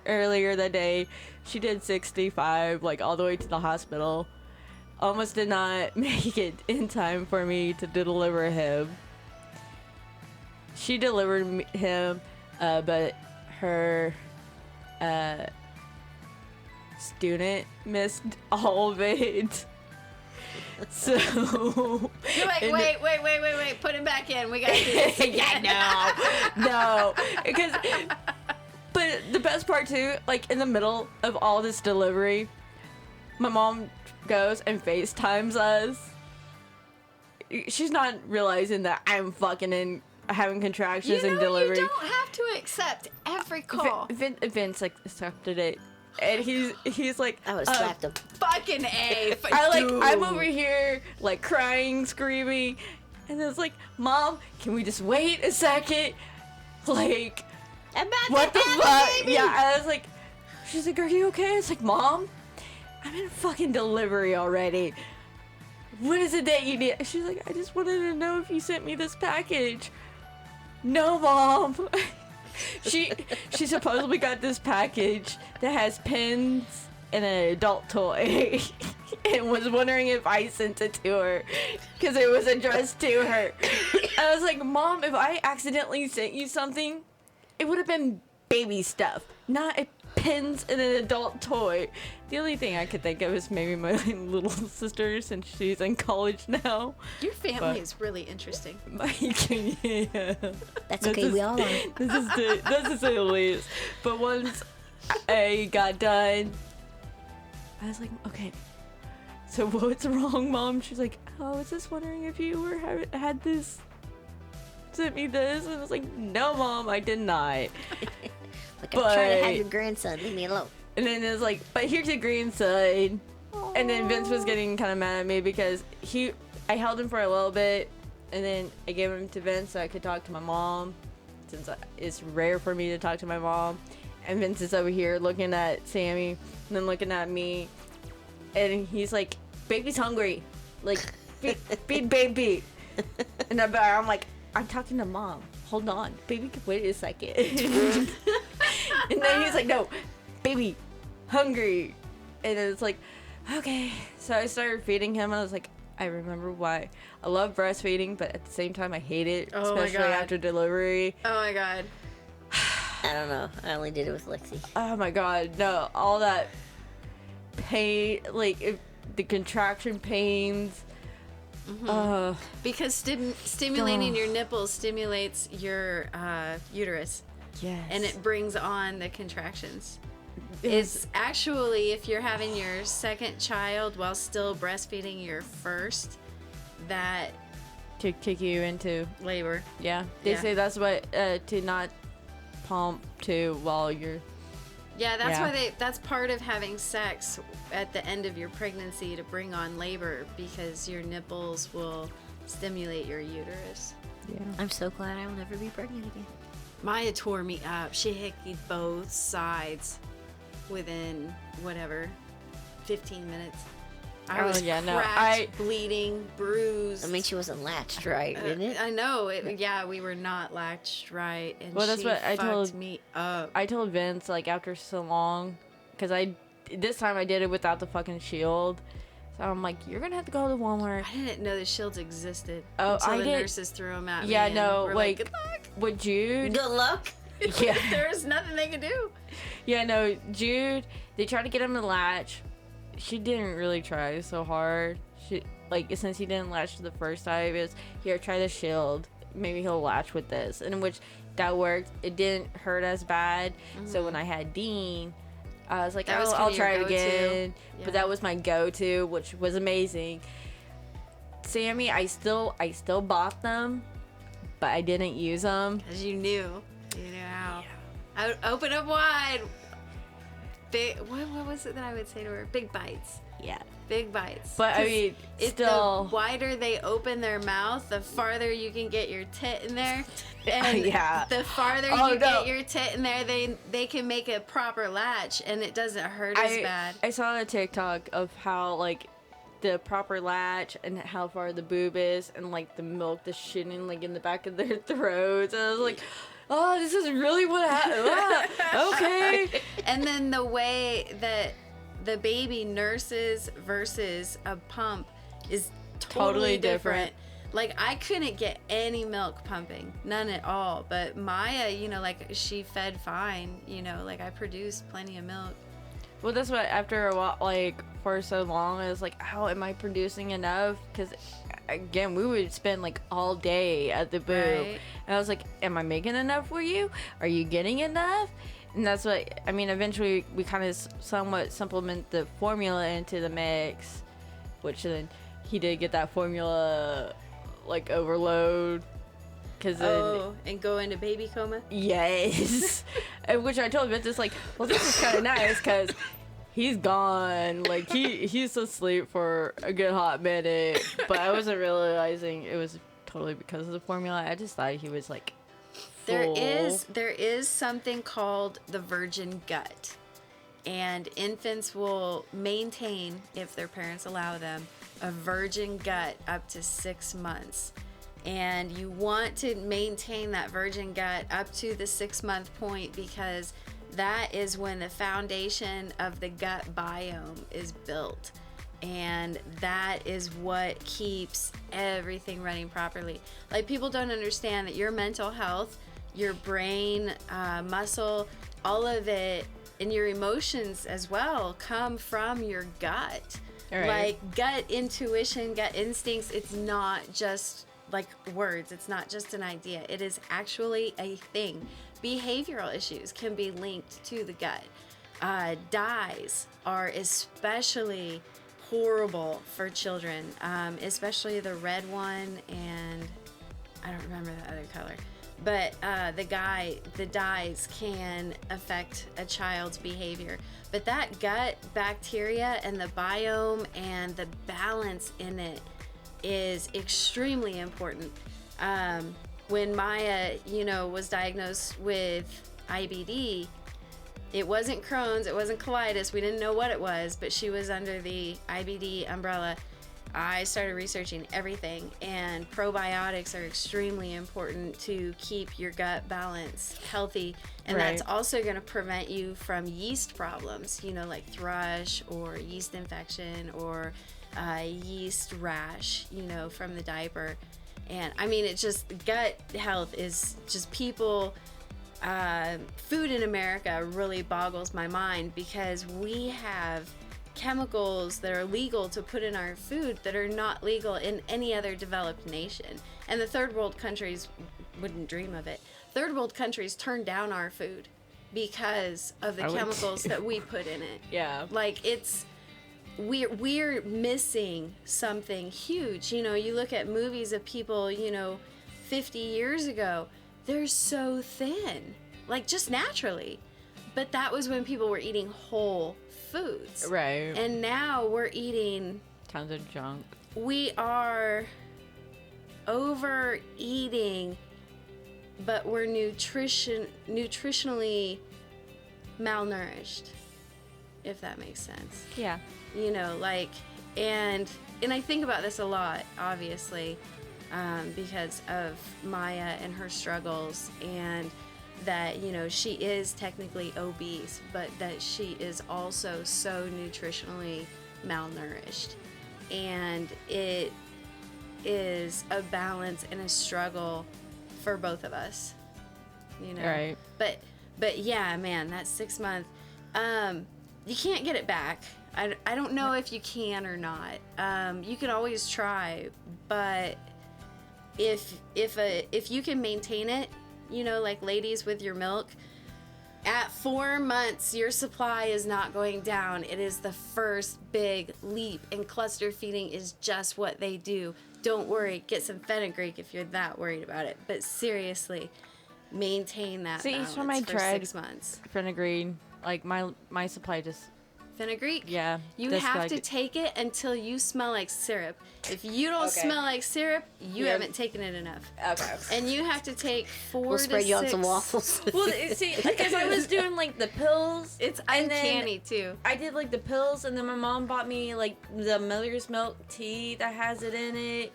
earlier that day, she did 65, like all the way to the hospital. Almost did not make it in time for me to deliver him. She delivered him, but her student missed all of it. So You're like, and- wait. Put him back in. We got to do this again. no, because. But the best part too, like in the middle of all this delivery, my mom goes and FaceTimes us. She's not realizing that I'm fucking in having contractions You and know, delivery. you don't have to accept every call. Vince like accepted it, and he's like, I would have slapped him. Fucking A. I'm over here like crying, screaming, and it's like, Mom, can we just wait a second? Like, what the fuck? Baby. Yeah, I was like, she's like, are you okay? It's like, Mom, I'm in fucking delivery already. What is it that you need? She's like, I just wanted to know if you sent me this package. No, Mom. she supposedly got this package that has pins and an adult toy and was wondering if I sent it to her because it was addressed to her. I was like, Mom, if I accidentally sent you something, it would have been baby stuff, not pins and an adult toy. The only thing I could think of is maybe my little sister, since she's in college now. Your family is really interesting. Yeah. That's okay, we all are. This is the least. But once I got done, I was like, okay, so what's wrong, Mom? She's like, oh, I was just wondering if you had this, sent me this. And I was like, no, Mom, I did not. Like, I'm trying to have But- your grandson. Leave me alone. And then it's like, but here's your green side. And then Vince was getting kind of mad at me because I held him for a little bit, and then I gave him to Vince so I could talk to my mom, since it's rare for me to talk to my mom. And Vince is over here looking at Sammy, and then looking at me, and he's like, baby's hungry. Like, feed baby. And I'm like, I'm talking to Mom. Hold on. Baby, wait a second. And then he's like, no, baby, hungry. And then it's like, okay. So I started feeding him. I was like, I remember why. I love breastfeeding, but at the same time, I hate it, Oh my especially God. after delivery. Oh my god. I don't know. I only did it with Lexi. Oh my God, no. All that pain, like the contraction pains. Because stimulating your nipples stimulates your uterus, Yes. and it brings on the contractions. It's actually, if you're having your second child while still breastfeeding your first, that to kick you into, labor. yeah. They Yeah. say that's what, to not pump to while you're, Yeah, that's Yeah. why that's part of having sex at the end of your pregnancy, to bring on labor, because your nipples will stimulate your uterus. yeah. I'm so glad I will never be pregnant again. Maya tore me up. She hickeyed both sides within whatever 15 minutes. I Oh, was yeah, no, cracked, bleeding, bruised. I mean, she wasn't latched right, didn't it? I know. Yeah, we were not latched right, and Well, that's she what I fucked told- me up. I told Vince, like, after so long, because this time I did it without the fucking shield. So I'm like, you're gonna have to go to Walmart. I didn't know the shields existed Oh, until I the did- nurses threw them at me. Yeah, and no, were like, good luck. With Jude. Good luck. Yeah. There's nothing they could do. Yeah, no, Jude, they tried to get him to latch. She didn't really try so hard. She, like, since he didn't latch the first time, it was, here, try the shield. Maybe he'll latch with this. And in which that worked. It didn't hurt as bad. So when I had Dean, I was like, That was I'll kinda try your it again. Yeah. But that was my go-to, which was amazing. Sammy, I still bought them, but I didn't use them. Because you knew. You knew how. I would open up wide. Big. What was it that I would say to her? Big bites. Yeah. Big bites. But I 'Cause mean, it's still. the wider they open their mouth, the farther you can get your tit in there. And Yeah. the farther Oh, you no. get your tit in there, they can make a proper latch, and it doesn't hurt as bad. I saw a TikTok of how like the proper latch and how far the boob is, and like the milk that's shitting like in the back of their throats. And I was like, oh, this is really what happened. Okay. And then the way that the baby nurses versus a pump is totally different. Like, I couldn't get any milk pumping, none at all. But Maya, you know, like, she fed fine, you know, like, I produced plenty of milk. Well, that's what after a while, like for so long, I was like, how am I producing enough? Because again, we would spend like all day at the boob, Right. and I was like, am I making enough for you? Are you getting enough? And that's what I mean. Eventually, we kind of somewhat supplement the formula into the mix, which then he did get that formula like overload. Cause then, And go into baby coma? yes, and which I told Vince, like, well, this is kind of nice because he's gone. Like he's asleep for a good hot minute, but I wasn't realizing it was totally because of the formula. I just thought he was like. There Full. is something called the virgin gut, and infants will maintain, if their parents allow them, a virgin gut up to 6 months. And you want to maintain that virgin gut up to the 6-month point, because that is when the foundation of the gut biome is built. And that is what keeps everything running properly. Like, people don't understand that your mental health, your brain, muscle, all of it, and your emotions as well come from your gut. Right. Like, gut intuition, gut instincts, it's not just like words. It's not just an idea. It is actually a thing. Behavioral issues can be linked to the gut. Dyes are especially horrible for children, especially the red one, and I don't remember the other color. But the dyes can affect a child's behavior. But that gut bacteria and the biome and the balance in it is extremely important. When Maya, was diagnosed with IBD, it wasn't Crohn's, it wasn't colitis, we didn't know what it was, but she was under the IBD umbrella. I started researching everything, and probiotics are extremely important to keep your gut balance healthy, and Right. that's also going to prevent you from yeast problems, like thrush or yeast infection or yeast rash, from the diaper. And I mean, it's just gut health is just people. Food in America really boggles my mind, because we have chemicals that are legal to put in our food that are not legal in any other developed nation. And the third world countries wouldn't dream of it. Third world countries turn down our food because of the I would chemicals too. that we put in it. Yeah. Like, we're missing something huge. You look at movies of people, 50 years ago, they're so thin, like, just naturally. But that was when people were eating whole foods. Right. And now we're eating, Tons of junk. we are overeating, but we're nutritionally malnourished, if that makes sense. Yeah. And I think about this a lot, obviously, because of Maya and her struggles, and that, she is technically obese, but that she is also so nutritionally malnourished. And it is a balance and a struggle for both of us, Right. But yeah, man, that 6 month, you can't get it back. I don't know if you can or not. You can always try, but if you can maintain it, like ladies with your milk, at 4 months your supply is not going down. It is the first big leap, and cluster feeding is just what they do. Don't worry, get some fenugreek if you're that worried about it. But seriously, maintain that See, balance so I for tried- 6 months. Fenugreek, like my supply just Fenugreek? yeah. You just have like to take it until you smell like syrup. If you don't Okay. smell like syrup, you Yeah. haven't taken it enough. Okay. And you have to take 4 We'll to spread 6. you on some waffles. Well, see, because I was doing like the pills. It's And then- uncanny too. I did like the pills, and then my mom bought me like the Miller's Milk tea that has it in it.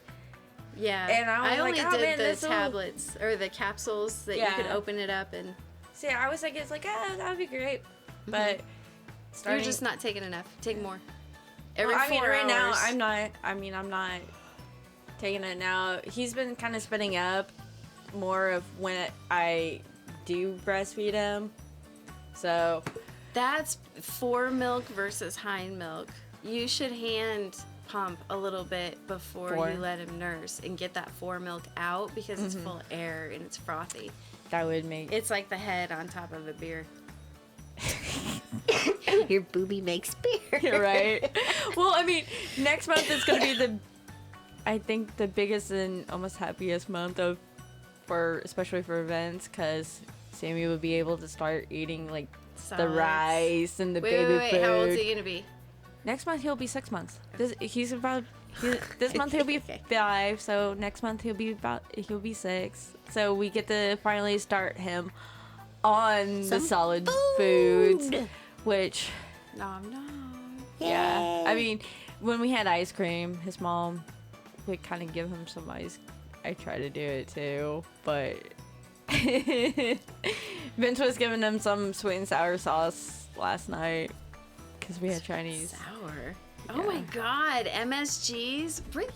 Yeah. And I was only like, oh, did man, the this'll- tablets or the capsules that you could Yeah. open it up and See, I was like, it's like, that would be great, but you're starting, just not taking enough. Take more. Every Well, I mean, 4 right now hours. I'm not. I mean, I'm not taking it now. He's been kind of spinning up more of when I do breastfeed him. So That's fore milk versus hind milk. You should hand pump a little bit before Fore. you let him nurse and get that fore milk out because it's full of air and it's frothy. that would make It's like the head on top of a beer. Your booby makes beer. right. Well, I mean, next month is gonna be I think the biggest and almost happiest month especially for events, because Sammy will be able to start eating like the Solids. rice and the Wait, baby wait, wait. food. How old is he gonna be? Next month he'll be 6 months. This month he'll be 5, so next month he'll be 6. So we get to finally start him on the Some solid food. foods, which Nom nom. yeah. I mean, when we had ice cream, his mom would kind of give him some ice. I try to do it too, but Vince was giving him some sweet and sour sauce last night because we had Chinese. Sour. Oh my god, MSGs? Bring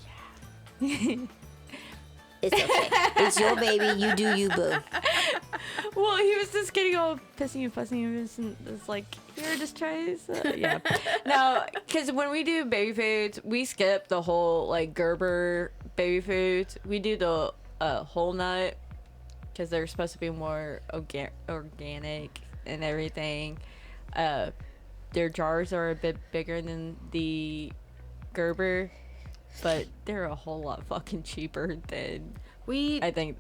It's okay. It's your baby. You do you, boo. Well, he was just getting all pissy and fussy and it's like, here, just try this. Yeah. No, because when we do baby foods, we skip the whole like Gerber baby foods. We do the whole nut because they're supposed to be more organic and everything. Their jars are a bit bigger than the Gerber, but they're a whole lot fucking cheaper than we I think,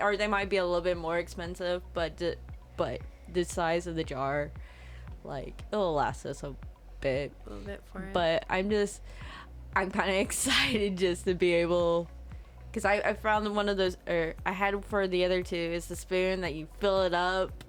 or they might be a little bit more expensive, but the size of the jar, like, it'll last us a bit. a little bit for it. But I'm kind of excited just to be able, because I found one of those, or I had for the other two, is the spoon that you fill it up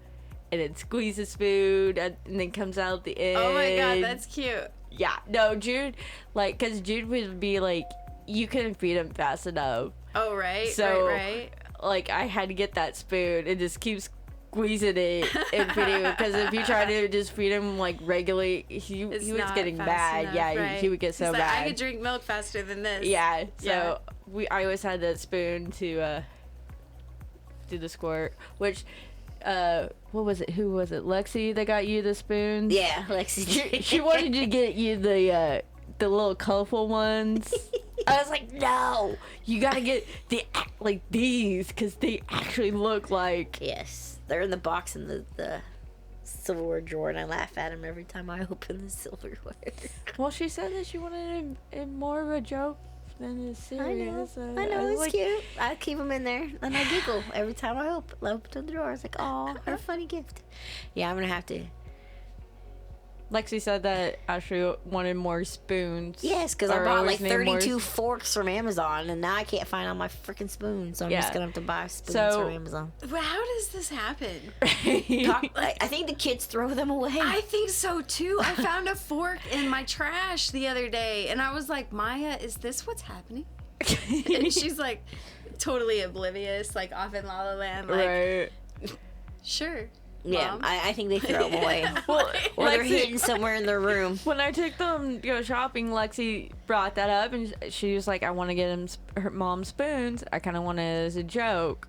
and it squeezes food and then comes out the end. oh my god, that's cute. Yeah, no, Jude, like, because Jude would be like, you couldn't feed him fast enough. Oh right, So, right. like, I had to get that spoon and just keep squeezing it and feeding him, because if you try to just feed him like regularly, he It's was not getting fast bad. enough, Yeah, right. he would get so He's like, bad. I could drink milk faster than this. Yeah, so Yeah. I always had that spoon to do the squirt, which what was it? Who was it? Lexi that got you the spoon? Yeah, Lexi. She wanted to get you the little colorful ones. I was like, no, you gotta get like these, because they actually look like. Yes, they're in the box in the silverware drawer, and I laugh at them every time I open the silverware. Well, she said that she wanted it more of a joke than a serious. I know, was it's like, cute. I keep them in there, and I giggle every time I open the drawer. It's like, oh, her funny gift. Yeah, I'm gonna have to. Lexi said that Ashley wanted more spoons. Yes, because I Or bought always like need more 32 forks from Amazon, and now I can't find all my freaking spoons, so I'm just Yeah. gonna have to buy spoons So- from Amazon. Well, how does this happen? I think the kids throw them away. I think so too. I found a fork in my trash the other day, and I was like, Maya, is this what's happening? And she's like, totally oblivious, like off in La La Land, like, Right. sure. yeah, Mom. I think they throw them away, Well, or they're Lexi- hidden somewhere in their room. When I took them to go shopping, Lexi brought that up, and she was like, I want to get him her mom's spoons. I kind of want it as a joke.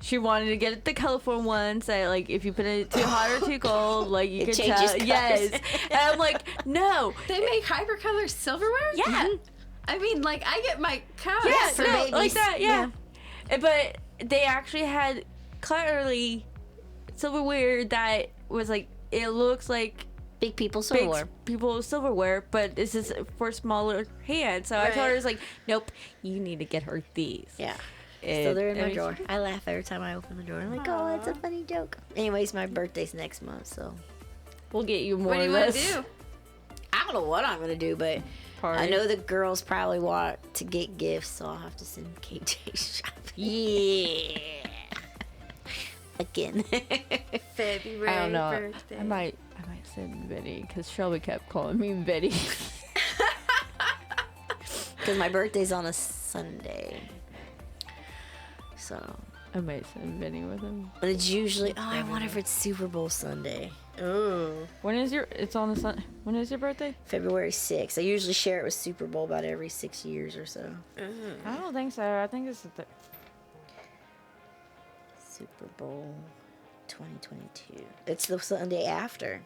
She wanted to get the colorful ones that, like, if you put it too hot or too cold, like, you It could changes tell. colors. Yes. And I'm like, no. They make hypercolor silverware? Yeah. I mean, like, I get my cups. Yeah, for no, babies. like that, yeah. But they actually had clearly silverware that was like, it looks like Big people big silverware. people silverware, but this is for smaller hands. So I told her, Right. I was like, nope, you need to get her these. Yeah. So they're in my drawer. I laugh every time I open the drawer. I'm like, oh, it's a funny joke. Anyways, my birthday's next month, so We'll get you more What do you of want to this. do? I don't know what I'm gonna do, but Party. I know the girls probably want to get gifts, so I'll have to send KJ shopping. Yeah. Again. February I don't know. birthday. I might send Betty because Shelby kept calling me Betty. Because my birthday's on a Sunday. So. I might send Benny with him. But it's usually. Oh, I wonder if it's Super Bowl Sunday. Oh. When is your? It's on the sun. When is your birthday? February 6th. I usually share it with Super Bowl about every 6 years or so. I don't think so. I think it's the. Super Bowl 2022. It's the Sunday after.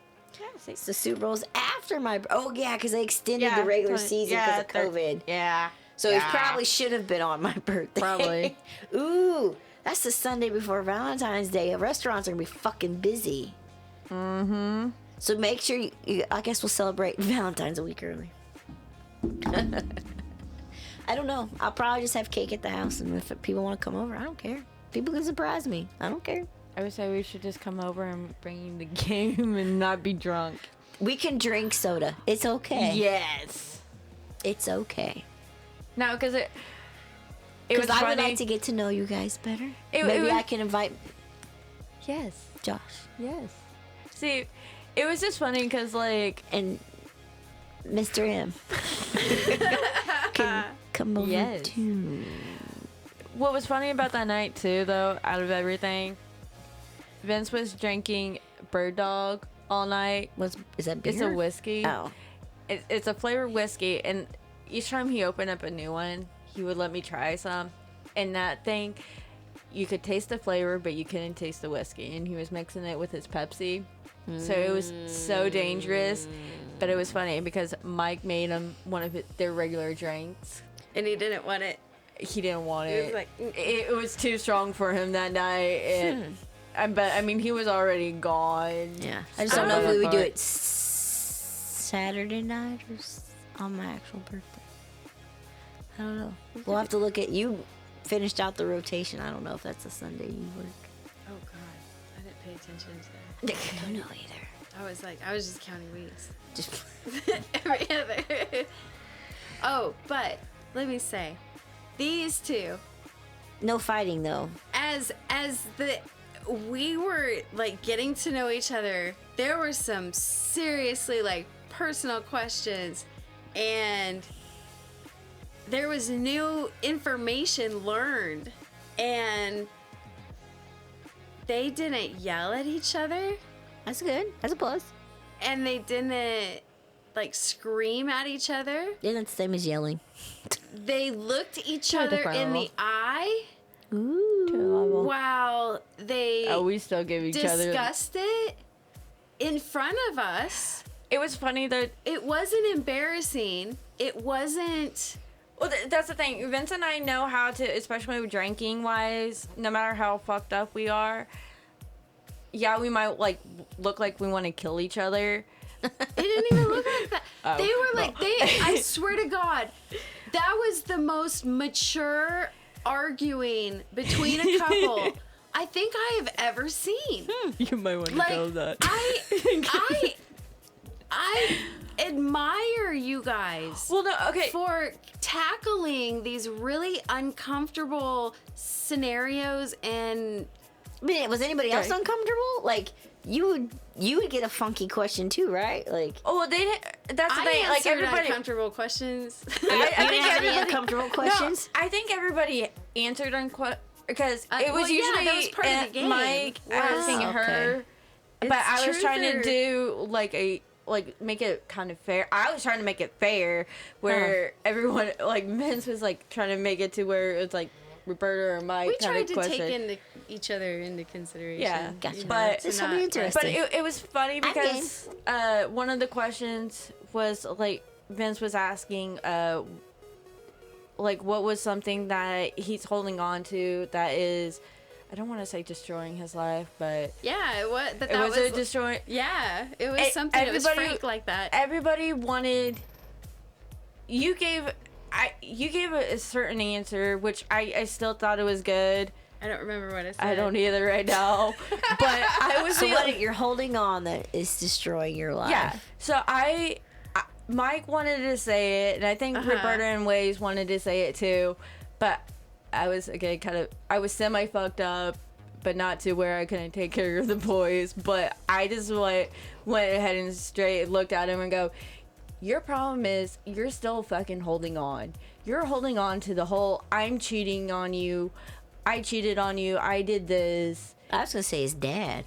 It's the Super Bowl's after my. Oh, yeah, because they extended the regular season because of COVID. Yeah. So it probably should have been on my birthday. Probably. Ooh, that's the Sunday before Valentine's Day. Restaurants are going to be fucking busy. Mm-hmm. So make sure I guess we'll celebrate Valentine's a week early. I don't know. I'll probably just have cake at the house, and if people want to come over, I don't care. People can surprise me. I don't care. I would say we should just come over and bring you the game and not be drunk. We can drink soda. It's okay. Yes. It's okay. No, because it was Because I would funny. like to get to know you guys better. It Maybe was- I can invite Yes. Josh Yes. See, it was just funny because like and Mr. M. Can come over Yes. too. what was funny about that night too, though, out of everything, Vince was drinking Bird Dog all night. Is that beer? It's a whiskey. Oh. It's a flavored whiskey, and each time he opened up a new one, he would let me try some. And that thing, you could taste the flavor, but you couldn't taste the whiskey. And he was mixing it with his Pepsi. So it was so dangerous. But it was funny because Mike made him one of their regular drinks. And he didn't want it. He didn't want He it. was like, It was too strong for him that night. But I mean, he was already gone. Yeah. I just don't know if we would do it Saturday night or on my actual birthday. I don't know. We'll have to look at you. Finished out the rotation. I don't know if that's a Sunday you work. oh God, I didn't pay attention to I don't know either. that. I was just counting weeks. Just Every other. Oh, but let me say, these two, no fighting though. as we were like getting to know each other, there were some seriously like personal questions, and there was new information learned, and they didn't yell at each other, That's good. That's a plus. and they didn't like scream at each other. Yeah, that's the same as yelling. They looked each To a other different in the level. eye Ooh. while they Oh, we still give each other. discussed it in front of us. It was funny that. It wasn't embarrassing. It wasn't. Well, that's the thing. Vince and I know how to, especially with drinking wise, no matter how fucked up we are. Yeah, we might like look like we want to kill each other. It didn't even look like that. Oh, They were no. like, I swear to God, that was the most mature arguing between a couple I think I have ever seen. You might want to Like, know that. I admire you guys. Well, no, okay. For tackling these really uncomfortable scenarios, and I mean, was anybody else Right. uncomfortable? Like you would get a funky question too, right? Like Oh, well, they didn't. That's the I thing. Like answered everybody. uncomfortable questions. you didn't have any uncomfortable questions. No, I think everybody answered because it was well, yeah, usually that was part of the game. Mike asking Wow. her, but It's I was truth trying to or- do make it kind of fair. I was trying to make it fair, where everyone like Vince was like trying to make it to where it's like Roberta or Mike We kind tried of to question. take into each other into consideration. Yeah, Gotcha. but This to will be not- interesting. But it was funny I'm game. because one of the questions was like Vince was asking like what was something that he's holding on to that is, I don't want to say destroying his life, but Yeah, it was. But it that was a destroying. Yeah, it was E- something that was everybody- frank like that. Everybody wanted. You gave you gave a certain answer, which I still thought it was good. I don't remember what I said. I don't either right now, but I was So what you're holding on that is destroying your life. yeah. So Mike wanted to say it, and I think Roberta and Waze wanted to say it too, but I was again I was semi fucked up, but not to where I couldn't take care of the boys. But I just went ahead and straight looked at him and go, your problem is you're still fucking holding on. You're holding on to the whole I'm cheating on you. I cheated on you. I did this. I was gonna say his dad.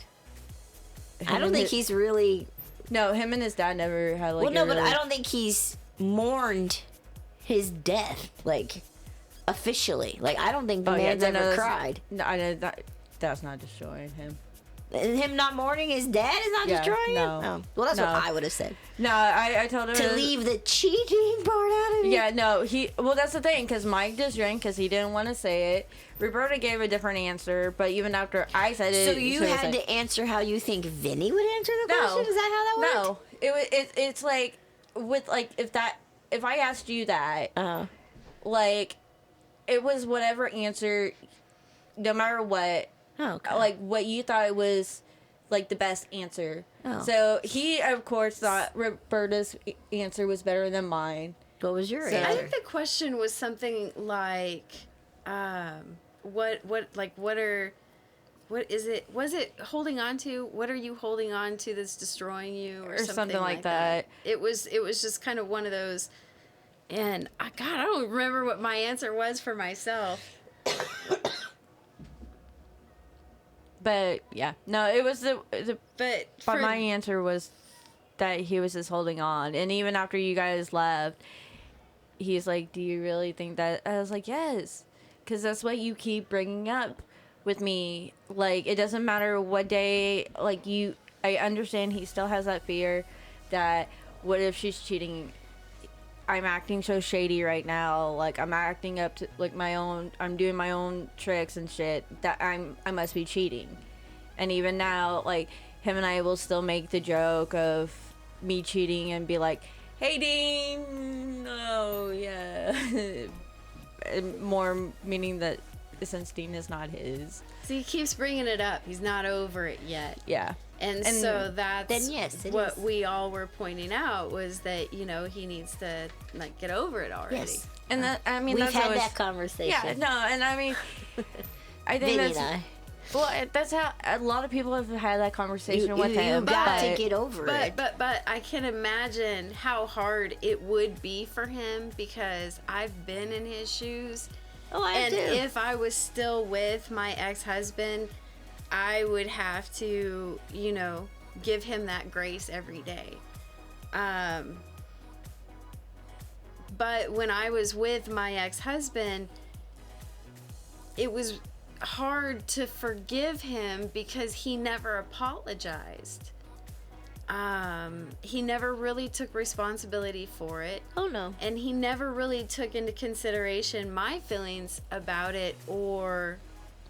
I don't think he's really. No, him and his dad never had like. Well, no, but really- I don't think he's mourned his death, like, officially. Like, I don't think the man's ever that's- cried. No, I know that's not destroying him. And him not mourning his dad is not Yeah, destroying no. him? Oh. Well, that's No. what I would have said. No, I told him To leave the cheating part out of it? Yeah, no, well, that's the thing, because Mike just drank because he didn't want to say it. Roberta gave a different answer, but even after I said it, So you she was had like, to answer how you think Vinny would answer the No. question? Is that how that worked? No, it's like with like if I asked you that, like it was whatever answer, no matter what, Oh, okay. like what you thought it was like the best answer. Oh. So he of course thought Roberta's answer was better than mine. What was your So- I answer? think the question was something like, what is it? Was it holding on to? What are you holding on to that's destroying you, or something like that. It was just kind of one of those. And I don't remember what my answer was for myself. But yeah, no, it was the But But my answer was that he was just holding on. And even after you guys left, he's like, do you really think that? I was like, yes. Because that's what you keep bringing up with me. Like, it doesn't matter what day, like, I understand he still has that fear that what if she's cheating? I'm acting so shady right now. Like, I'm acting up to, like, I'm doing my own tricks and shit that I must be cheating. And even now, like, him and I will still make the joke of me cheating and be like, hey, Dean. Oh, yeah. And more meaning that since Dean is not his. See, he keeps bringing it up. He's not over it yet. Yeah. And And so that's then yes, it what is. we all were pointing out was that, he needs to like get over it already. Yes. And that, I mean, We've that's had always, that conversation. Yeah, no, and I mean, I think Vinny that's, and I. well, that's how a lot of people have had that conversation with him. You got but to get over it. But I can imagine how hard it would be for him because I've been in his shoes. Oh, I And do. if I was still with my ex-husband, I would have to, give him that grace every day. But when I was with my ex-husband, it was hard to forgive him because he never apologized. He never really took responsibility for it. Oh, no. And he never really took into consideration my feelings about it or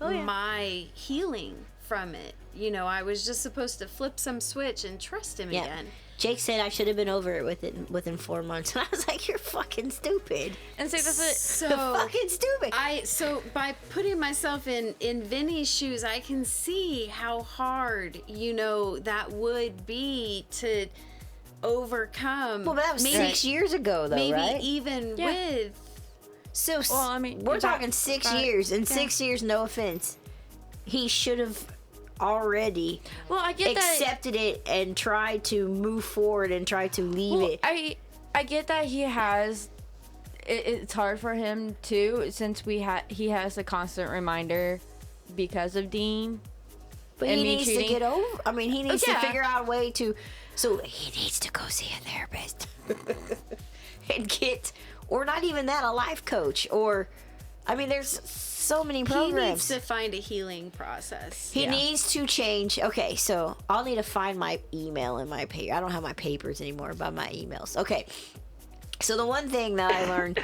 yeah. my healing from it. I was just supposed to flip some switch and trust him Yeah. again. Jake said I should have been over it within 4 months. And I was like, you're fucking stupid. And see, that's it. So Fucking stupid. so by putting myself in Vinny's shoes, I can see how hard, that would be to overcome. Well, but that was maybe, 6 years ago, though, maybe right? even Yeah. with So Well, I mean, we're that- talking 6 that- years. In yeah. 6 years, no offense, he should have already Well, I get that. accepted it and tried to move forward and try to leave Well, it. I get that he has. It's hard for him too, since he has a constant reminder because of Dean. But and he me needs to cheating. get over. I mean, he needs Yeah. to figure out a way to. So he needs to go see a therapist and get, or not even that, a life coach, or, I mean, there's so many he programs. needs to find a healing process. He needs to change. Okay, so I'll need to find my email in my paper. I don't have my papers anymore, but my emails. Okay, so the one thing that I learned.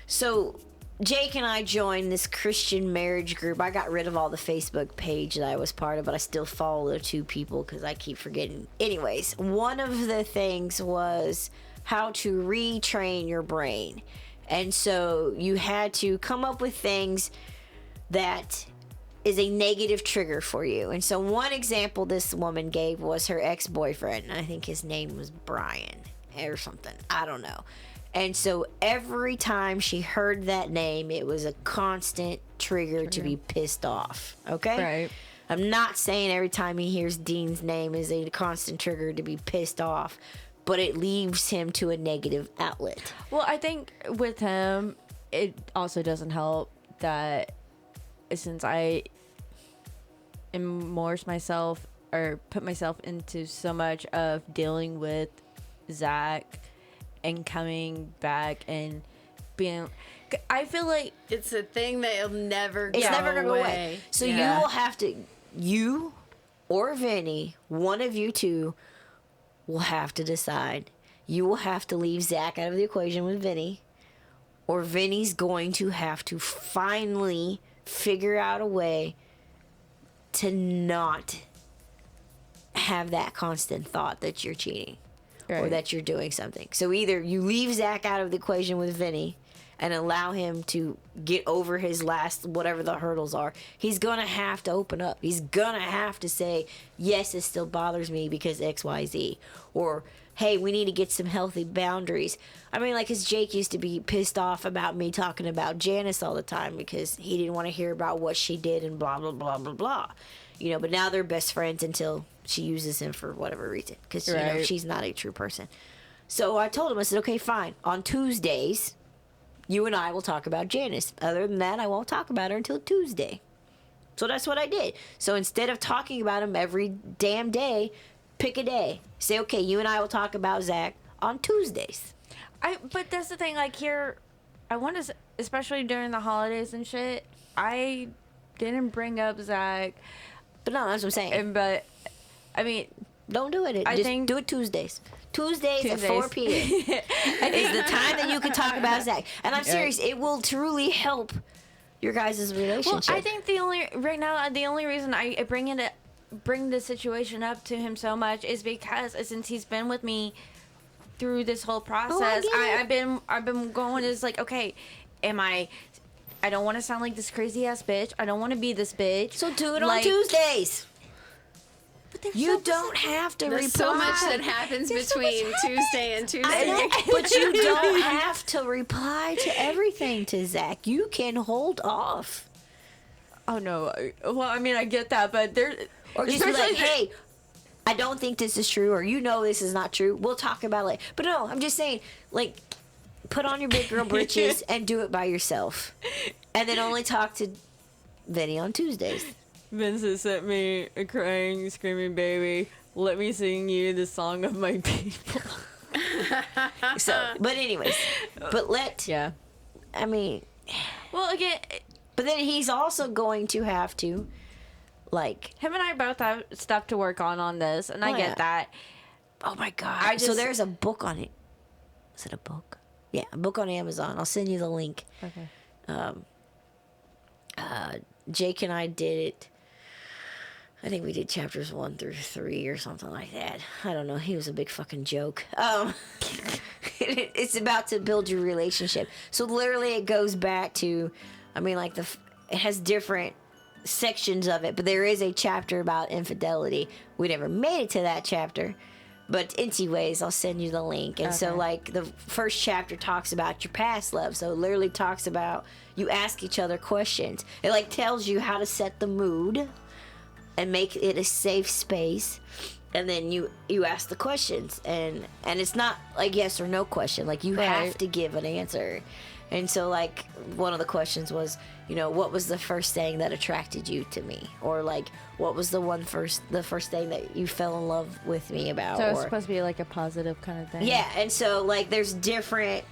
So Jake and I joined this Christian marriage group. I got rid of all the Facebook page that I was part of, but I still follow the two people because I keep forgetting. Anyways, one of the things was how to retrain your brain. And so you had to come up with things that is a negative trigger for you. And so one example this woman gave was her ex-boyfriend. I think his name was Brian or something. I don't know. And so every time she heard that name, it was a constant trigger to be pissed off. Okay? Right. I'm not saying every time he hears Dean's name is a constant trigger to be pissed off, but it leaves him to a negative outlet. Well, I think with him, it also doesn't help that since I immerse myself or put myself into so much of dealing with Zach and coming back and being, I feel like It's a thing that'll never go It's never gonna away. go away. So Yeah. you will have to, you or Vinny, one of you two, will have to decide. You will have to leave Zach out of the equation with Vinny, or Vinny's going to have to finally figure out a way to not have that constant thought that you're cheating or Right. that you're doing something. So either you leave Zach out of the equation with Vinny and allow him to get over his last whatever the hurdles are. He's gonna have to open up. He's gonna have to say, yes, it still bothers me because XYZ. Or, hey, we need to get some healthy boundaries. I mean, like, 'cause Jake used to be pissed off about me talking about Janice all the time because he didn't want to hear about what she did and blah, blah, blah, blah, blah. You know, but now they're best friends until she uses him for whatever reason. Because, you know, Right. she's not a true person. So I told him, I said, okay, fine. On Tuesdays, you and I will talk about Janice. Other than that, I won't talk about her until Tuesday. So that's what I did. So instead of talking about him every damn day, pick a day. Say, okay, you and I will talk about Zach on Tuesdays. But that's the thing, like here, I want to, especially during the holidays and shit, I didn't bring up Zach, But no, that's what I'm saying. but I mean, Don't do it. I Just think- do it Tuesdays. Tuesdays at Tuesdays. 4 p.m. is the time that you can talk about Zach. And I'm serious, it will truly help your guys' well, relationship. I think the only reason I bring this situation up to him so much is because since he's been with me through this whole process, get it. I've been going is like, okay, I don't want to sound like this crazy ass bitch. I don't want to be this bitch. So do it on Like, Tuesdays. there's You so- don't have to There's reply. so much that happens between Tuesday and I Tuesday. know, but you don't have to reply to everything to Zach. You can hold off. Oh no. Well, I mean, I get that, but there. Or just be especially like, hey, I don't think this is true, or you know this is not true. We'll talk about it later. But no, I'm just saying, like, put on your big girl britches and do it by yourself. And then only talk to Vinny on Tuesdays. Vincent sent me a crying, screaming baby. Let me sing you the song of my people. So, but anyways, Yeah. I mean, Well, again, but then he's also going to have to, like, him and I both have stuff to work on this, and I Oh, get yeah. that. oh my God. I So just- there's a book on it. Is it a book? Yeah, a book on Amazon. I'll send you the link. Okay. Jake and I did it. I think we did chapters 1 through 3 or something like that. I don't know. He was a big fucking joke. It's about to build your relationship. So literally, it goes back to, I mean, like it has different sections of it, but there is a chapter about infidelity. We never made it to that chapter. But anyways, I'll send you the link. And so, Okay. like, the first chapter talks about your past love. So it literally talks about you ask each other questions. It, like, tells you how to set the mood and make it a safe space. And then you ask the questions. And it's not, like, yes or no question. Like, you have Right. to give an answer. And so, like, one of the questions was, you know, what was the first thing that attracted you to me? Or, like, what was the first thing that you fell in love with me about? So it's Or- supposed to be like a positive kind of thing. yeah, and so, like, there's different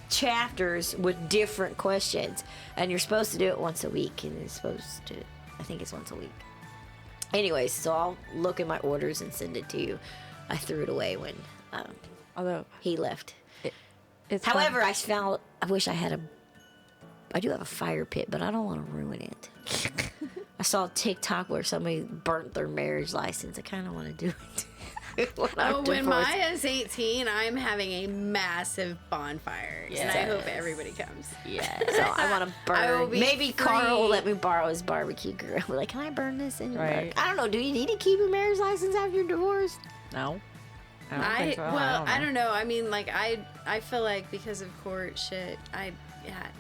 chapters with different questions. And you're supposed to do it once a week. And it's supposed to, I think it's once a week. Anyways, so I'll look at my orders and send it to you. I threw it away when Although he left. it's However, I wish I had I do have a fire pit, but I don't want to ruin it. I saw a TikTok where somebody burnt their marriage license. I kind of want to do it. When Maya's 18, I'm having a massive bonfire. And I hope everybody comes. Yeah. So I want to I will burn. be Maybe Carl will free. let me borrow his barbecue grill. We're like, can I burn this in your Right. I don't know. Do you need to keep your marriage license after you're divorced? No. I don't think so. I don't know. I mean, like, I feel like because of court shit, I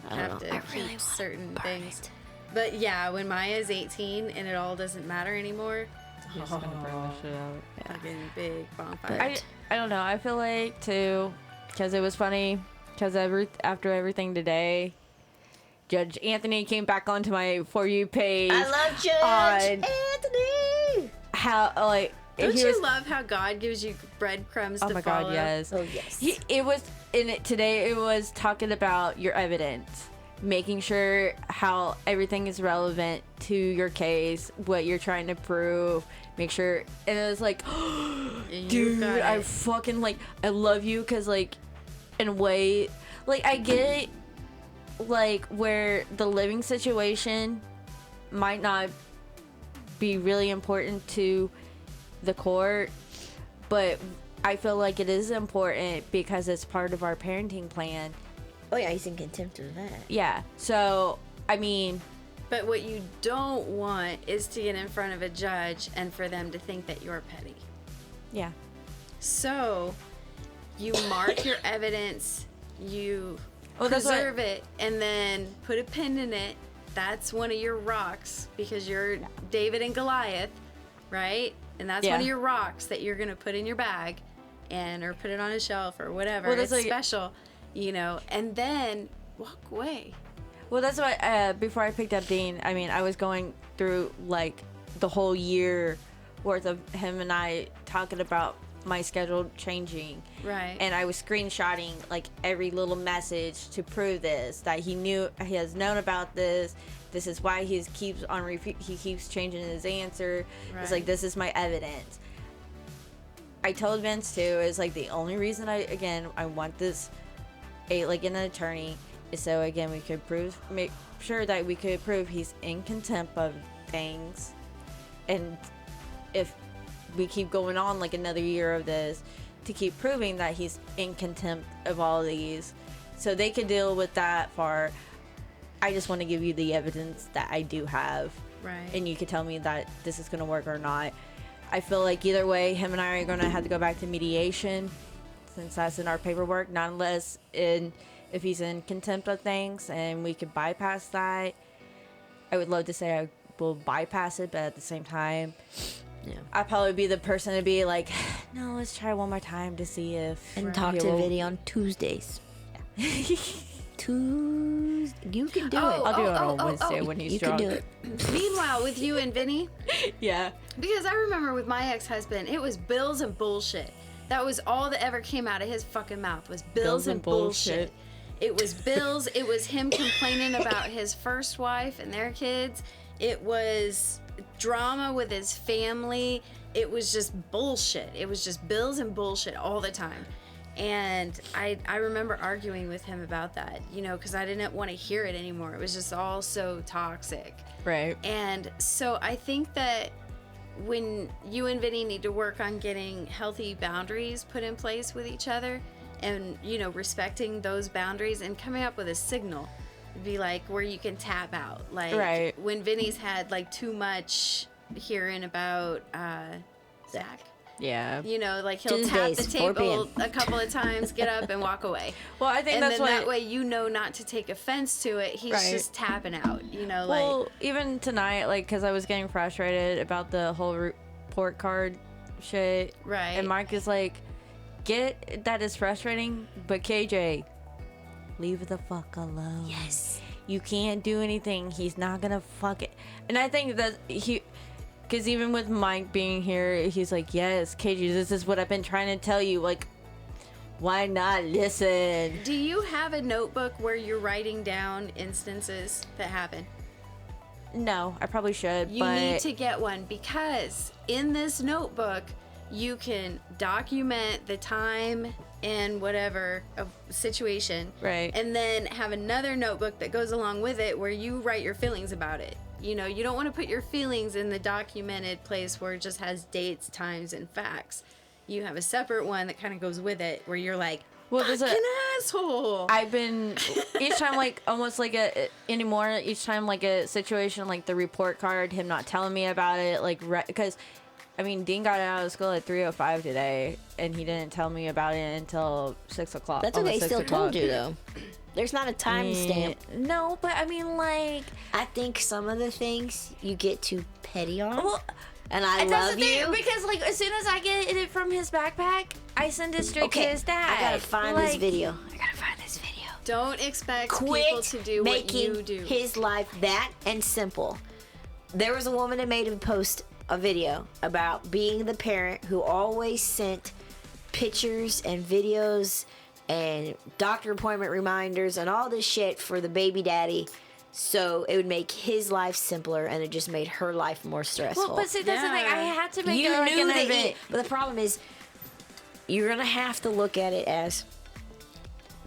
have to I really keep wanna certain burn things. it. But yeah, when Maya's 18 and it all doesn't matter anymore, He's just gonna burn the shit out. fucking big bonfire. I don't know. I feel like too, because it was funny. Because after everything today, Judge Anthony came back onto my For You page. I love Judge on Anthony. how like Don't he you was. love how God gives you breadcrumbs Oh to my follow? God! Yes. Oh, yes. It was in it today. It was talking about your evidence, making sure how everything is relevant to your case, what you're trying to prove. Make sure, and it was like, And you dude, got I it. fucking like, I love you, cause like, in a way, like I get it, like where the living situation might not be really important to the court, but I feel like it is important because it's part of our parenting plan. Oh, yeah, he's in contempt of that. Yeah. So, I mean, But what you don't want is to get in front of a judge and for them to think that you're petty. yeah. So, you mark your evidence, you Well, that's what- preserve it, and then put a pin in it. That's one of your rocks because you're David and Goliath, right? And that's one Yeah. of your rocks that you're gonna put in your bag, or put it on a shelf or whatever. Well, It's that's like- special, and then walk away. Well, that's why before I picked up Dean, I mean, I was going through like the whole year worth of him and I talking about my schedule changing. Right. And I was screenshotting like every little message to prove this, that he has known about this. This is why he keeps he keeps changing his answer. It's like, Right. this is my evidence. I told Vince too, is like the only reason I want this like an attorney is so again we could make sure that we could prove he's in contempt of things, and if we keep going on like another year of this, to keep proving that he's in contempt of all these, so they could deal with that far. I just want to give you the evidence that I do have, Right. and you could tell me that this is going to work or not. I feel like either way, him and I are going to have to go back to mediation, since that's in our paperwork, not unless if he's in contempt of things and we could bypass that. I would love to say I will bypass it, but at the same time, Yeah. I'd probably be the person to be like, no, let's try one more time to see if... And talk he to will- Vinny on Tuesdays. You can do it. I'll do it on oh, Wednesday oh. when he's You drunk. can do it. Meanwhile, with you and Vinny, Yeah. because I remember with my ex-husband, it was bills and bullshit. That was all that ever came out of his fucking mouth was bills and bullshit. It was bills. It was him complaining about his first wife and their kids. It was drama with his family. It was just bullshit. It was just bills and bullshit all the time. And I remember arguing with him about that, because I didn't want to hear it anymore. It was just all so toxic. Right. And so I think that when you and Vinny need to work on getting healthy boundaries put in place with each other and, respecting those boundaries and coming up with a signal, be like where you can tap out. Like Right. when Vinny's had like too much hearing about Zach. Yeah. Like he'll tap the Tuesdays, 4 table a couple of times, get up and walk away. Well, I think And that's then what... that way not to take offense to it. He's Right. just tapping out, Well, even tonight, like, because I was getting frustrated about the whole report card shit. Right. And Mark is like, get that is frustrating, but KJ, leave the fuck alone. Yes. You can't do anything. He's not gonna fuck it. And I think that because even with Mike being here, he's like, yes, KJ, this is what I've been trying to tell you. Like, why not listen? Do you have a notebook where you're writing down instances that happen? No, I probably should, You but need to get one because in this notebook, you can document the time and whatever of situation. Right. And then have another notebook that goes along with it where you write your feelings about it. you know, you don't want to put your feelings in the documented place where it just has dates, times, and facts. You have a separate one that kind of goes with it where you're like, Well, there's fucking asshole. I've been each time like almost like each time like a situation like the report card, him not telling me about it, like because I mean Dean got out of school at 3:05 today, and he didn't tell me about it until 6 o'clock. That's okay. He almost 6 still told o'clock. you though. There's not a time stamp. No, but I mean like I think some of the things you get too petty on. well. And I And that's love the thing, you. because like as soon as I get it from his backpack, I send it straight to his dad. I gotta find this Like, video. I gotta find this video. Don't expect people Quit to do what making you do. his life that and simple. There was a woman that made him post a video about being the parent who always sent pictures and videos and doctor appointment reminders and all this shit for the baby daddy, so it would make his life simpler, and it just made her life more stressful. Well, but see, that's the thing. I had to make You it like knew an that event. but the problem is you're gonna have to look at it as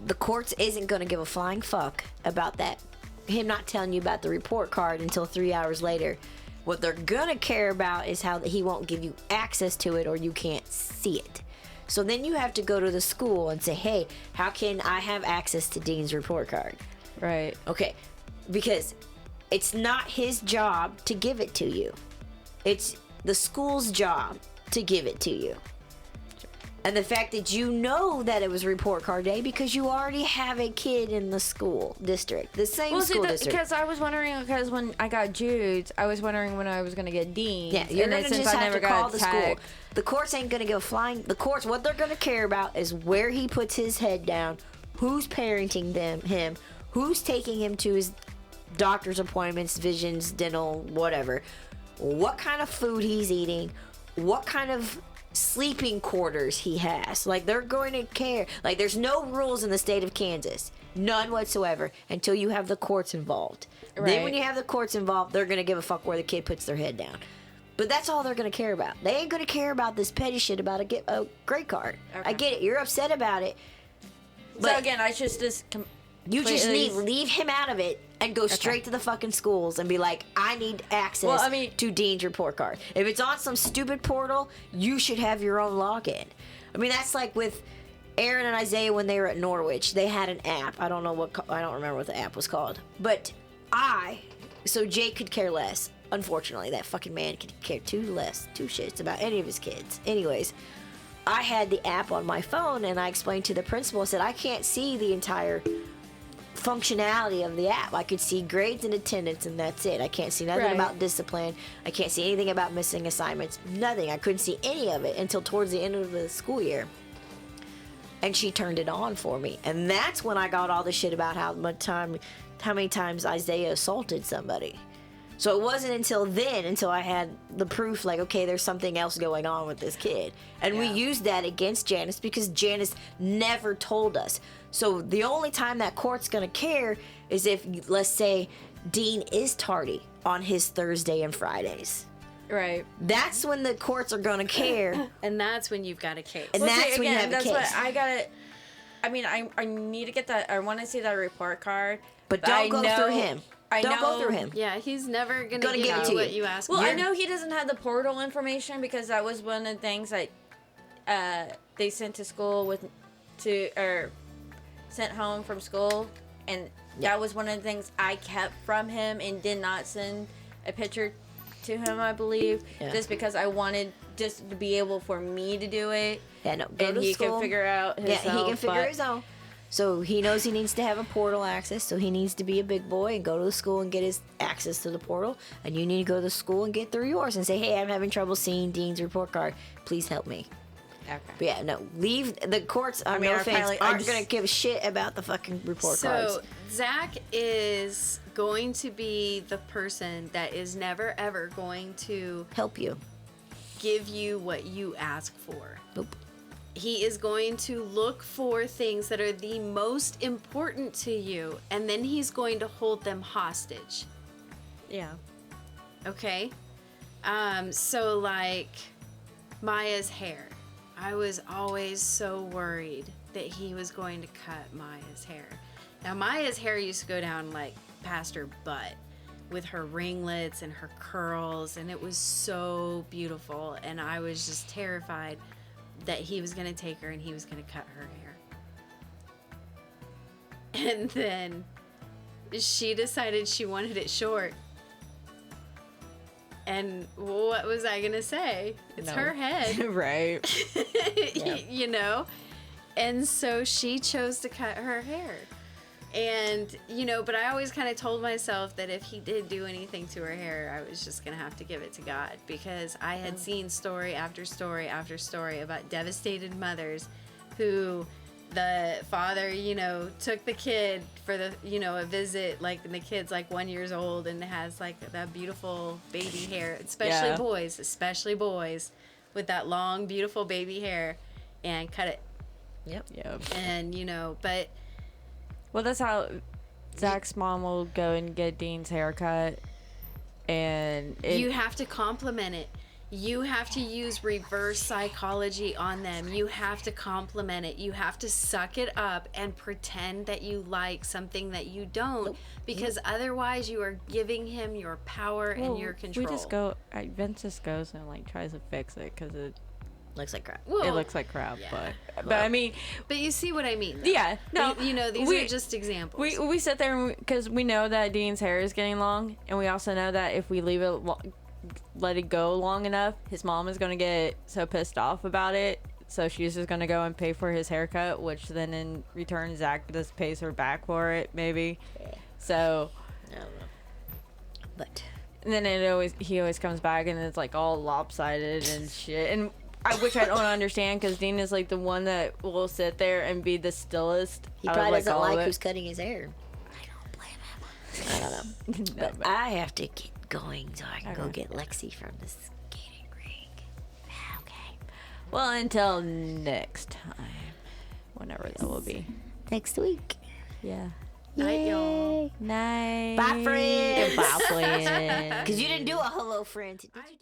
the courts isn't gonna give a flying fuck about that, him not telling you about the report card until 3 hours later. What they're gonna care about is how he won't give you access to it, or you can't see it. So then you have to go to the school and say, hey, how can I have access to Dean's report card? Right. Okay, because it's not his job to give it to you. It's the school's job to give it to you. And the fact that you know that it was report card day because you already have a kid in the school district, the same Well, school see, district. because I was wondering, because when I got Jude's, I was wondering when I was going to get Dean's. Yeah, you're and then gonna since just I have never to call got the tagged, school. The courts ain't gonna give a flying. The courts, what they're gonna care about is where he puts his head down, who's parenting him, who's taking him to his doctor's appointments, visions, dental, whatever, what kind of food he's eating, what kind of sleeping quarters he has. Like, they're going to care. Like, there's no rules in the state of Kansas, none whatsoever, until you have the courts involved. Then when Right. you have the courts involved, they're gonna give a fuck where the kid puts their head down. But that's all they're gonna care about. They ain't gonna care about this petty shit about a grade card. Okay. I get it. You're upset about it. So But again, I just you just completely- need leave him out of it and go straight to the fucking schools and be like, I need access Well, I mean- to Dean's report card. If it's on some stupid portal, you should have your own login. I mean, that's like with Aaron and Isaiah when they were at Norwich. They had an app. I don't remember what the app was called. But so Jake could care less. Unfortunately, that fucking man could care two shits about any of his kids. Anyways, I had the app on my phone, and I explained to the principal, I said, I can't see the entire functionality of the app. I could see grades and attendance, and that's it. I can't see nothing Right. about discipline. I can't see anything about missing assignments. Nothing. I couldn't see any of it until towards the end of the school year. And she turned it on for me. And that's when I got all the shit about how many times Isaiah assaulted somebody. So it wasn't until then, until I had the proof, like, okay, there's something else going on with this kid. And we used that against Janice because Janice never told us. So the only time that court's going to care is if, let's say, Dean is tardy on his Thursday and Fridays. right. That's when the courts are going to care. And that's when you've got a case. And Well, see, that's when you have a that's case. what I gotta. I mean, I need to get that. I want to see that report card. But I don't go know- through him. I Don't go know- through him. Yeah, he's never gonna Gonna give give it you to what you. you ask Well, for. I know he doesn't have the portal information because that was one of the things that they sent to school sent home from school, and that was one of the things I kept from him and did not send a picture to him, I believe, Yeah. just because I wanted just to be able for me to do it. Yeah, no, go And to he school. can figure out himself. Yeah, he can figure but- his own. So he knows he needs to have a portal access, so he needs to be a big boy and go to the school and get his access to the portal. And you need to go to the school and get through yours and say, hey, I'm having trouble seeing Dean's report card. Please help me. Okay. But yeah, no, leave the courts. mean, No I offense, finally- I aren't just- going to give a shit about the fucking report cards. So Zach is going to be the person that is never ever going to Help you. give you what you ask for. Nope. He is going to look for things that are the most important to you, and then he's going to hold them hostage. Yeah. Okay? So like Maya's hair. I was always so worried that he was going to cut Maya's hair. Now Maya's hair used to go down like past her butt. with her ringlets and her curls, and it was so beautiful. And I was just terrified that he was going to take her and he was going to cut her hair. And then she decided she wanted it short. And what was I going to say? It's No. her head. Right. You know? And so she chose to cut her hair. And, you know, but I always kind of told myself that if he did do anything to her hair, I was just going to have to give it to God, because I had seen story after story after story about devastated mothers who the father, you know, took the kid for the, you know, a visit, like, and the kid's like 1 year old and has like that beautiful baby hair, especially boys with that long, beautiful baby hair, and cut it. Yep. And, you know, but Well, that's how Zach's mom will go and get Dean's haircut, and you have to compliment it. You have to use reverse psychology on them. You have to compliment it. You have to suck it up and pretend that you like something that you don't, because otherwise you are giving him your power and your control. We just go. Vince just goes and like tries to fix it because it Looks like crap. it looks like crap. yeah. But I mean, But you see what I mean, though. yeah, no, You know, these we- are just examples. we sit there because we know that Dean's hair is getting long, and we also know that if we leave it, let it go long enough, his mom is gonna get so pissed off about it. So she's just gonna go and pay for his haircut, which then in return Zach just pays her back for it, maybe. So I don't know. But and then he always comes back and it's like all lopsided and shit. And which I don't understand, because Dean is like the one that will sit there and be the stillest. he out of, probably doesn't all of like it. who's cutting his hair. I don't blame him. I don't know. No, But I have to get going so I can go Okay. get Lexi from the skating rink. Okay. well, until next time, whenever that will be. Next week. Yeah. Night, y'all. Night. Bye, friends. Bye, friends. Because you didn't do a hello, friend. Did you do